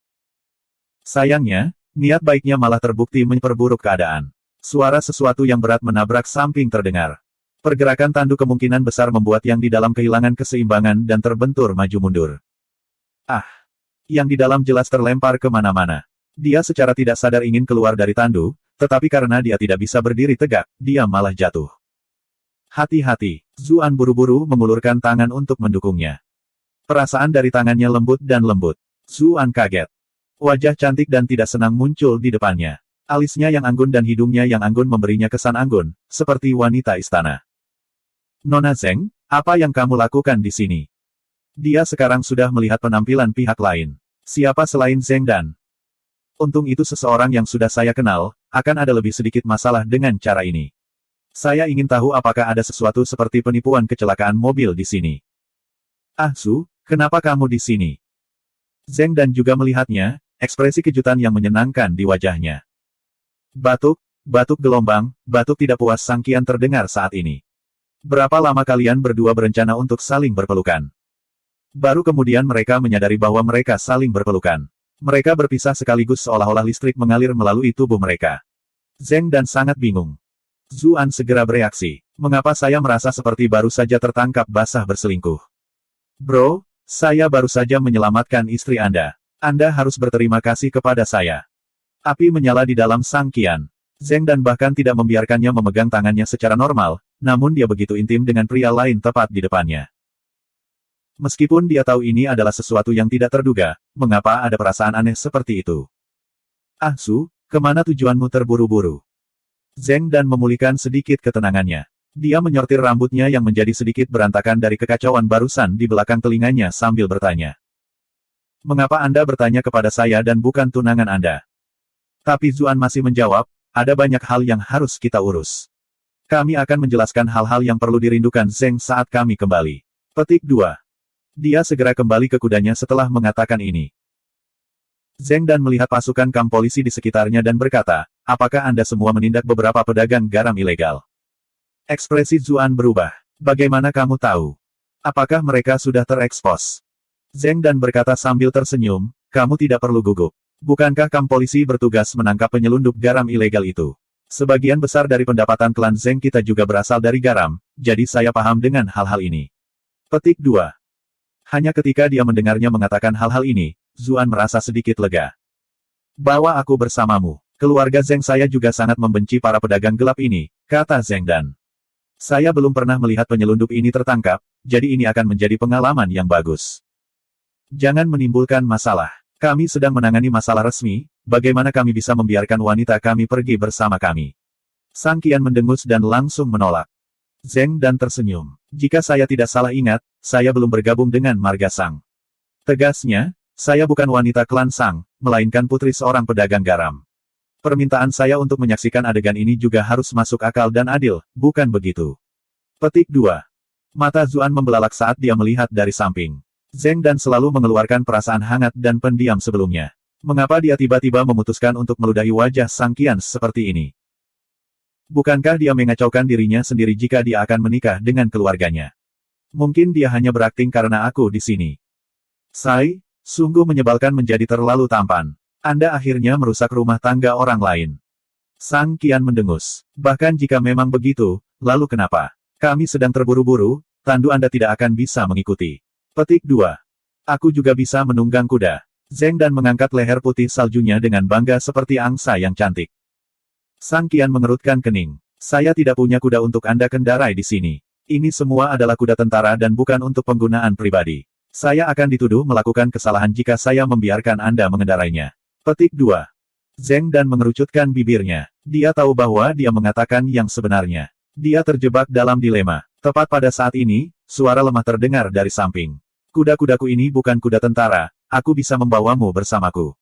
Sayangnya, niat baiknya malah terbukti memperburuk keadaan. Suara sesuatu yang berat menabrak samping terdengar. Pergerakan Tandu kemungkinan besar membuat yang di dalam kehilangan keseimbangan dan terbentur maju mundur. Yang di dalam jelas terlempar kemana-mana. Dia secara tidak sadar ingin keluar dari Tandu, tetapi karena dia tidak bisa berdiri tegak, dia malah jatuh. Hati-hati, Zuan buru-buru mengulurkan tangan untuk mendukungnya. Perasaan dari tangannya lembut dan lembut. Zuan kaget. Wajah cantik dan tidak senang muncul di depannya. Alisnya yang anggun dan hidungnya yang anggun memberinya kesan anggun, seperti wanita istana. Nona Zeng, apa yang kamu lakukan di sini? Dia sekarang sudah melihat penampilan pihak lain. Siapa selain Zeng dan? Untung itu seseorang yang sudah saya kenal, akan ada lebih sedikit masalah dengan cara ini. Saya ingin tahu apakah ada sesuatu seperti penipuan kecelakaan mobil di sini. Ah Su, kenapa kamu di sini? Zeng Dan juga melihatnya, ekspresi kejutan yang menyenangkan di wajahnya. Batuk, batuk gelombang, batuk tidak puas Sang Qian terdengar saat ini. Berapa lama kalian berdua berencana untuk saling berpelukan? Baru kemudian mereka menyadari bahwa mereka saling berpelukan. Mereka berpisah sekaligus seolah-olah listrik mengalir melalui tubuh mereka. Zeng Dan sangat bingung. Zuan segera bereaksi. Mengapa saya merasa seperti baru saja tertangkap basah berselingkuh? Bro, saya baru saja menyelamatkan istri Anda. Anda harus berterima kasih kepada saya. Api menyala di dalam Sang Qian. Zeng Dan bahkan tidak membiarkannya memegang tangannya secara normal, namun dia begitu intim dengan pria lain tepat di depannya. Meskipun dia tahu ini adalah sesuatu yang tidak terduga, mengapa ada perasaan aneh seperti itu? Ah Su, kemana tujuanmu terburu-buru? Zeng Dan memulihkan sedikit ketenangannya. Dia menyortir rambutnya yang menjadi sedikit berantakan dari kekacauan barusan di belakang telinganya sambil bertanya. Mengapa Anda bertanya kepada saya dan bukan tunangan Anda? Tapi Zuan masih menjawab, ada banyak hal yang harus kita urus. Kami akan menjelaskan hal-hal yang perlu dirindukan Zeng saat kami kembali. Petik 2. Dia segera kembali ke kudanya setelah mengatakan ini. Zeng Dan melihat pasukan kamp polisi di sekitarnya dan berkata, apakah Anda semua menindak beberapa pedagang garam ilegal? Ekspresi Zuan berubah. Bagaimana kamu tahu? Apakah mereka sudah terekspos? Zeng Dan berkata sambil tersenyum, kamu tidak perlu gugup. Bukankah kamp polisi bertugas menangkap penyelundup garam ilegal itu? Sebagian besar dari pendapatan klan Zeng kita juga berasal dari garam, jadi saya paham dengan hal-hal ini. Petik 2. Hanya ketika dia mendengarnya mengatakan hal-hal ini, Zuan merasa sedikit lega. Bawa aku bersamamu. Keluarga Zeng saya juga sangat membenci para pedagang gelap ini, kata Zeng Dan. Saya belum pernah melihat penyelundup ini tertangkap, jadi ini akan menjadi pengalaman yang bagus. Jangan menimbulkan masalah. Kami sedang menangani masalah resmi, bagaimana kami bisa membiarkan wanita kami pergi bersama kami? Sang Qian mendengus dan langsung menolak. Zeng Dan tersenyum. Jika saya tidak salah ingat, saya belum bergabung dengan Marga Sang. Tegasnya, saya bukan wanita klan Sang, melainkan putri seorang pedagang garam. Permintaan saya untuk menyaksikan adegan ini juga harus masuk akal dan adil, bukan begitu? Petik 2. Mata Zuan membelalak saat dia melihat dari samping. Zeng Dan selalu mengeluarkan perasaan hangat dan pendiam sebelumnya. Mengapa dia tiba-tiba memutuskan untuk meludahi wajah Sang Qian seperti ini? Bukankah dia mengacaukan dirinya sendiri jika dia akan menikah dengan keluarganya? Mungkin dia hanya berakting karena aku di sini. Sai, sungguh menyebalkan menjadi terlalu tampan. Anda akhirnya merusak rumah tangga orang lain. Sang Qian mendengus. Bahkan jika memang begitu, lalu kenapa? Kami sedang terburu-buru, tandu Anda tidak akan bisa mengikuti. Petik 2. Aku juga bisa menunggang kuda. Zeng Dan mengangkat leher putih saljunya dengan bangga seperti angsa yang cantik. Sang Qian mengerutkan kening. Saya tidak punya kuda untuk Anda kendarai di sini. Ini semua adalah kuda tentara dan bukan untuk penggunaan pribadi. Saya akan dituduh melakukan kesalahan jika saya membiarkan Anda mengendarainya. Petik 2. Zeng Dan mengerucutkan bibirnya. Dia tahu bahwa dia mengatakan yang sebenarnya. Dia terjebak dalam dilema. Tepat pada saat ini, suara lemah terdengar dari samping. Kuda-kudaku ini bukan kuda tentara, aku bisa membawamu bersamaku.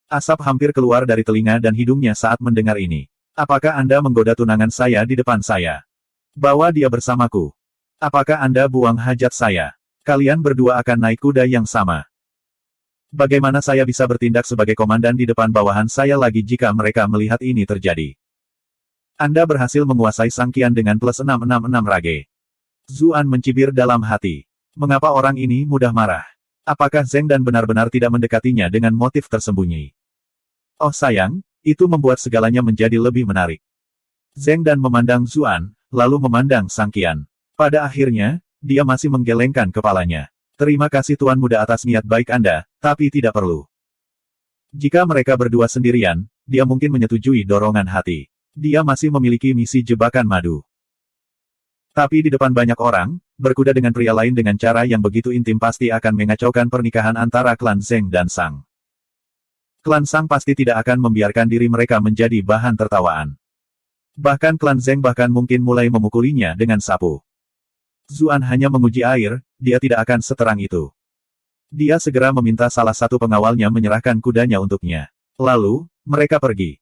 Asap hampir keluar dari telinga dan hidungnya saat mendengar ini. Apakah Anda menggoda tunangan saya di depan saya? Bawa dia bersamaku. Apakah Anda buang hajat saya? Kalian berdua akan naik kuda yang sama. Bagaimana saya bisa bertindak sebagai komandan di depan bawahan saya lagi jika mereka melihat ini terjadi? Anda berhasil menguasai Sang Qian dengan plus 666 rage. Zuan mencibir dalam hati. Mengapa orang ini mudah marah? Apakah Zeng Dan benar-benar tidak mendekatinya dengan motif tersembunyi? Oh sayang, itu membuat segalanya menjadi lebih menarik. Zeng Dan memandang Zuan, lalu memandang Sang Qian. Pada akhirnya, dia masih menggelengkan kepalanya. Terima kasih Tuan Muda atas niat baik Anda, tapi tidak perlu. Jika mereka berdua sendirian, dia mungkin menyetujui dorongan hati. Dia masih memiliki misi jebakan madu. Tapi di depan banyak orang, berkuda dengan pria lain dengan cara yang begitu intim pasti akan mengacaukan pernikahan antara klan Zeng dan Sang. Klan Sang pasti tidak akan membiarkan diri mereka menjadi bahan tertawaan. Bahkan klan Zeng bahkan mungkin mulai memukulinya dengan sapu. Zuan hanya menguji air, dia tidak akan seterang itu. Dia segera meminta salah satu pengawalnya menyerahkan kudanya untuknya. Lalu, mereka pergi.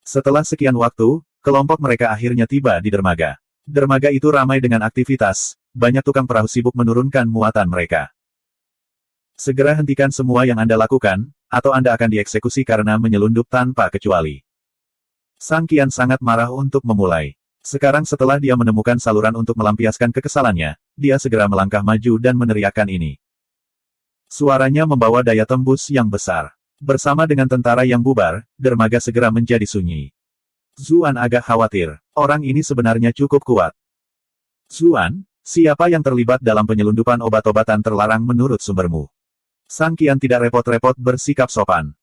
Setelah sekian waktu, kelompok mereka akhirnya tiba di dermaga. Dermaga itu ramai dengan aktivitas, banyak tukang perahu sibuk menurunkan muatan mereka. Segera hentikan semua yang Anda lakukan, atau Anda akan dieksekusi karena menyelundup tanpa kecuali. Sang Qian sangat marah untuk memulai. Sekarang setelah dia menemukan saluran untuk melampiaskan kekesalannya, dia segera melangkah maju dan meneriakkan ini. Suaranya membawa daya tembus yang besar. Bersama dengan tentara yang bubar, dermaga segera menjadi sunyi. Zuan agak khawatir. Orang ini sebenarnya cukup kuat. Zuan, siapa yang terlibat dalam penyelundupan obat-obatan terlarang menurut sumbermu? Sang Qian tidak repot-repot bersikap sopan.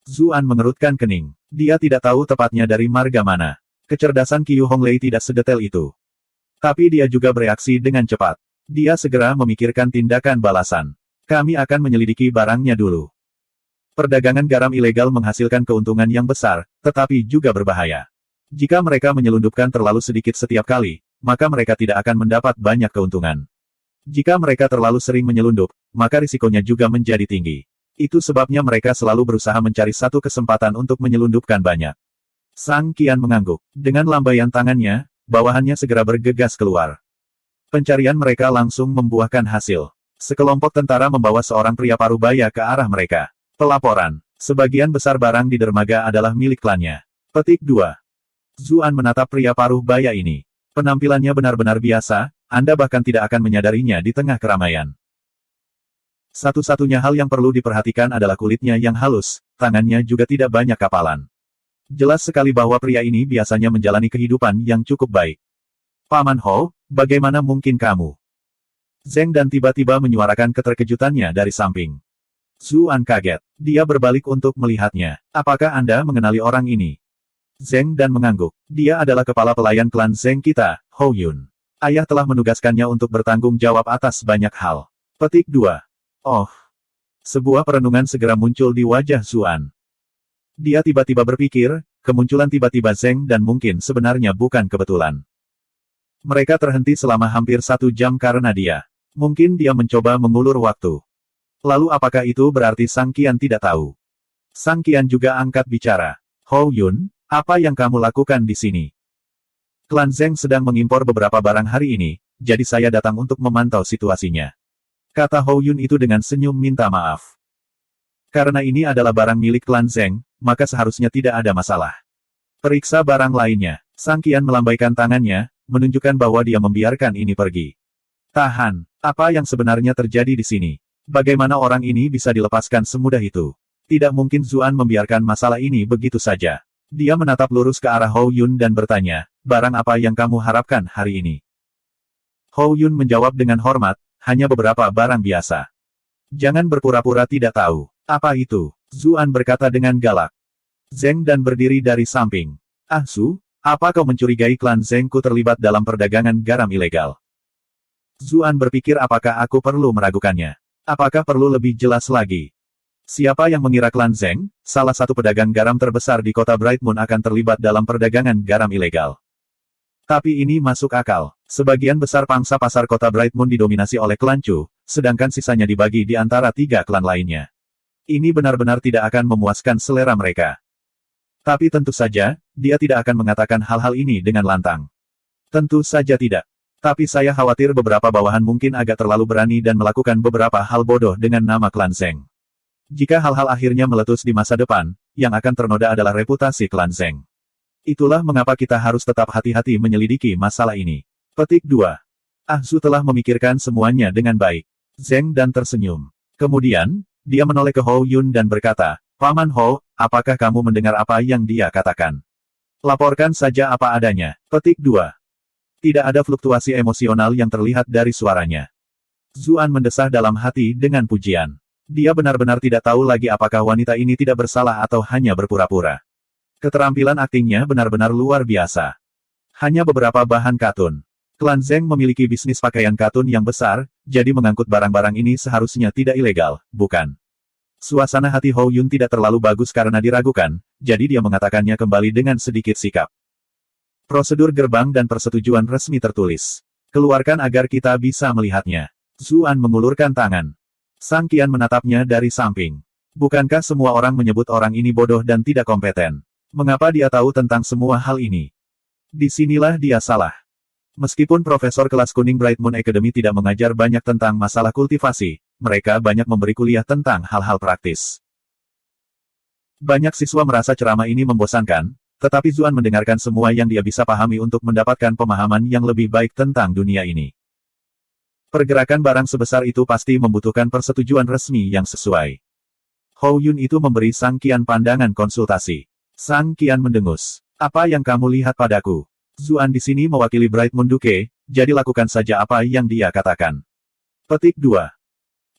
Zuan mengerutkan kening. Dia tidak tahu tepatnya dari marga mana. Kecerdasan Qiu Honglei tidak sedetail itu. Tapi dia juga bereaksi dengan cepat. Dia segera memikirkan tindakan balasan. Kami akan menyelidiki barangnya dulu. Perdagangan garam ilegal menghasilkan keuntungan yang besar, tetapi juga berbahaya. Jika mereka menyelundupkan terlalu sedikit setiap kali, maka mereka tidak akan mendapat banyak keuntungan. Jika mereka terlalu sering menyelundup, maka risikonya juga menjadi tinggi. Itu sebabnya mereka selalu berusaha mencari satu kesempatan untuk menyelundupkan banyak. Sang Qian mengangguk. Dengan lambaian tangannya, bawahannya segera bergegas keluar. Pencarian mereka langsung membuahkan hasil. Sekelompok tentara membawa seorang pria parubaya ke arah mereka. Pelaporan. Sebagian besar barang di dermaga adalah milik klannya. Petik 2. Zuan menatap pria parubaya ini. Penampilannya benar-benar biasa, Anda bahkan tidak akan menyadarinya di tengah keramaian. Satu-satunya hal yang perlu diperhatikan adalah kulitnya yang halus, tangannya juga tidak banyak kapalan. Jelas sekali bahwa pria ini biasanya menjalani kehidupan yang cukup baik. Paman Ho, bagaimana mungkin kamu? Zeng dan tiba-tiba menyuarakan keterkejutannya dari samping. Zuan kaget. Dia berbalik untuk melihatnya. Apakah Anda mengenali orang ini? Zeng dan mengangguk. Dia adalah kepala pelayan klan Zeng kita, Hou Yun. Ayah telah menugaskannya untuk bertanggung jawab atas banyak hal. Petik 2. Oh. Sebuah perenungan segera muncul di wajah Zuan. Dia tiba-tiba berpikir, kemunculan tiba-tiba Zeng dan mungkin sebenarnya bukan kebetulan. Mereka terhenti selama hampir 1 jam karena dia. Mungkin dia mencoba mengulur waktu. Lalu apakah itu berarti Sang Qian tidak tahu? Sang Qian juga angkat bicara. Hou Yun, apa yang kamu lakukan di sini? Klan Zeng sedang mengimpor beberapa barang hari ini, jadi saya datang untuk memantau situasinya. Kata Hou Yun itu dengan senyum minta maaf. Karena ini adalah barang milik klan Zeng, maka seharusnya tidak ada masalah. Periksa barang lainnya. Sang Qian melambaikan tangannya, menunjukkan bahwa dia membiarkan ini pergi. Tahan, apa yang sebenarnya terjadi di sini? Bagaimana orang ini bisa dilepaskan semudah itu? Tidak mungkin Zuan membiarkan masalah ini begitu saja. Dia menatap lurus ke arah Hou Yun dan bertanya, barang apa yang kamu harapkan hari ini? Hou Yun menjawab dengan hormat, hanya beberapa barang biasa. Jangan berpura-pura tidak tahu. Apa itu? Zuan berkata dengan galak. Zeng dan berdiri dari samping. Ah Su, apa kau mencurigai klan Zengku terlibat dalam perdagangan garam ilegal? Zuan berpikir apakah aku perlu meragukannya? Apakah perlu lebih jelas lagi? Siapa yang mengira klan Zeng, salah satu pedagang garam terbesar di kota Bright Moon akan terlibat dalam perdagangan garam ilegal? Tapi ini masuk akal. Sebagian besar pangsa pasar kota Bright Moon didominasi oleh klan Chu, sedangkan sisanya dibagi di antara 3 klan lainnya. Ini benar-benar tidak akan memuaskan selera mereka. Tapi tentu saja, dia tidak akan mengatakan hal-hal ini dengan lantang. Tentu saja tidak. Tapi saya khawatir beberapa bawahan mungkin agak terlalu berani dan melakukan beberapa hal bodoh dengan nama klan Zeng. Jika hal-hal akhirnya meletus di masa depan, yang akan ternoda adalah reputasi klan Zeng. Itulah mengapa kita harus tetap hati-hati menyelidiki masalah ini. Petik 2. Ah Su telah memikirkan semuanya dengan baik. Zeng dan tersenyum. Kemudian, dia menoleh ke Hou Yun dan berkata, Paman Ho, apakah kamu mendengar apa yang dia katakan? Laporkan saja apa adanya. Petik 2. Tidak ada fluktuasi emosional yang terlihat dari suaranya. Zuan mendesah dalam hati dengan pujian. Dia benar-benar tidak tahu lagi apakah wanita ini tidak bersalah atau hanya berpura-pura. Keterampilan aktingnya benar-benar luar biasa. Hanya beberapa bahan katun. Klan Zeng memiliki bisnis pakaian katun yang besar, jadi mengangkut barang-barang ini seharusnya tidak ilegal, bukan? Suasana hati Hou Yun tidak terlalu bagus karena diragukan, jadi dia mengatakannya kembali dengan sedikit sikap. Prosedur gerbang dan persetujuan resmi tertulis. Keluarkan agar kita bisa melihatnya. Zuan mengulurkan tangan. Sang Qian menatapnya dari samping. Bukankah semua orang menyebut orang ini bodoh dan tidak kompeten? Mengapa dia tahu tentang semua hal ini? Disinilah dia salah. Meskipun profesor kelas kuning Bright Moon Academy tidak mengajar banyak tentang masalah kultivasi, mereka banyak memberi kuliah tentang hal-hal praktis. Banyak siswa merasa ceramah ini membosankan, tetapi Zuan mendengarkan semua yang dia bisa pahami untuk mendapatkan pemahaman yang lebih baik tentang dunia ini. Pergerakan barang sebesar itu pasti membutuhkan persetujuan resmi yang sesuai. Hou Yun itu memberi Sang Qian pandangan konsultasi. Sang Qian mendengus. Apa yang kamu lihat padaku? Zuan di sini mewakili Bright Moon Duke, jadi lakukan saja apa yang dia katakan. Petik 2.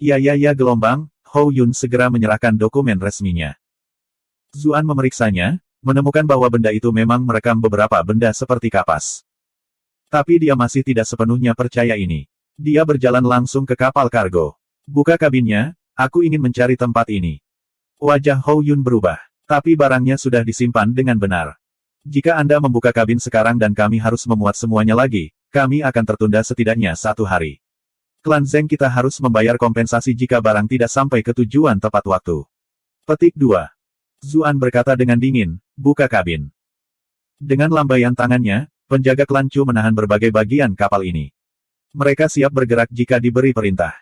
Ya gelombang, Hou Yun segera menyerahkan dokumen resminya. Zuan memeriksanya, menemukan bahwa benda itu memang merekam beberapa benda seperti kapas. Tapi dia masih tidak sepenuhnya percaya ini. Dia berjalan langsung ke kapal kargo. Buka kabinnya, aku ingin mencari tempat ini. Wajah Hou Yun berubah, tapi barangnya sudah disimpan dengan benar. Jika Anda membuka kabin sekarang dan kami harus memuat semuanya lagi, kami akan tertunda setidaknya 1 hari. Klan Zeng kita harus membayar kompensasi jika barang tidak sampai ke tujuan tepat waktu. Petik 2. Zuan berkata dengan dingin, buka kabin. Dengan lambaian tangannya, penjaga klan Chu menahan berbagai bagian kapal ini. Mereka siap bergerak jika diberi perintah.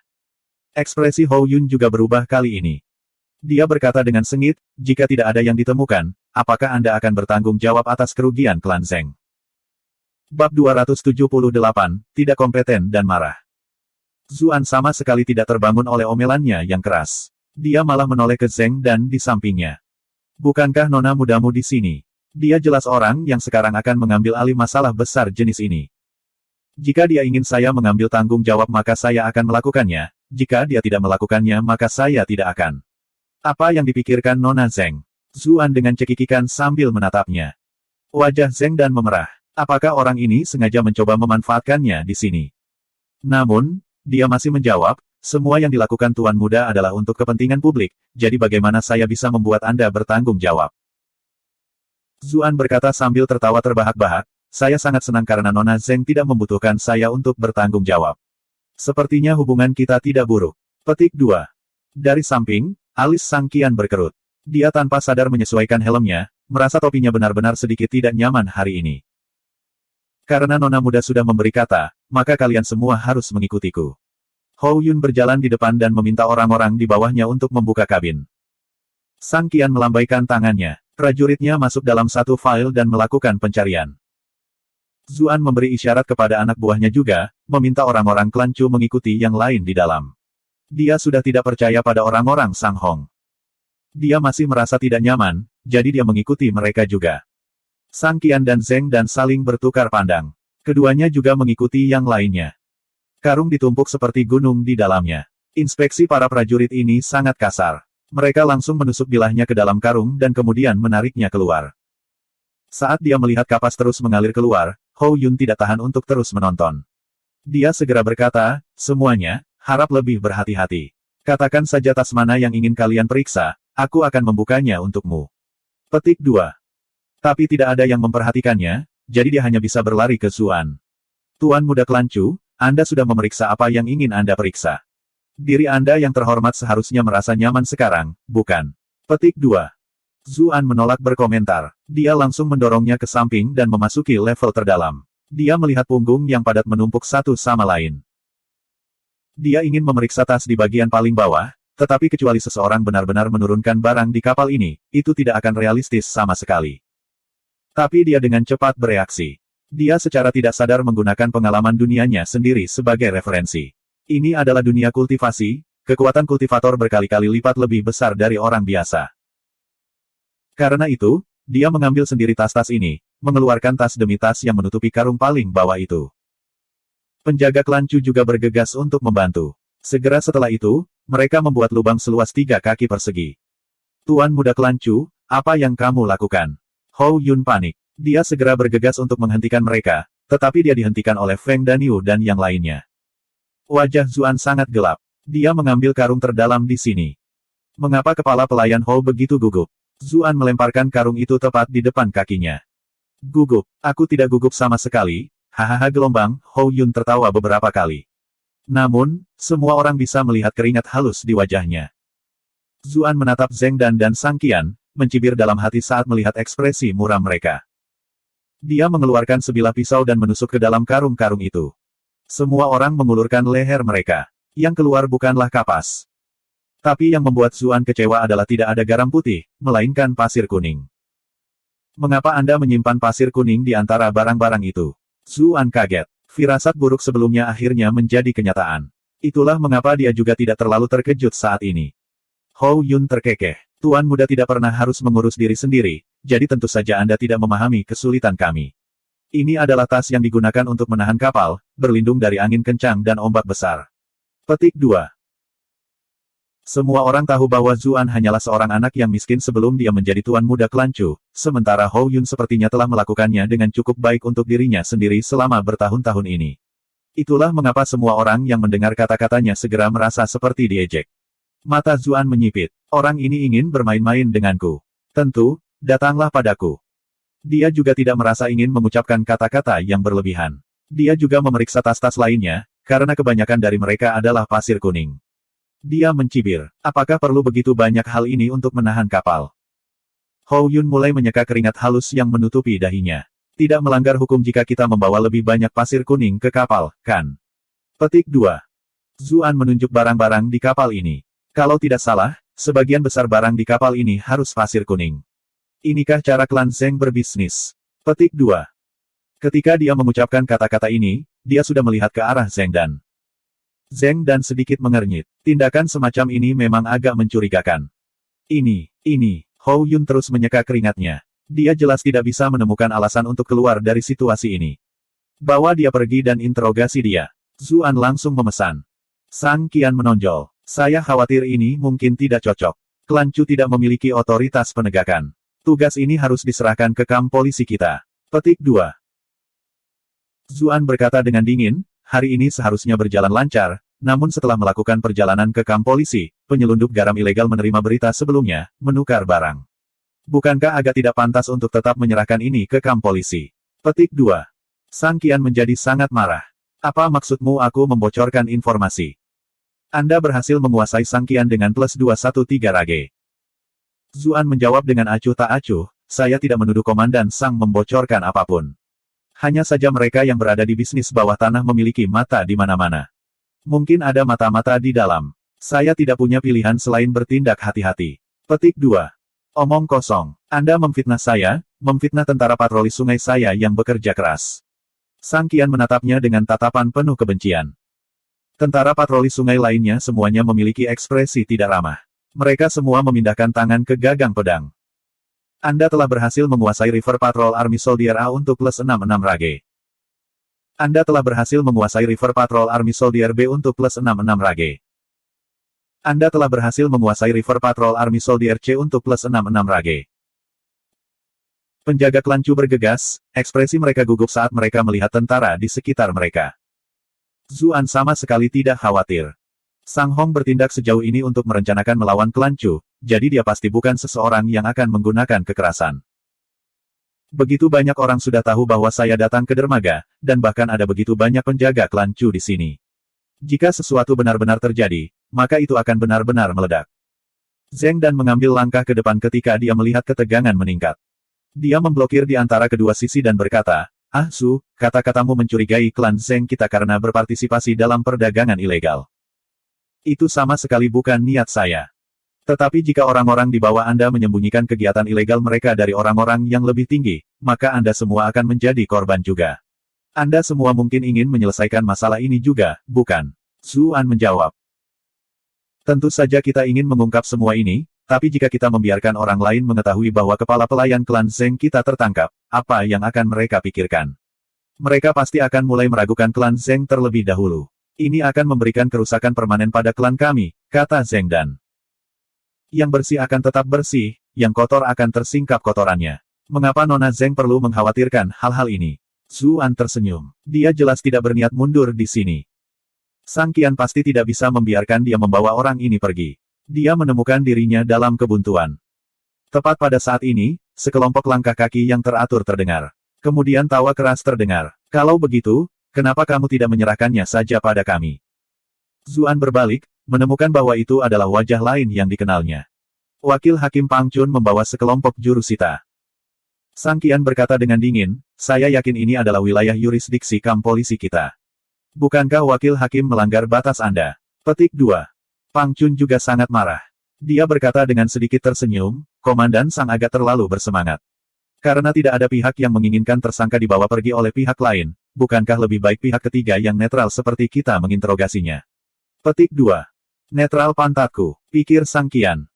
Ekspresi Hou Yun juga berubah kali ini. Dia berkata dengan sengit, jika tidak ada yang ditemukan, apakah Anda akan bertanggung jawab atas kerugian klan Zeng? Bab 278, tidak kompeten dan marah. Zuan sama sekali tidak terbangun oleh omelannya yang keras. Dia malah menoleh ke Zeng dan di sampingnya. Bukankah nona mudamu di sini? Dia jelas orang yang sekarang akan mengambil alih masalah besar jenis ini. Jika dia ingin saya mengambil tanggung jawab maka saya akan melakukannya, jika dia tidak melakukannya maka saya tidak akan. Apa yang dipikirkan Nona Zeng? Zuan dengan cekikikan sambil menatapnya. Wajah Zeng dan memerah. Apakah orang ini sengaja mencoba memanfaatkannya di sini? Namun, dia masih menjawab, semua yang dilakukan Tuan Muda adalah untuk kepentingan publik, jadi bagaimana saya bisa membuat Anda bertanggung jawab? Zuan berkata sambil tertawa terbahak-bahak, saya sangat senang karena Nona Zeng tidak membutuhkan saya untuk bertanggung jawab. Sepertinya hubungan kita tidak buruk. Petik 2. Dari samping, alis Sang Qian berkerut. Dia tanpa sadar menyesuaikan helmnya, merasa topinya benar-benar sedikit tidak nyaman hari ini. Karena Nona Muda sudah memberi kata, maka kalian semua harus mengikutiku. Hou Yun berjalan di depan dan meminta orang-orang di bawahnya untuk membuka kabin. Sang Qian melambaikan tangannya. Prajuritnya masuk dalam satu file dan melakukan pencarian. Zuan memberi isyarat kepada anak buahnya juga, meminta orang-orang klan Chu mengikuti yang lain di dalam. Dia sudah tidak percaya pada orang-orang Sang Hong. Dia masih merasa tidak nyaman, jadi dia mengikuti mereka juga. Sang Qian dan Zeng dan saling bertukar pandang. Keduanya juga mengikuti yang lainnya. Karung ditumpuk seperti gunung di dalamnya. Inspeksi para prajurit ini sangat kasar. Mereka langsung menusuk bilahnya ke dalam karung dan kemudian menariknya keluar. Saat dia melihat kapas terus mengalir keluar, Hou Yun tidak tahan untuk terus menonton. Dia segera berkata, semuanya, harap lebih berhati-hati. Katakan saja tas mana yang ingin kalian periksa, aku akan membukanya untukmu. Petik 2. Tapi tidak ada yang memperhatikannya, jadi dia hanya bisa berlari ke Zuan. Tuan Muda Klan Chu, Anda sudah memeriksa apa yang ingin Anda periksa. Diri Anda yang terhormat seharusnya merasa nyaman sekarang, bukan? Petik 2. Zuan menolak berkomentar. Dia langsung mendorongnya ke samping dan memasuki level terdalam. Dia melihat punggung yang padat menumpuk satu sama lain. Dia ingin memeriksa tas di bagian paling bawah, tetapi kecuali seseorang benar-benar menurunkan barang di kapal ini, itu tidak akan realistis sama sekali. Tapi dia dengan cepat bereaksi. Dia secara tidak sadar menggunakan pengalaman dunianya sendiri sebagai referensi. Ini adalah dunia kultivasi, kekuatan kultivator berkali-kali lipat lebih besar dari orang biasa. Karena itu, dia mengambil sendiri tas-tas ini, mengeluarkan tas demi tas yang menutupi karung paling bawah itu. Penjaga klan Chu juga bergegas untuk membantu. Segera setelah itu, mereka membuat lubang seluas 3 kaki persegi. Tuan Muda Klan Chu, apa yang kamu lakukan? Hou Yun panik. Dia segera bergegas untuk menghentikan mereka, tetapi dia dihentikan oleh Feng Danyu dan yang lainnya. Wajah Zuan sangat gelap. Dia mengambil karung terdalam di sini. Mengapa kepala pelayan Hou begitu gugup? Zuan melemparkan karung itu tepat di depan kakinya. Gugup, aku tidak gugup sama sekali, hahaha gelombang, Hou Yun tertawa beberapa kali. Namun, semua orang bisa melihat keringat halus di wajahnya. Zuan menatap Zeng dan Sang Qian, mencibir dalam hati saat melihat ekspresi muram mereka. Dia mengeluarkan sebilah pisau dan menusuk ke dalam karung-karung itu. Semua orang mengulurkan leher mereka. Yang keluar bukanlah kapas. Tapi yang membuat Zuan kecewa adalah tidak ada garam putih, melainkan pasir kuning. Mengapa Anda menyimpan pasir kuning di antara barang-barang itu? Zuan kaget. Firasat buruk sebelumnya akhirnya menjadi kenyataan. Itulah mengapa dia juga tidak terlalu terkejut saat ini. Hou Yun terkekeh. Tuan muda tidak pernah harus mengurus diri sendiri, jadi tentu saja Anda tidak memahami kesulitan kami. Ini adalah tas yang digunakan untuk menahan kapal, berlindung dari angin kencang dan ombak besar. Petik 2. Semua orang tahu bahwa Zuan hanyalah seorang anak yang miskin sebelum dia menjadi tuan muda klan Chu, sementara Hou Yun sepertinya telah melakukannya dengan cukup baik untuk dirinya sendiri selama bertahun-tahun ini. Itulah mengapa semua orang yang mendengar kata-katanya segera merasa seperti diejek. Mata Zuan menyipit. Orang ini ingin bermain-main denganku. Tentu, datanglah padaku. Dia juga tidak merasa ingin mengucapkan kata-kata yang berlebihan. Dia juga memeriksa tas-tas lainnya, karena kebanyakan dari mereka adalah pasir kuning. Dia mencibir. Apakah perlu begitu banyak hal ini untuk menahan kapal? Hou Yun mulai menyeka keringat halus yang menutupi dahinya. Tidak melanggar hukum jika kita membawa lebih banyak pasir kuning ke kapal, kan? Petik 2. Zuan menunjuk barang-barang di kapal ini. Kalau tidak salah, sebagian besar barang di kapal ini harus pasir kuning. Inikah cara klan Zeng berbisnis? Petik 2. Ketika dia mengucapkan kata-kata ini, dia sudah melihat ke arah Zeng Dan. Zeng Dan sedikit mengernyit. Tindakan semacam ini memang agak mencurigakan. Ini, Hou Yun terus menyeka keringatnya. Dia jelas tidak bisa menemukan alasan untuk keluar dari situasi ini. Bawa dia pergi dan interogasi dia. Zuan langsung memesan. Sang Qian menonjol. Saya khawatir ini mungkin tidak cocok. Klan Chu tidak memiliki otoritas penegakan. Tugas ini harus diserahkan ke kamp polisi kita. Petik 2. Zuan berkata dengan dingin, hari ini seharusnya berjalan lancar, namun setelah melakukan perjalanan ke kamp polisi, penyelundup garam ilegal menerima berita sebelumnya, menukar barang. Bukankah agak tidak pantas untuk tetap menyerahkan ini ke kamp polisi? Petik 2. Sang Qian menjadi sangat marah. Apa maksudmu aku membocorkan informasi? Anda berhasil menguasai Sang Qian dengan plus 213 rage. Zuan menjawab dengan acuh tak acuh, saya tidak menuduh Komandan Sang membocorkan apapun. Hanya saja mereka yang berada di bisnis bawah tanah memiliki mata di mana-mana. Mungkin ada mata-mata di dalam. Saya tidak punya pilihan selain bertindak hati-hati. Petik 2. Omong kosong. Anda memfitnah saya, memfitnah tentara patroli sungai saya yang bekerja keras. Sang Qian menatapnya dengan tatapan penuh kebencian. Tentara patroli sungai lainnya semuanya memiliki ekspresi tidak ramah. Mereka semua memindahkan tangan ke gagang pedang. Anda telah berhasil menguasai River Patrol Army Soldier A untuk plus 66 rage. Anda telah berhasil menguasai River Patrol Army Soldier B untuk plus 66 rage. Anda telah berhasil menguasai River Patrol Army Soldier C untuk plus 66 rage. Penjaga klan Chu bergegas, ekspresi mereka gugup saat mereka melihat tentara di sekitar mereka. Zuan sama sekali tidak khawatir. Sang Hong bertindak sejauh ini untuk merencanakan melawan klan Chu, jadi dia pasti bukan seseorang yang akan menggunakan kekerasan. Begitu banyak orang sudah tahu bahwa saya datang ke dermaga, dan bahkan ada begitu banyak penjaga klan Chu di sini. Jika sesuatu benar-benar terjadi, maka itu akan benar-benar meledak. Zeng Dan mengambil langkah ke depan ketika dia melihat ketegangan meningkat. Dia memblokir di antara kedua sisi dan berkata, "Ah Su, kata-katamu mencurigai klan Zeng kita karena berpartisipasi dalam perdagangan ilegal. Itu sama sekali bukan niat saya. Tetapi jika orang-orang di bawah Anda menyembunyikan kegiatan ilegal mereka dari orang-orang yang lebih tinggi, maka Anda semua akan menjadi korban juga. Anda semua mungkin ingin menyelesaikan masalah ini juga, bukan?" Zuan menjawab. "Tentu saja kita ingin mengungkap semua ini, tapi jika kita membiarkan orang lain mengetahui bahwa kepala pelayan klan Zeng kita tertangkap, apa yang akan mereka pikirkan? Mereka pasti akan mulai meragukan klan Zeng terlebih dahulu. Ini akan memberikan kerusakan permanen pada klan kami," kata Zeng Dan. "Yang bersih akan tetap bersih, yang kotor akan tersingkap kotorannya. Mengapa Nona Zeng perlu mengkhawatirkan hal-hal ini?" Zuan tersenyum. Dia jelas tidak berniat mundur di sini. Sang Qian pasti tidak bisa membiarkan dia membawa orang ini pergi. Dia menemukan dirinya dalam kebuntuan. Tepat pada saat ini, sekelompok langkah kaki yang teratur terdengar. Kemudian tawa keras terdengar. "Kalau begitu, kenapa kamu tidak menyerahkannya saja pada kami?" Zuan berbalik, menemukan bahwa itu adalah wajah lain yang dikenalnya. Wakil Hakim Pang Chun membawa sekelompok jurusita. Sang Qian berkata dengan dingin, saya yakin ini adalah wilayah yurisdiksi kam polisi kita. Bukankah wakil hakim melanggar batas Anda? Petik 2. Pang Chun juga sangat marah. Dia berkata dengan sedikit tersenyum, Komandan Sang agak terlalu bersemangat. Karena tidak ada pihak yang menginginkan tersangka dibawa pergi oleh pihak lain, bukankah lebih baik pihak ketiga yang netral seperti kita menginterogasinya? Petik 2. Netral pantatku, pikir Sang Qian.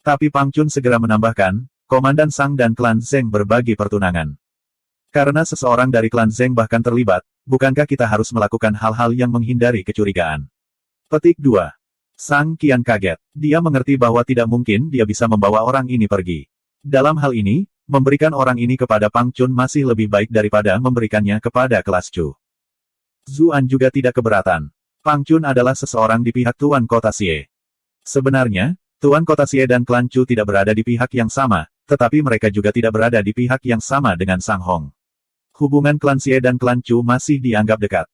Tapi Pang Chun segera menambahkan, Komandan Sang dan klan Zeng berbagi pertunangan. Karena seseorang dari klan Zeng bahkan terlibat, bukankah kita harus melakukan hal-hal yang menghindari kecurigaan? Petik 2. Sang Qian kaget. Dia mengerti bahwa tidak mungkin dia bisa membawa orang ini pergi. Dalam hal ini, memberikan orang ini kepada Pang Chun masih lebih baik daripada memberikannya kepada kelas Chu. Zuan juga tidak keberatan. Pang Chun adalah seseorang di pihak Tuan Kota Xie. Sebenarnya, Tuan Kota Xie dan klan Chu tidak berada di pihak yang sama, tetapi mereka juga tidak berada di pihak yang sama dengan Sang Hong. Hubungan klan Xie dan klan Chu masih dianggap dekat.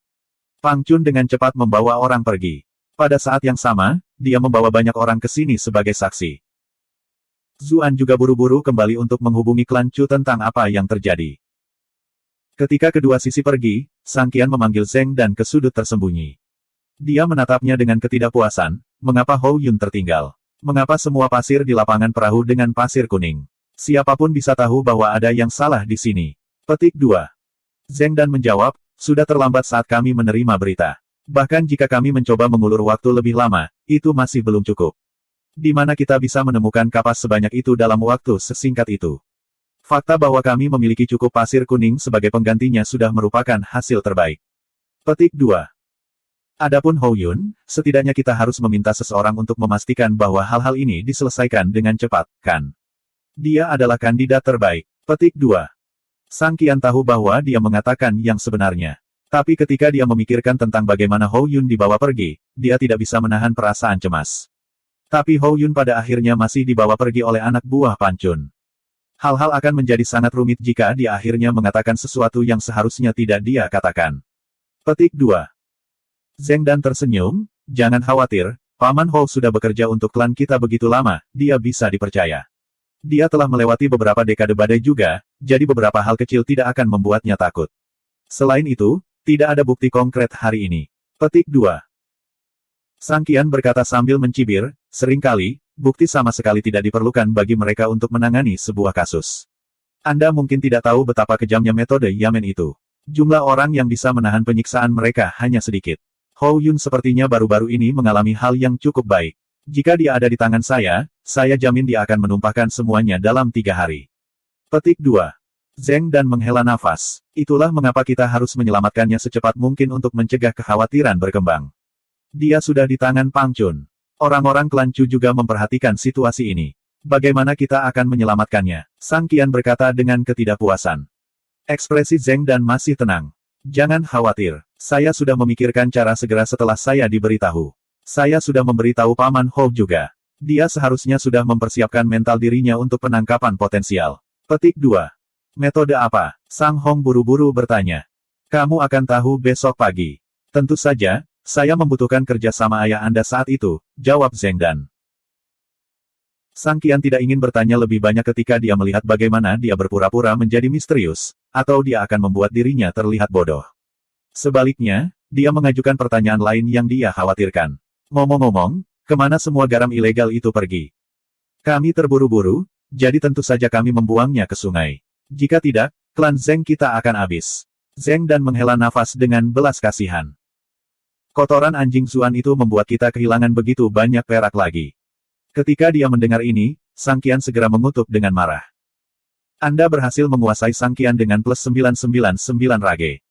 Pang Chun dengan cepat membawa orang pergi. Pada saat yang sama, dia membawa banyak orang ke sini sebagai saksi. Zuan juga buru-buru kembali untuk menghubungi klan Chu tentang apa yang terjadi. Ketika kedua sisi pergi, Sang Qian memanggil Zeng dan ke sudut tersembunyi. Dia menatapnya dengan ketidakpuasan, mengapa Hou Yun tertinggal? Mengapa semua pasir di lapangan perahu dengan pasir kuning? Siapapun bisa tahu bahwa ada yang salah di sini. Petik 2. Zeng Dan menjawab, sudah terlambat saat kami menerima berita. Bahkan jika kami mencoba mengulur waktu lebih lama, itu masih belum cukup. Di mana kita bisa menemukan kapas sebanyak itu dalam waktu sesingkat itu? Fakta bahwa kami memiliki cukup pasir kuning sebagai penggantinya sudah merupakan hasil terbaik. Petik 2. Adapun Hou Yun, setidaknya kita harus meminta seseorang untuk memastikan bahwa hal-hal ini diselesaikan dengan cepat, kan? Dia adalah kandidat terbaik. Petik 2. Sang Qian tahu bahwa dia mengatakan yang sebenarnya. Tapi ketika dia memikirkan tentang bagaimana Hou Yun dibawa pergi, dia tidak bisa menahan perasaan cemas. Tapi Hou Yun pada akhirnya masih dibawa pergi oleh anak buah Pang Chun. Hal-hal akan menjadi sangat rumit jika dia akhirnya mengatakan sesuatu yang seharusnya tidak dia katakan. Petik 2. Zeng Dan tersenyum, jangan khawatir, Paman Hou sudah bekerja untuk klan kita begitu lama, dia bisa dipercaya. Dia telah melewati beberapa dekade badai juga, jadi beberapa hal kecil tidak akan membuatnya takut. Selain itu, tidak ada bukti konkret hari ini. Petik 2. Sang Qian berkata sambil mencibir, seringkali, bukti sama sekali tidak diperlukan bagi mereka untuk menangani sebuah kasus. Anda mungkin tidak tahu betapa kejamnya metode Yamen itu. Jumlah orang yang bisa menahan penyiksaan mereka hanya sedikit. Hou Yun sepertinya baru-baru ini mengalami hal yang cukup baik. Jika dia ada di tangan saya jamin dia akan menumpahkan semuanya dalam 3 hari. Petik 2. Zeng Dan menghela nafas. Itulah mengapa kita harus menyelamatkannya secepat mungkin untuk mencegah kekhawatiran berkembang. Dia sudah di tangan Pang Chun. Orang-orang klan Chu juga memperhatikan situasi ini. Bagaimana kita akan menyelamatkannya? Sang Qian berkata dengan ketidakpuasan. Ekspresi Zeng Dan masih tenang. Jangan khawatir. Saya sudah memikirkan cara segera setelah saya diberitahu. Saya sudah memberitahu Paman Hou juga. Dia seharusnya sudah mempersiapkan mental dirinya untuk penangkapan potensial. Petik 2. Metode apa? Sang Hong buru-buru bertanya. Kamu akan tahu besok pagi. Tentu saja, saya membutuhkan kerjasama ayah Anda saat itu, jawab Zeng Dan. Sang Qian tidak ingin bertanya lebih banyak ketika dia melihat bagaimana dia berpura-pura menjadi misterius, atau dia akan membuat dirinya terlihat bodoh. Sebaliknya, dia mengajukan pertanyaan lain yang dia khawatirkan. Ngomong-ngomong, kemana semua garam ilegal itu pergi? Kami terburu-buru, jadi tentu saja kami membuangnya ke sungai. Jika tidak, klan Zeng kita akan habis. Zeng Dan menghela nafas dengan belas kasihan. Kotoran anjing Zuan itu membuat kita kehilangan begitu banyak perak lagi. Ketika dia mendengar ini, Sang Qian segera mengutuk dengan marah. Anda berhasil menguasai Sang Qian dengan plus 999 rage.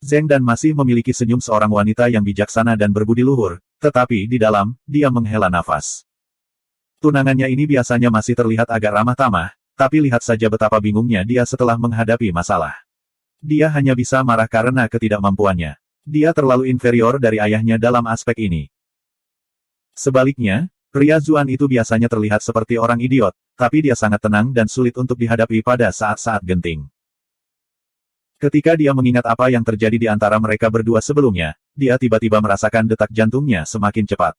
Zeng Dan masih memiliki senyum seorang wanita yang bijaksana dan berbudi luhur, tetapi di dalam, dia menghela nafas. Tunangannya ini biasanya masih terlihat agak ramah tamah, tapi lihat saja betapa bingungnya dia setelah menghadapi masalah. Dia hanya bisa marah karena ketidakmampuannya. Dia terlalu inferior dari ayahnya dalam aspek ini. Sebaliknya, pria Zuan itu biasanya terlihat seperti orang idiot, tapi dia sangat tenang dan sulit untuk dihadapi pada saat-saat genting. Ketika dia mengingat apa yang terjadi di antara mereka berdua sebelumnya, dia tiba-tiba merasakan detak jantungnya semakin cepat.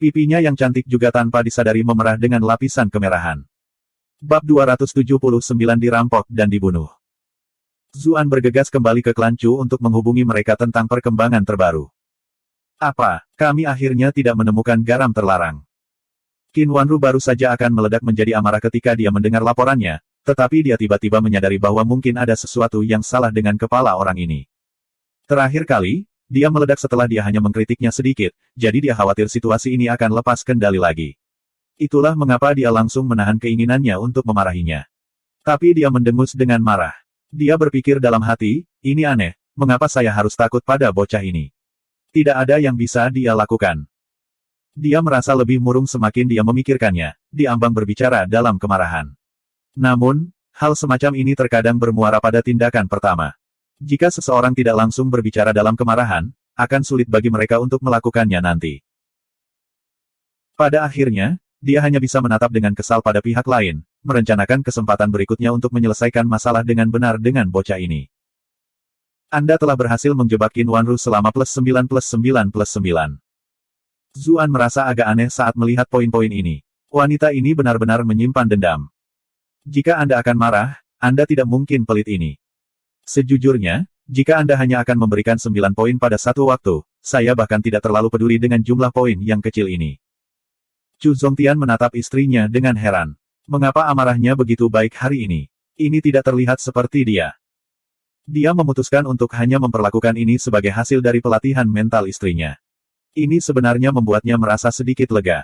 Pipinya yang cantik juga tanpa disadari memerah dengan lapisan kemerahan. Bab 279 dirampok dan dibunuh. Zuan bergegas kembali ke klan Chu untuk menghubungi mereka tentang perkembangan terbaru. Apa, kami akhirnya tidak menemukan garam terlarang. Qin Wanru baru saja akan meledak menjadi amarah ketika dia mendengar laporannya, tetapi dia tiba-tiba menyadari bahwa mungkin ada sesuatu yang salah dengan kepala orang ini. Terakhir kali, dia meledak setelah dia hanya mengkritiknya sedikit, jadi dia khawatir situasi ini akan lepas kendali lagi. Itulah mengapa dia langsung menahan keinginannya untuk memarahinya. Tapi dia mendengus dengan marah. Dia berpikir dalam hati, ini aneh, mengapa saya harus takut pada bocah ini? Tidak ada yang bisa dia lakukan. Dia merasa lebih murung semakin dia memikirkannya, diambang berbicara dalam kemarahan. Namun, hal semacam ini terkadang bermuara pada tindakan pertama. Jika seseorang tidak langsung berbicara dalam kemarahan, akan sulit bagi mereka untuk melakukannya nanti. Pada akhirnya, dia hanya bisa menatap dengan kesal pada pihak lain, merencanakan kesempatan berikutnya untuk menyelesaikan masalah dengan benar dengan bocah ini. Anda telah berhasil menjebak Qin Wanru selama +9+9+9. Zuan merasa agak aneh saat melihat poin-poin ini. Wanita ini benar-benar menyimpan dendam. Jika Anda akan marah, Anda tidak mungkin pelit ini. Sejujurnya, jika Anda hanya akan memberikan 9 poin pada satu waktu, saya bahkan tidak terlalu peduli dengan jumlah poin yang kecil ini. Chu Zongtian menatap istrinya dengan heran. Mengapa amarahnya begitu baik hari ini? Ini tidak terlihat seperti dia. Dia memutuskan untuk hanya memperlakukan ini sebagai hasil dari pelatihan mental istrinya. Ini sebenarnya membuatnya merasa sedikit lega.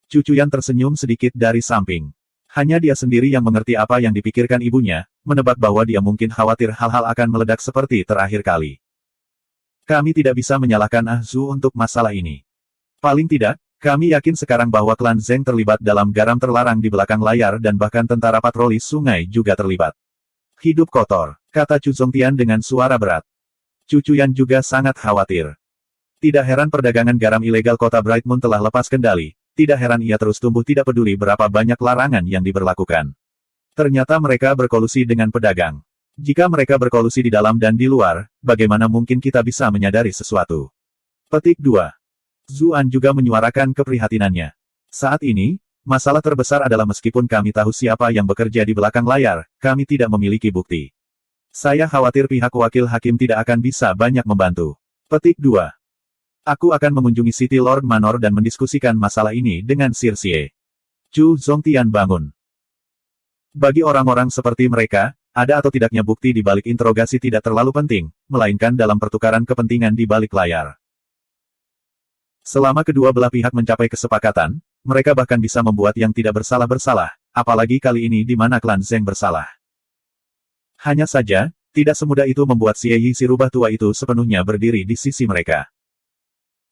Chu Chuyan tersenyum sedikit dari samping. Hanya dia sendiri yang mengerti apa yang dipikirkan ibunya, menebak bahwa dia mungkin khawatir hal-hal akan meledak seperti terakhir kali. Kami tidak bisa menyalahkan Ah Zu untuk masalah ini. Paling tidak, kami yakin sekarang bahwa klan Zeng terlibat dalam garam terlarang di belakang layar dan bahkan tentara patroli sungai juga terlibat. Hidup kotor, kata Chu Zongtian dengan suara berat. Chu Chuyan juga sangat khawatir. Tidak heran perdagangan garam ilegal kota Bright Moon telah lepas kendali, tidak heran ia terus tumbuh tidak peduli berapa banyak larangan yang diberlakukan. Ternyata mereka berkolusi dengan pedagang. Jika mereka berkolusi di dalam dan di luar, bagaimana mungkin kita bisa menyadari sesuatu? Petik 2. Zuan juga menyuarakan keprihatinannya. Saat ini, masalah terbesar adalah meskipun kami tahu siapa yang bekerja di belakang layar, kami tidak memiliki bukti. Saya khawatir pihak wakil hakim tidak akan bisa banyak membantu. Petik 2. Aku akan mengunjungi City Lord Manor dan mendiskusikan masalah ini dengan Sir Xie. Chu Zongtian bangun. Bagi orang-orang seperti mereka, ada atau tidaknya bukti di balik interogasi tidak terlalu penting, melainkan dalam pertukaran kepentingan di balik layar. Selama kedua belah pihak mencapai kesepakatan, mereka bahkan bisa membuat yang tidak bersalah, apalagi kali ini di mana klan Zeng bersalah. Hanya saja, tidak semudah itu membuat Xie Yi si rubah tua itu sepenuhnya berdiri di sisi mereka.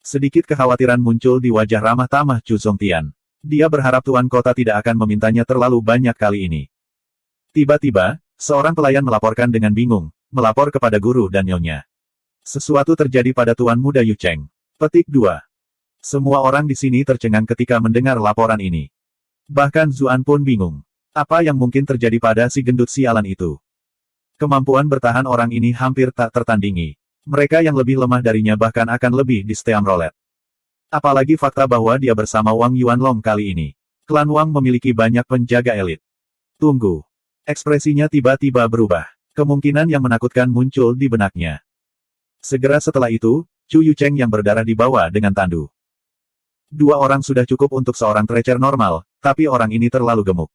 Sedikit kekhawatiran muncul di wajah ramah tamah Chu Zongtian. Dia berharap tuan kota tidak akan memintanya terlalu banyak kali ini. Tiba-tiba, seorang pelayan melaporkan dengan bingung, melapor kepada guru dan nyonya. Sesuatu terjadi pada tuan muda Yu Cheng. Petik 2. Semua orang di sini tercengang ketika mendengar laporan ini. Bahkan Zuan pun bingung. Apa yang mungkin terjadi pada si gendut sialan itu? Kemampuan bertahan orang ini hampir tak tertandingi. Mereka yang lebih lemah darinya bahkan akan lebih di-steamroller. Apalagi fakta bahwa dia bersama Wang Yuanlong kali ini. Klan Wang memiliki banyak penjaga elit. Tunggu. Ekspresinya tiba-tiba berubah. Kemungkinan yang menakutkan muncul di benaknya. Segera setelah itu, Chu Yucheng yang berdarah dibawa dengan tandu. 2 orang sudah cukup untuk seorang treasure normal, tapi orang ini terlalu gemuk.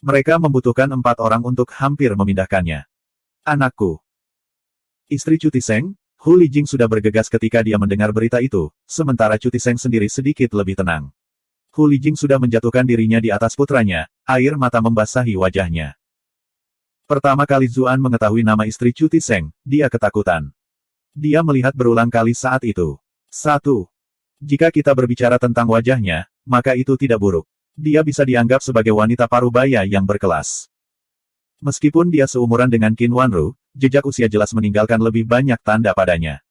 Mereka membutuhkan 4 orang untuk hampir memindahkannya. Anakku. Istri Chu Tiseng, Hu Lijing sudah bergegas ketika dia mendengar berita itu, sementara Chu Tiseng sendiri sedikit lebih tenang. Hu Lijing sudah menjatuhkan dirinya di atas putranya, air mata membasahi wajahnya. Pertama kali Zuan mengetahui nama istri Chu Tiseng, dia ketakutan. Dia melihat berulang kali saat itu. 1. Jika kita berbicara tentang wajahnya, maka itu tidak buruk. Dia bisa dianggap sebagai wanita parubaya yang berkelas. Meskipun dia seumuran dengan Qin Wanru, jejak usia jelas meninggalkan lebih banyak tanda padanya.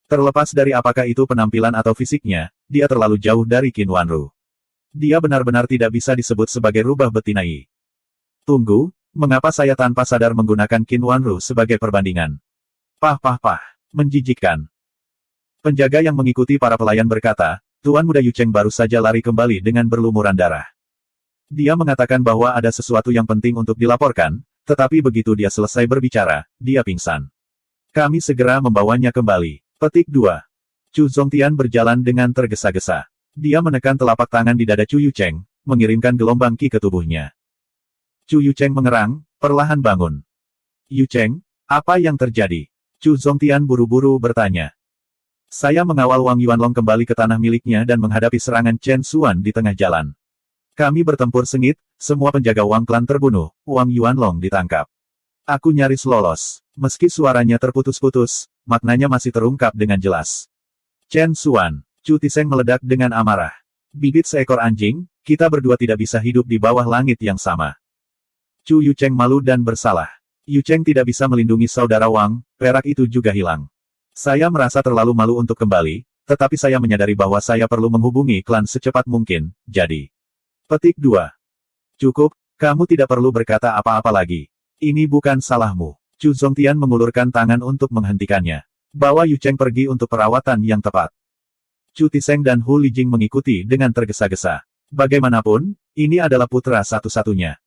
Terlepas dari apakah itu penampilan atau fisiknya, dia terlalu jauh dari Qin Wanru. Dia benar-benar tidak bisa disebut sebagai rubah betinai. Tunggu, mengapa saya tanpa sadar menggunakan Qin Wanru sebagai perbandingan? Pah, menjijikkan. Penjaga yang mengikuti para pelayan berkata, Tuan Muda Yu Cheng baru saja lari kembali dengan berlumuran darah. Dia mengatakan bahwa ada sesuatu yang penting untuk dilaporkan, tetapi begitu dia selesai berbicara, dia pingsan. Kami segera membawanya kembali. Petik 2. Chu Zongtian berjalan dengan tergesa-gesa. Dia menekan telapak tangan di dada Chu Yucheng, mengirimkan gelombang qi ke tubuhnya. Chu Yucheng mengerang, perlahan bangun. Yucheng, apa yang terjadi? Chu Zongtian buru-buru bertanya. Saya mengawal Wang Yuanlong kembali ke tanah miliknya dan menghadapi serangan Chen Xuan di tengah jalan. Kami bertempur sengit, semua penjaga Wang Klan terbunuh, Wang Yuanlong ditangkap. Aku nyaris lolos. Meski suaranya terputus-putus, maknanya masih terungkap dengan jelas. Chen Xuan, Chu Tiseng meledak dengan amarah. Bibit seekor anjing, kita berdua tidak bisa hidup di bawah langit yang sama. Chu Yucheng malu dan bersalah. Yucheng tidak bisa melindungi saudara Wang, perak itu juga hilang. Saya merasa terlalu malu untuk kembali, tetapi saya menyadari bahwa saya perlu menghubungi klan secepat mungkin, jadi. Petik 2. Cukup, kamu tidak perlu berkata apa-apa lagi. Ini bukan salahmu. Chu Zongtian mengulurkan tangan untuk menghentikannya. Bawa Yucheng pergi untuk perawatan yang tepat. Chu Tiseng dan Hu Lijing mengikuti dengan tergesa-gesa. Bagaimanapun, ini adalah putra satu-satunya.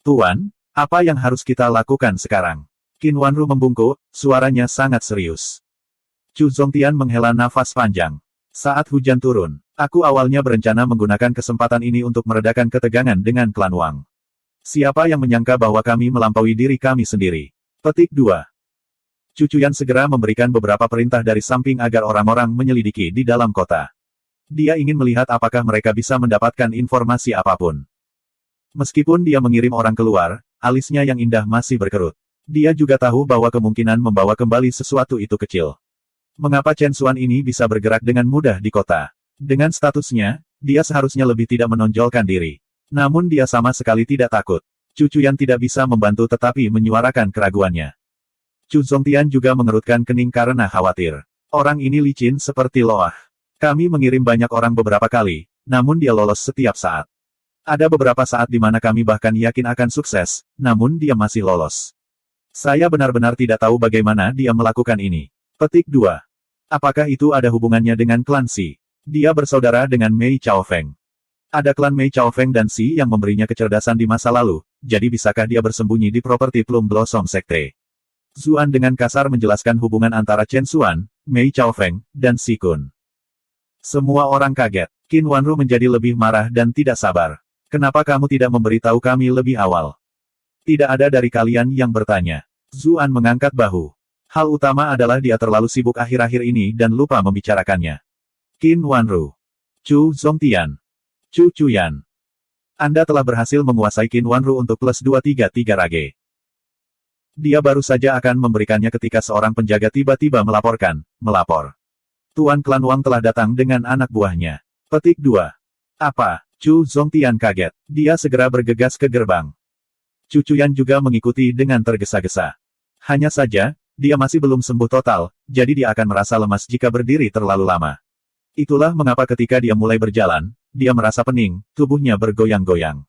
Tuan, apa yang harus kita lakukan sekarang? Qin Wanru membungkuk, suaranya sangat serius. Chu Zongtian menghela nafas panjang. Saat hujan turun, aku awalnya berencana menggunakan kesempatan ini untuk meredakan ketegangan dengan klan Wang. Siapa yang menyangka bahwa kami melampaui diri kami sendiri? Petik 2. Chu Chuyan segera memberikan beberapa perintah dari samping agar orang-orang menyelidiki di dalam kota. Dia ingin melihat apakah mereka bisa mendapatkan informasi apapun. Meskipun dia mengirim orang keluar, alisnya yang indah masih berkerut. Dia juga tahu bahwa kemungkinan membawa kembali sesuatu itu kecil. Mengapa Chen Xuan ini bisa bergerak dengan mudah di kota? Dengan statusnya, dia seharusnya lebih tidak menonjolkan diri. Namun dia sama sekali tidak takut. Chu Chuyan tidak bisa membantu tetapi menyuarakan keraguannya. Chu Zongtian juga mengerutkan kening karena khawatir. Orang ini licin seperti loah. Kami mengirim banyak orang beberapa kali, namun dia lolos setiap saat. Ada beberapa saat di mana kami bahkan yakin akan sukses, namun dia masih lolos. Saya benar-benar tidak tahu bagaimana dia melakukan ini. Petik 2. Apakah itu ada hubungannya dengan klan Xi? Dia bersaudara dengan Mei Chaofeng. Ada klan Mei Chaofeng dan Xi yang memberinya kecerdasan di masa lalu, jadi bisakah dia bersembunyi di properti Plum Blossom Sekte? Zuan dengan kasar menjelaskan hubungan antara Chen Xuan, Mei Chaofeng, dan Xi Kun. Semua orang kaget. Qin Wanru menjadi lebih marah dan tidak sabar. Kenapa kamu tidak memberitahu kami lebih awal? Tidak ada dari kalian yang bertanya. Zuan mengangkat bahu. Hal utama adalah dia terlalu sibuk akhir-akhir ini dan lupa membicarakannya. Qin Wanru. Chu Zongtian. Chu Chuyan. Anda telah berhasil menguasai Qin Wanru untuk plus 233 rage. Dia baru saja akan memberikannya ketika seorang penjaga tiba-tiba melapor. Tuan klan Wang telah datang dengan anak buahnya. Petik 2. Apa? Chu Zongtian kaget. Dia segera bergegas ke gerbang. Chu Chuyan juga mengikuti dengan tergesa-gesa. Hanya saja, dia masih belum sembuh total, jadi dia akan merasa lemas jika berdiri terlalu lama. Itulah mengapa ketika dia mulai berjalan, dia merasa pening, tubuhnya bergoyang-goyang.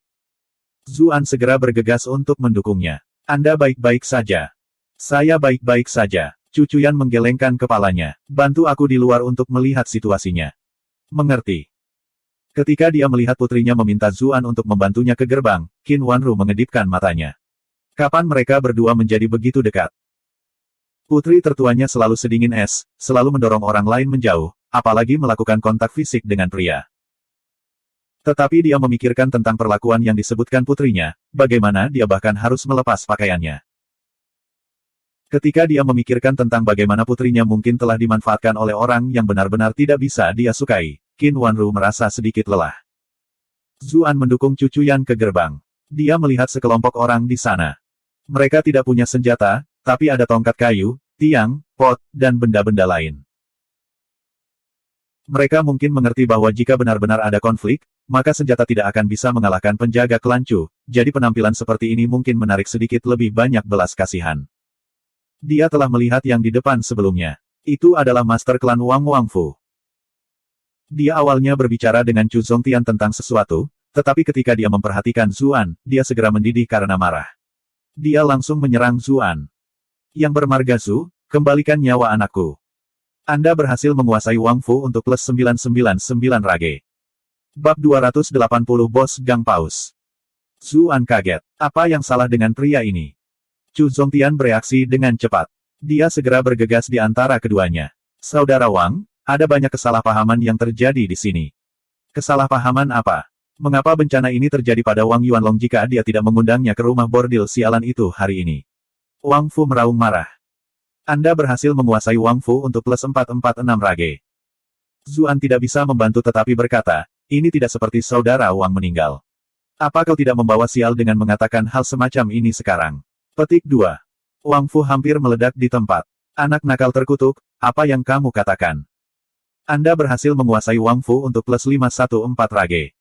Zuan segera bergegas untuk mendukungnya. Anda baik-baik saja. Saya baik-baik saja. Chu Chuyan menggelengkan kepalanya. Bantu aku di luar untuk melihat situasinya. Mengerti. Ketika dia melihat putrinya meminta Zuan untuk membantunya ke gerbang, Qin Wanru mengedipkan matanya. Kapan mereka berdua menjadi begitu dekat? Putri tertuanya selalu sedingin es, selalu mendorong orang lain menjauh, apalagi melakukan kontak fisik dengan pria. Tetapi dia memikirkan tentang perlakuan yang disebutkan putrinya, bagaimana dia bahkan harus melepas pakaiannya. Ketika dia memikirkan tentang bagaimana putrinya mungkin telah dimanfaatkan oleh orang yang benar-benar tidak bisa dia sukai, Qin Wanru merasa sedikit lelah. Zuan mendukung Chu Chuyan ke gerbang. Dia melihat sekelompok orang di sana. Mereka tidak punya senjata, tapi ada tongkat kayu, tiang, pot, dan benda-benda lain. Mereka mungkin mengerti bahwa jika benar-benar ada konflik, maka senjata tidak akan bisa mengalahkan penjaga klan Chu, jadi penampilan seperti ini mungkin menarik sedikit lebih banyak belas kasihan. Dia telah melihat yang di depan sebelumnya. Itu adalah master klan Wang Wangfu. Dia awalnya berbicara dengan Chu Zongtian tentang sesuatu, tetapi ketika dia memperhatikan Zuan, dia segera mendidih karena marah. Dia langsung menyerang Zuan. Yang bermarga Zu, kembalikan nyawa anakku. Anda berhasil menguasai Wangfu untuk plus 999 rage. Bab 280 Bos Gang Paus. Zuan kaget. Apa yang salah dengan pria ini? Chu Zongtian bereaksi dengan cepat. Dia segera bergegas di antara keduanya. Saudara Wang, ada banyak kesalahpahaman yang terjadi di sini. Kesalahpahaman apa? Mengapa bencana ini terjadi pada Wang Yuanlong jika dia tidak mengundangnya ke rumah bordil sialan itu hari ini? Wang Fu meraung marah. Anda berhasil menguasai Wang Fu untuk plus 446 rage. Zuan tidak bisa membantu tetapi berkata, ini tidak seperti saudara Wang meninggal. Apa kau tidak membawa sial dengan mengatakan hal semacam ini sekarang? Petik 2. Wang Fu hampir meledak di tempat. Anak nakal terkutuk, apa yang kamu katakan? Anda berhasil menguasai Wang Fu untuk plus 514 rage.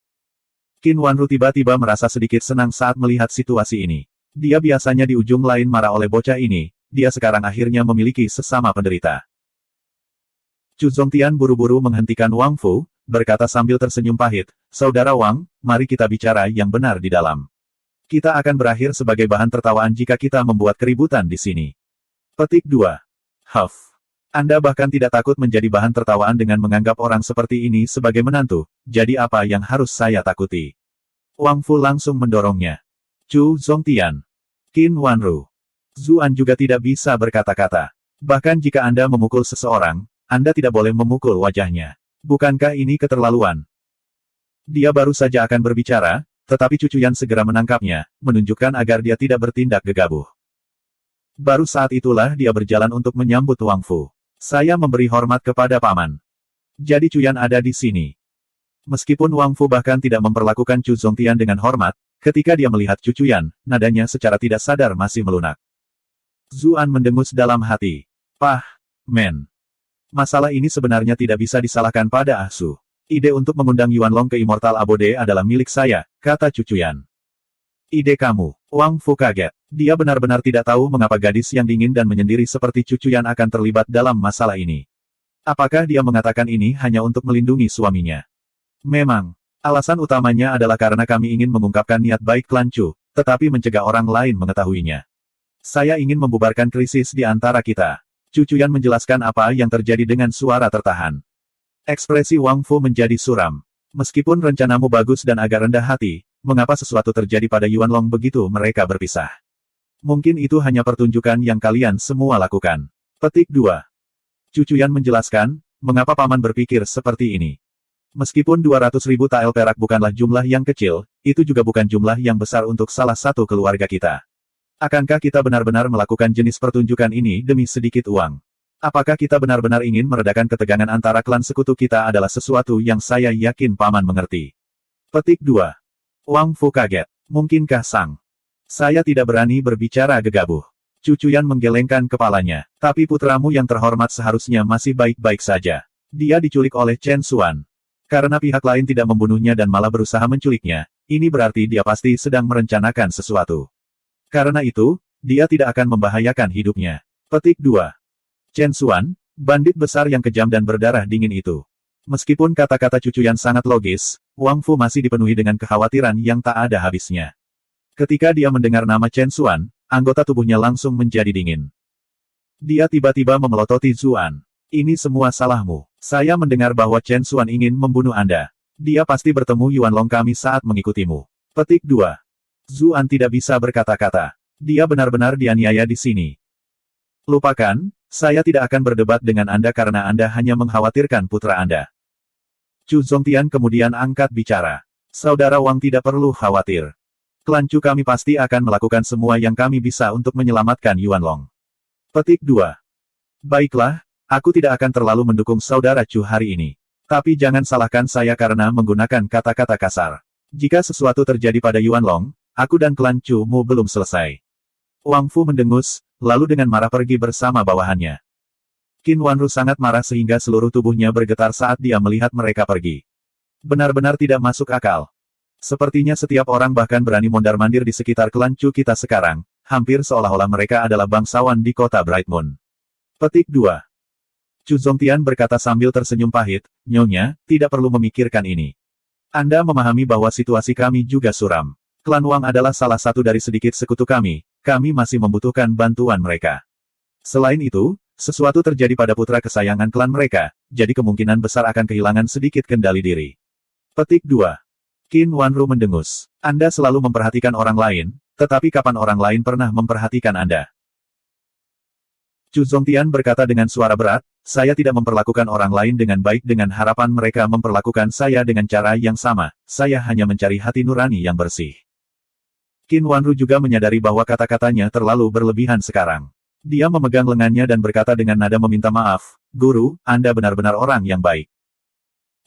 Qin Wanru tiba-tiba merasa sedikit senang saat melihat situasi ini. Dia biasanya di ujung lain marah oleh bocah ini, dia sekarang akhirnya memiliki sesama penderita. Chu Zongtian buru-buru menghentikan Wang Fu, berkata sambil tersenyum pahit, Saudara Wang, mari kita bicara yang benar di dalam. Kita akan berakhir sebagai bahan tertawaan jika kita membuat keributan di sini. Petik 2. Huff. Anda bahkan tidak takut menjadi bahan tertawaan dengan menganggap orang seperti ini sebagai menantu, jadi apa yang harus saya takuti? Wang Fu langsung mendorongnya. Chu Zongtian. Qin Wanru. Zuan juga tidak bisa berkata-kata. Bahkan jika Anda memukul seseorang, Anda tidak boleh memukul wajahnya. Bukankah ini keterlaluan? Dia baru saja akan berbicara, tetapi Cucuyan segera menangkapnya, menunjukkan agar dia tidak bertindak gegabah. Baru saat itulah dia berjalan untuk menyambut Wang Fu. Saya memberi hormat kepada paman. Jadi Cuyan ada di sini. Meskipun Wang Fu bahkan tidak memperlakukan Chu Zongtian dengan hormat, ketika dia melihat Cucuyan, nadanya secara tidak sadar masih melunak. Zuan mendengus dalam hati. Pah, men. Masalah ini sebenarnya tidak bisa disalahkan pada Ah Su. Ide untuk mengundang Yuanlong ke Immortal Abode adalah milik saya, kata Cucuyan. Ide kamu. Wang Fu kaget. Dia benar-benar tidak tahu mengapa gadis yang dingin dan menyendiri seperti Cucuyan akan terlibat dalam masalah ini. Apakah dia mengatakan ini hanya untuk melindungi suaminya? Memang. Alasan utamanya adalah karena kami ingin mengungkapkan niat baik klan Chu, tetapi mencegah orang lain mengetahuinya. Saya ingin membubarkan krisis di antara kita. Cucuyan menjelaskan apa yang terjadi dengan suara tertahan. Ekspresi Wang Fu menjadi suram. Meskipun rencanamu bagus dan agak rendah hati, mengapa sesuatu terjadi pada Yuanlong begitu mereka berpisah? Mungkin itu hanya pertunjukan yang kalian semua lakukan. Petik 2. Cucuyan menjelaskan, mengapa paman berpikir seperti ini. Meskipun 200.000 tael perak bukanlah jumlah yang kecil, itu juga bukan jumlah yang besar untuk salah satu keluarga kita. Akankah kita benar-benar melakukan jenis pertunjukan ini demi sedikit uang? Apakah kita benar-benar ingin meredakan ketegangan antara klan sekutu kita adalah sesuatu yang saya yakin paman mengerti. Petik 2. Wang Fu kaget. Mungkinkah sang? Saya tidak berani berbicara gegabah. Cucuyan menggelengkan kepalanya. Tapi putramu yang terhormat seharusnya masih baik-baik saja. Dia diculik oleh Chen Xuan. Karena pihak lain tidak membunuhnya dan malah berusaha menculiknya, ini berarti dia pasti sedang merencanakan sesuatu. Karena itu, dia tidak akan membahayakan hidupnya. Petik 2. Chen Xuan, bandit besar yang kejam dan berdarah dingin itu. Meskipun kata-kata Cucuyan sangat logis, Wang Fu masih dipenuhi dengan kekhawatiran yang tak ada habisnya. Ketika dia mendengar nama Chen Xuan, anggota tubuhnya langsung menjadi dingin. Dia tiba-tiba memelototi Zuan. Ini semua salahmu. Saya mendengar bahwa Chen Xuan ingin membunuh Anda. Dia pasti bertemu Yuanlong kami saat mengikutimu. Petik 2. Zuan tidak bisa berkata-kata. Dia benar-benar dianiaya di sini. Lupakan, saya tidak akan berdebat dengan Anda karena Anda hanya mengkhawatirkan putra Anda. Chu Zongtian kemudian angkat bicara. Saudara Wang tidak perlu khawatir. Klan Chu kami pasti akan melakukan semua yang kami bisa untuk menyelamatkan Yuanlong. Petik 2. Baiklah, aku tidak akan terlalu mendukung saudara Chu hari ini. Tapi jangan salahkan saya karena menggunakan kata-kata kasar. Jika sesuatu terjadi pada Yuanlong, aku dan klan Chu mu belum selesai. Wang Fu mendengus, lalu dengan marah pergi bersama bawahannya. Qin Wanru sangat marah sehingga seluruh tubuhnya bergetar saat dia melihat mereka pergi. Benar-benar tidak masuk akal. Sepertinya setiap orang bahkan berani mondar-mandir di sekitar klan Chu kita sekarang, hampir seolah-olah mereka adalah bangsawan di kota Bright Moon. Petik 2. Chu Zongtian berkata sambil tersenyum pahit, Nyonya, tidak perlu memikirkan ini. Anda memahami bahwa situasi kami juga suram. Klan Wang adalah salah satu dari sedikit sekutu kami masih membutuhkan bantuan mereka. Selain itu, sesuatu terjadi pada putra kesayangan klan mereka, jadi kemungkinan besar akan kehilangan sedikit kendali diri. Petik 2. Qin Wanru mendengus. Anda selalu memperhatikan orang lain, tetapi kapan orang lain pernah memperhatikan Anda? Chu Zongtian berkata dengan suara berat, saya tidak memperlakukan orang lain dengan baik dengan harapan mereka memperlakukan saya dengan cara yang sama, saya hanya mencari hati nurani yang bersih. Qin Wanru juga menyadari bahwa kata-katanya terlalu berlebihan sekarang. Dia memegang lengannya dan berkata dengan nada meminta maaf, Guru, Anda benar-benar orang yang baik.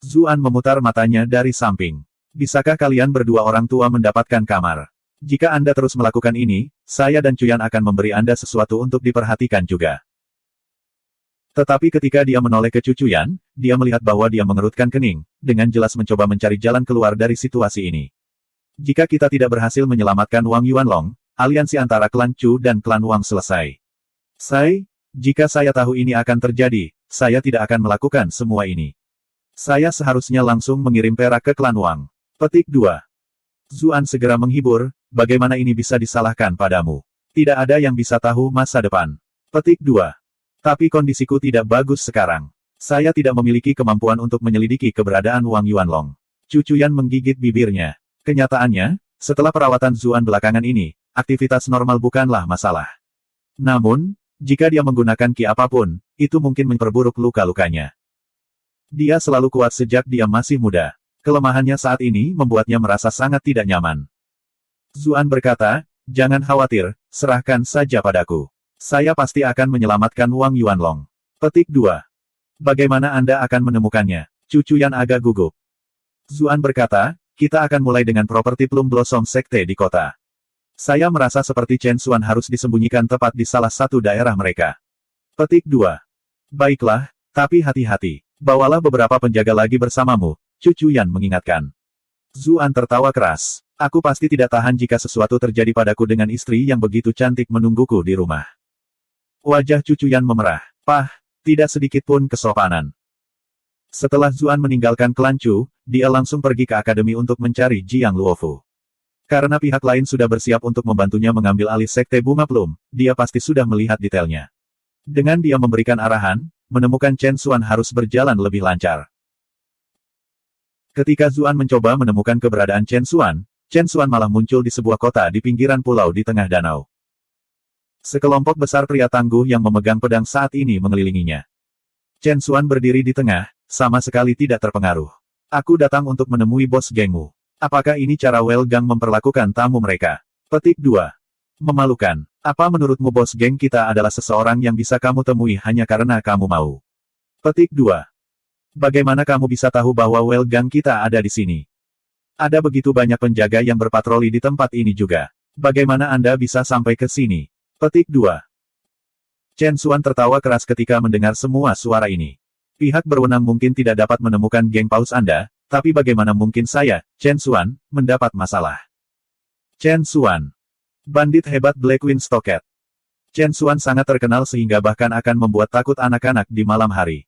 Zuan memutar matanya dari samping. Bisakah kalian berdua orang tua mendapatkan kamar? Jika Anda terus melakukan ini, saya dan Cuyan akan memberi Anda sesuatu untuk diperhatikan juga. Tetapi ketika dia menoleh ke Cuyan, dia melihat bahwa dia mengerutkan kening, dengan jelas mencoba mencari jalan keluar dari situasi ini. Jika kita tidak berhasil menyelamatkan Wang Yuanlong, aliansi antara klan Chu dan klan Wang selesai. Jika saya tahu ini akan terjadi, saya tidak akan melakukan semua ini. Saya seharusnya langsung mengirim perak ke klan Wang. Petik 2. Zuan segera menghibur, bagaimana ini bisa disalahkan padamu? Tidak ada yang bisa tahu masa depan. Petik 2. Tapi kondisiku tidak bagus sekarang. Saya tidak memiliki kemampuan untuk menyelidiki keberadaan Wang Yuanlong. Cuyan menggigit bibirnya. Kenyataannya, setelah perawatan Zuan belakangan ini, aktivitas normal bukanlah masalah. Namun, jika dia menggunakan ki apapun, itu mungkin memperburuk luka-lukanya. Dia selalu kuat sejak dia masih muda. Kelemahannya saat ini membuatnya merasa sangat tidak nyaman. Zuan berkata, jangan khawatir, serahkan saja padaku. Saya pasti akan menyelamatkan Wang Yuanlong. Petik 2. Bagaimana Anda akan menemukannya? Cuyan agak gugup. Zuan berkata, kita akan mulai dengan properti Plum Blossom Sekte di kota. Saya merasa seperti Chen Xuan harus disembunyikan tepat di salah satu daerah mereka. Petik 2. Baiklah, tapi hati-hati. Bawalah beberapa penjaga lagi bersamamu, Cuyan mengingatkan. Zuan tertawa keras. Aku pasti tidak tahan jika sesuatu terjadi padaku dengan istri yang begitu cantik menungguku di rumah. Wajah Cuyan memerah. Pah, tidak sedikit pun kesopanan. Setelah Zuan meninggalkan klan Chu, dia langsung pergi ke akademi untuk mencari Jiang Luofu. Karena pihak lain sudah bersiap untuk membantunya mengambil alih Sekte Bunga Plum, dia pasti sudah melihat detailnya. Dengan dia memberikan arahan, menemukan Chen Xuan harus berjalan lebih lancar. Ketika Zuan mencoba menemukan keberadaan Chen Xuan malah muncul di sebuah kota di pinggiran pulau di tengah danau. Sekelompok besar pria tangguh yang memegang pedang saat ini mengelilinginya. Chen Xuan berdiri di tengah, sama sekali tidak terpengaruh. Aku datang untuk menemui bos gengmu. Apakah ini cara Well Gang memperlakukan tamu mereka? Petik 2. Memalukan. Apa menurutmu bos geng kita adalah seseorang yang bisa kamu temui hanya karena kamu mau? Petik 2. Bagaimana kamu bisa tahu bahwa Well Gang kita ada di sini? Ada begitu banyak penjaga yang berpatroli di tempat ini juga. Bagaimana Anda bisa sampai ke sini? Petik 2. Chen Xuan tertawa keras ketika mendengar semua suara ini. Pihak berwenang mungkin tidak dapat menemukan geng paus Anda, tapi bagaimana mungkin saya, Chen Xuan, mendapat masalah? Chen Xuan. Bandit hebat Black Wind Stocket. Chen Xuan sangat terkenal sehingga bahkan akan membuat takut anak-anak di malam hari.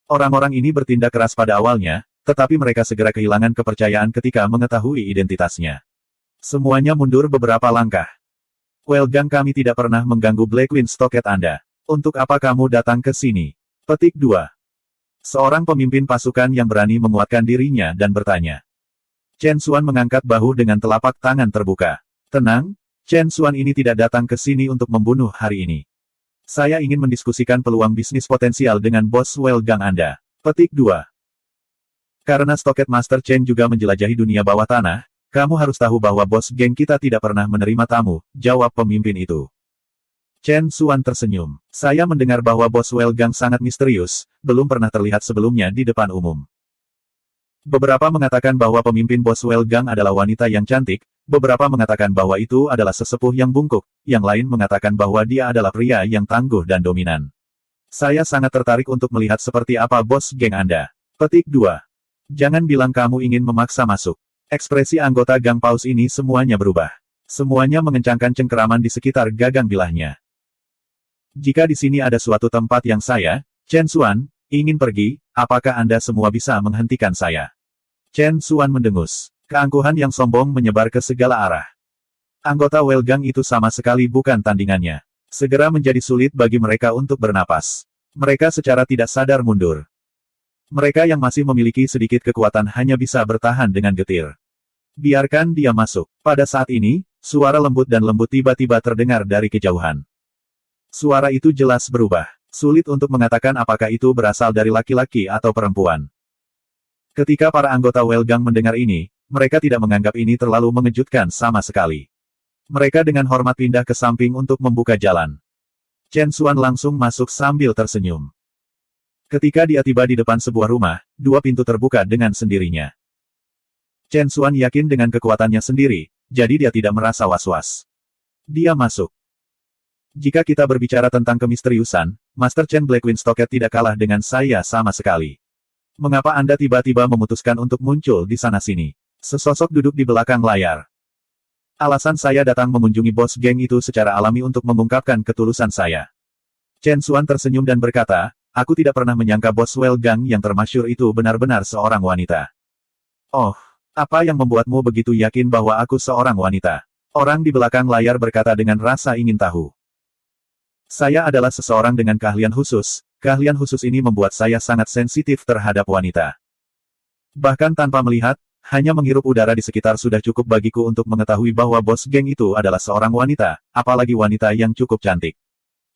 Orang-orang ini bertindak keras pada awalnya, tetapi mereka segera kehilangan kepercayaan ketika mengetahui identitasnya. Semuanya mundur beberapa langkah. Well Gang kami tidak pernah mengganggu Black Wind Stocket Anda. Untuk apa kamu datang ke sini? Petik 2. Seorang pemimpin pasukan yang berani menguatkan dirinya dan bertanya. Chen Xuan mengangkat bahu dengan telapak tangan terbuka. Tenang, Chen Xuan ini tidak datang ke sini untuk membunuh hari ini. Saya ingin mendiskusikan peluang bisnis potensial dengan bos Well Gang Anda. Petik 2. Karena Stocket Master Chen juga menjelajahi dunia bawah tanah, kamu harus tahu bahwa bos geng kita tidak pernah menerima tamu, jawab pemimpin itu. Chen Xuan tersenyum. Saya mendengar bahwa bos Well Gang sangat misterius, belum pernah terlihat sebelumnya di depan umum. Beberapa mengatakan bahwa pemimpin bos Well Gang adalah wanita yang cantik, beberapa mengatakan bahwa itu adalah sesepuh yang bungkuk, yang lain mengatakan bahwa dia adalah pria yang tangguh dan dominan. Saya sangat tertarik untuk melihat seperti apa bos geng Anda. Petik 2. Jangan bilang kamu ingin memaksa masuk. Ekspresi anggota Gang Paus ini semuanya berubah. Semuanya mengencangkan cengkeraman di sekitar gagang bilahnya. Jika di sini ada suatu tempat yang saya, Chen Xuan, ingin pergi, apakah Anda semua bisa menghentikan saya? Chen Xuan mendengus. Keangkuhan yang sombong menyebar ke segala arah. Anggota Well Gang itu sama sekali bukan tandingannya. Segera menjadi sulit bagi mereka untuk bernapas. Mereka secara tidak sadar mundur. Mereka yang masih memiliki sedikit kekuatan hanya bisa bertahan dengan getir. Biarkan dia masuk. Pada saat ini, suara lembut dan lembut tiba-tiba terdengar dari kejauhan. Suara itu jelas berubah. Sulit untuk mengatakan apakah itu berasal dari laki-laki atau perempuan. Ketika para anggota Welgang mendengar ini, mereka tidak menganggap ini terlalu mengejutkan sama sekali. Mereka dengan hormat pindah ke samping untuk membuka jalan. Chen Xuan langsung masuk sambil tersenyum. Ketika dia tiba di depan sebuah rumah, dua pintu terbuka dengan sendirinya. Chen Xuan yakin dengan kekuatannya sendiri, jadi dia tidak merasa was-was. Dia masuk. Jika kita berbicara tentang kemisteriusan, Master Chen Blackwing Stocket tidak kalah dengan saya sama sekali. Mengapa Anda tiba-tiba memutuskan untuk muncul di sana-sini? Sesosok duduk di belakang layar. Alasan saya datang mengunjungi bos geng itu secara alami untuk mengungkapkan ketulusan saya. Chen Xuan tersenyum dan berkata, aku tidak pernah menyangka bos Welgang yang termasyhur itu benar-benar seorang wanita. Oh, apa yang membuatmu begitu yakin bahwa aku seorang wanita? Orang di belakang layar berkata dengan rasa ingin tahu. Saya adalah seseorang dengan keahlian khusus. Keahlian khusus ini membuat saya sangat sensitif terhadap wanita. Bahkan tanpa melihat, hanya menghirup udara di sekitar sudah cukup bagiku untuk mengetahui bahwa bos geng itu adalah seorang wanita, apalagi wanita yang cukup cantik.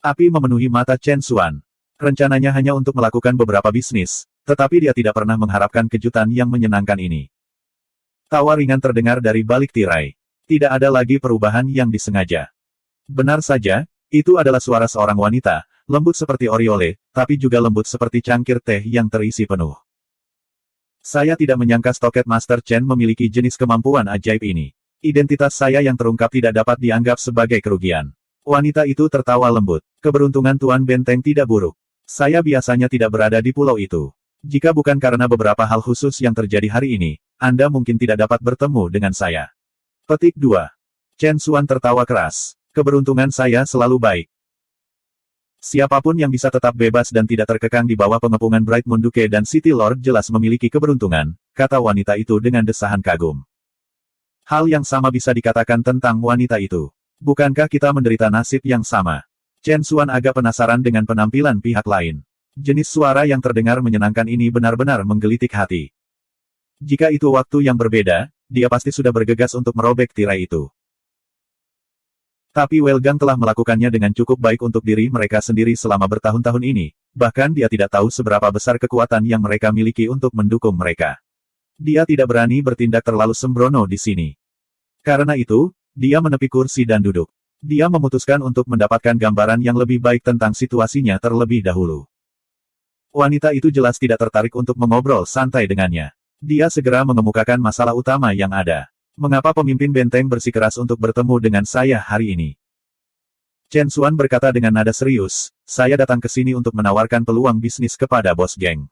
Api memenuhi mata Chen Xuan. Rencananya hanya untuk melakukan beberapa bisnis, tetapi dia tidak pernah mengharapkan kejutan yang menyenangkan ini. Tawa ringan terdengar dari balik tirai. Tidak ada lagi perubahan yang disengaja. Benar saja, itu adalah suara seorang wanita, lembut seperti oriole, tapi juga lembut seperti cangkir teh yang terisi penuh. Saya tidak menyangka Stocket Master Chen memiliki jenis kemampuan ajaib ini. Identitas saya yang terungkap tidak dapat dianggap sebagai kerugian. Wanita itu tertawa lembut. Keberuntungan Tuan Benteng tidak buruk. Saya biasanya tidak berada di pulau itu. Jika bukan karena beberapa hal khusus yang terjadi hari ini, Anda mungkin tidak dapat bertemu dengan saya. Petik 2. Chen Xuan tertawa keras. Keberuntungan saya selalu baik. Siapapun yang bisa tetap bebas dan tidak terkekang di bawah pengepungan Bright Moon Duke dan City Lord jelas memiliki keberuntungan, kata wanita itu dengan desahan kagum. Hal yang sama bisa dikatakan tentang wanita itu. Bukankah kita menderita nasib yang sama? Chen Xuan agak penasaran dengan penampilan pihak lain. Jenis suara yang terdengar menyenangkan ini benar-benar menggelitik hati. Jika itu waktu yang berbeda, dia pasti sudah bergegas untuk merobek tirai itu. Tapi Welgang telah melakukannya dengan cukup baik untuk diri mereka sendiri selama bertahun-tahun ini, bahkan dia tidak tahu seberapa besar kekuatan yang mereka miliki untuk mendukung mereka. Dia tidak berani bertindak terlalu sembrono di sini. Karena itu, dia menepi kursi dan duduk. Dia memutuskan untuk mendapatkan gambaran yang lebih baik tentang situasinya terlebih dahulu. Wanita itu jelas tidak tertarik untuk mengobrol santai dengannya. Dia segera mengemukakan masalah utama yang ada. Mengapa pemimpin benteng bersikeras untuk bertemu dengan saya hari ini? Chen Xuan berkata dengan nada serius, saya datang ke sini untuk menawarkan peluang bisnis kepada bos geng.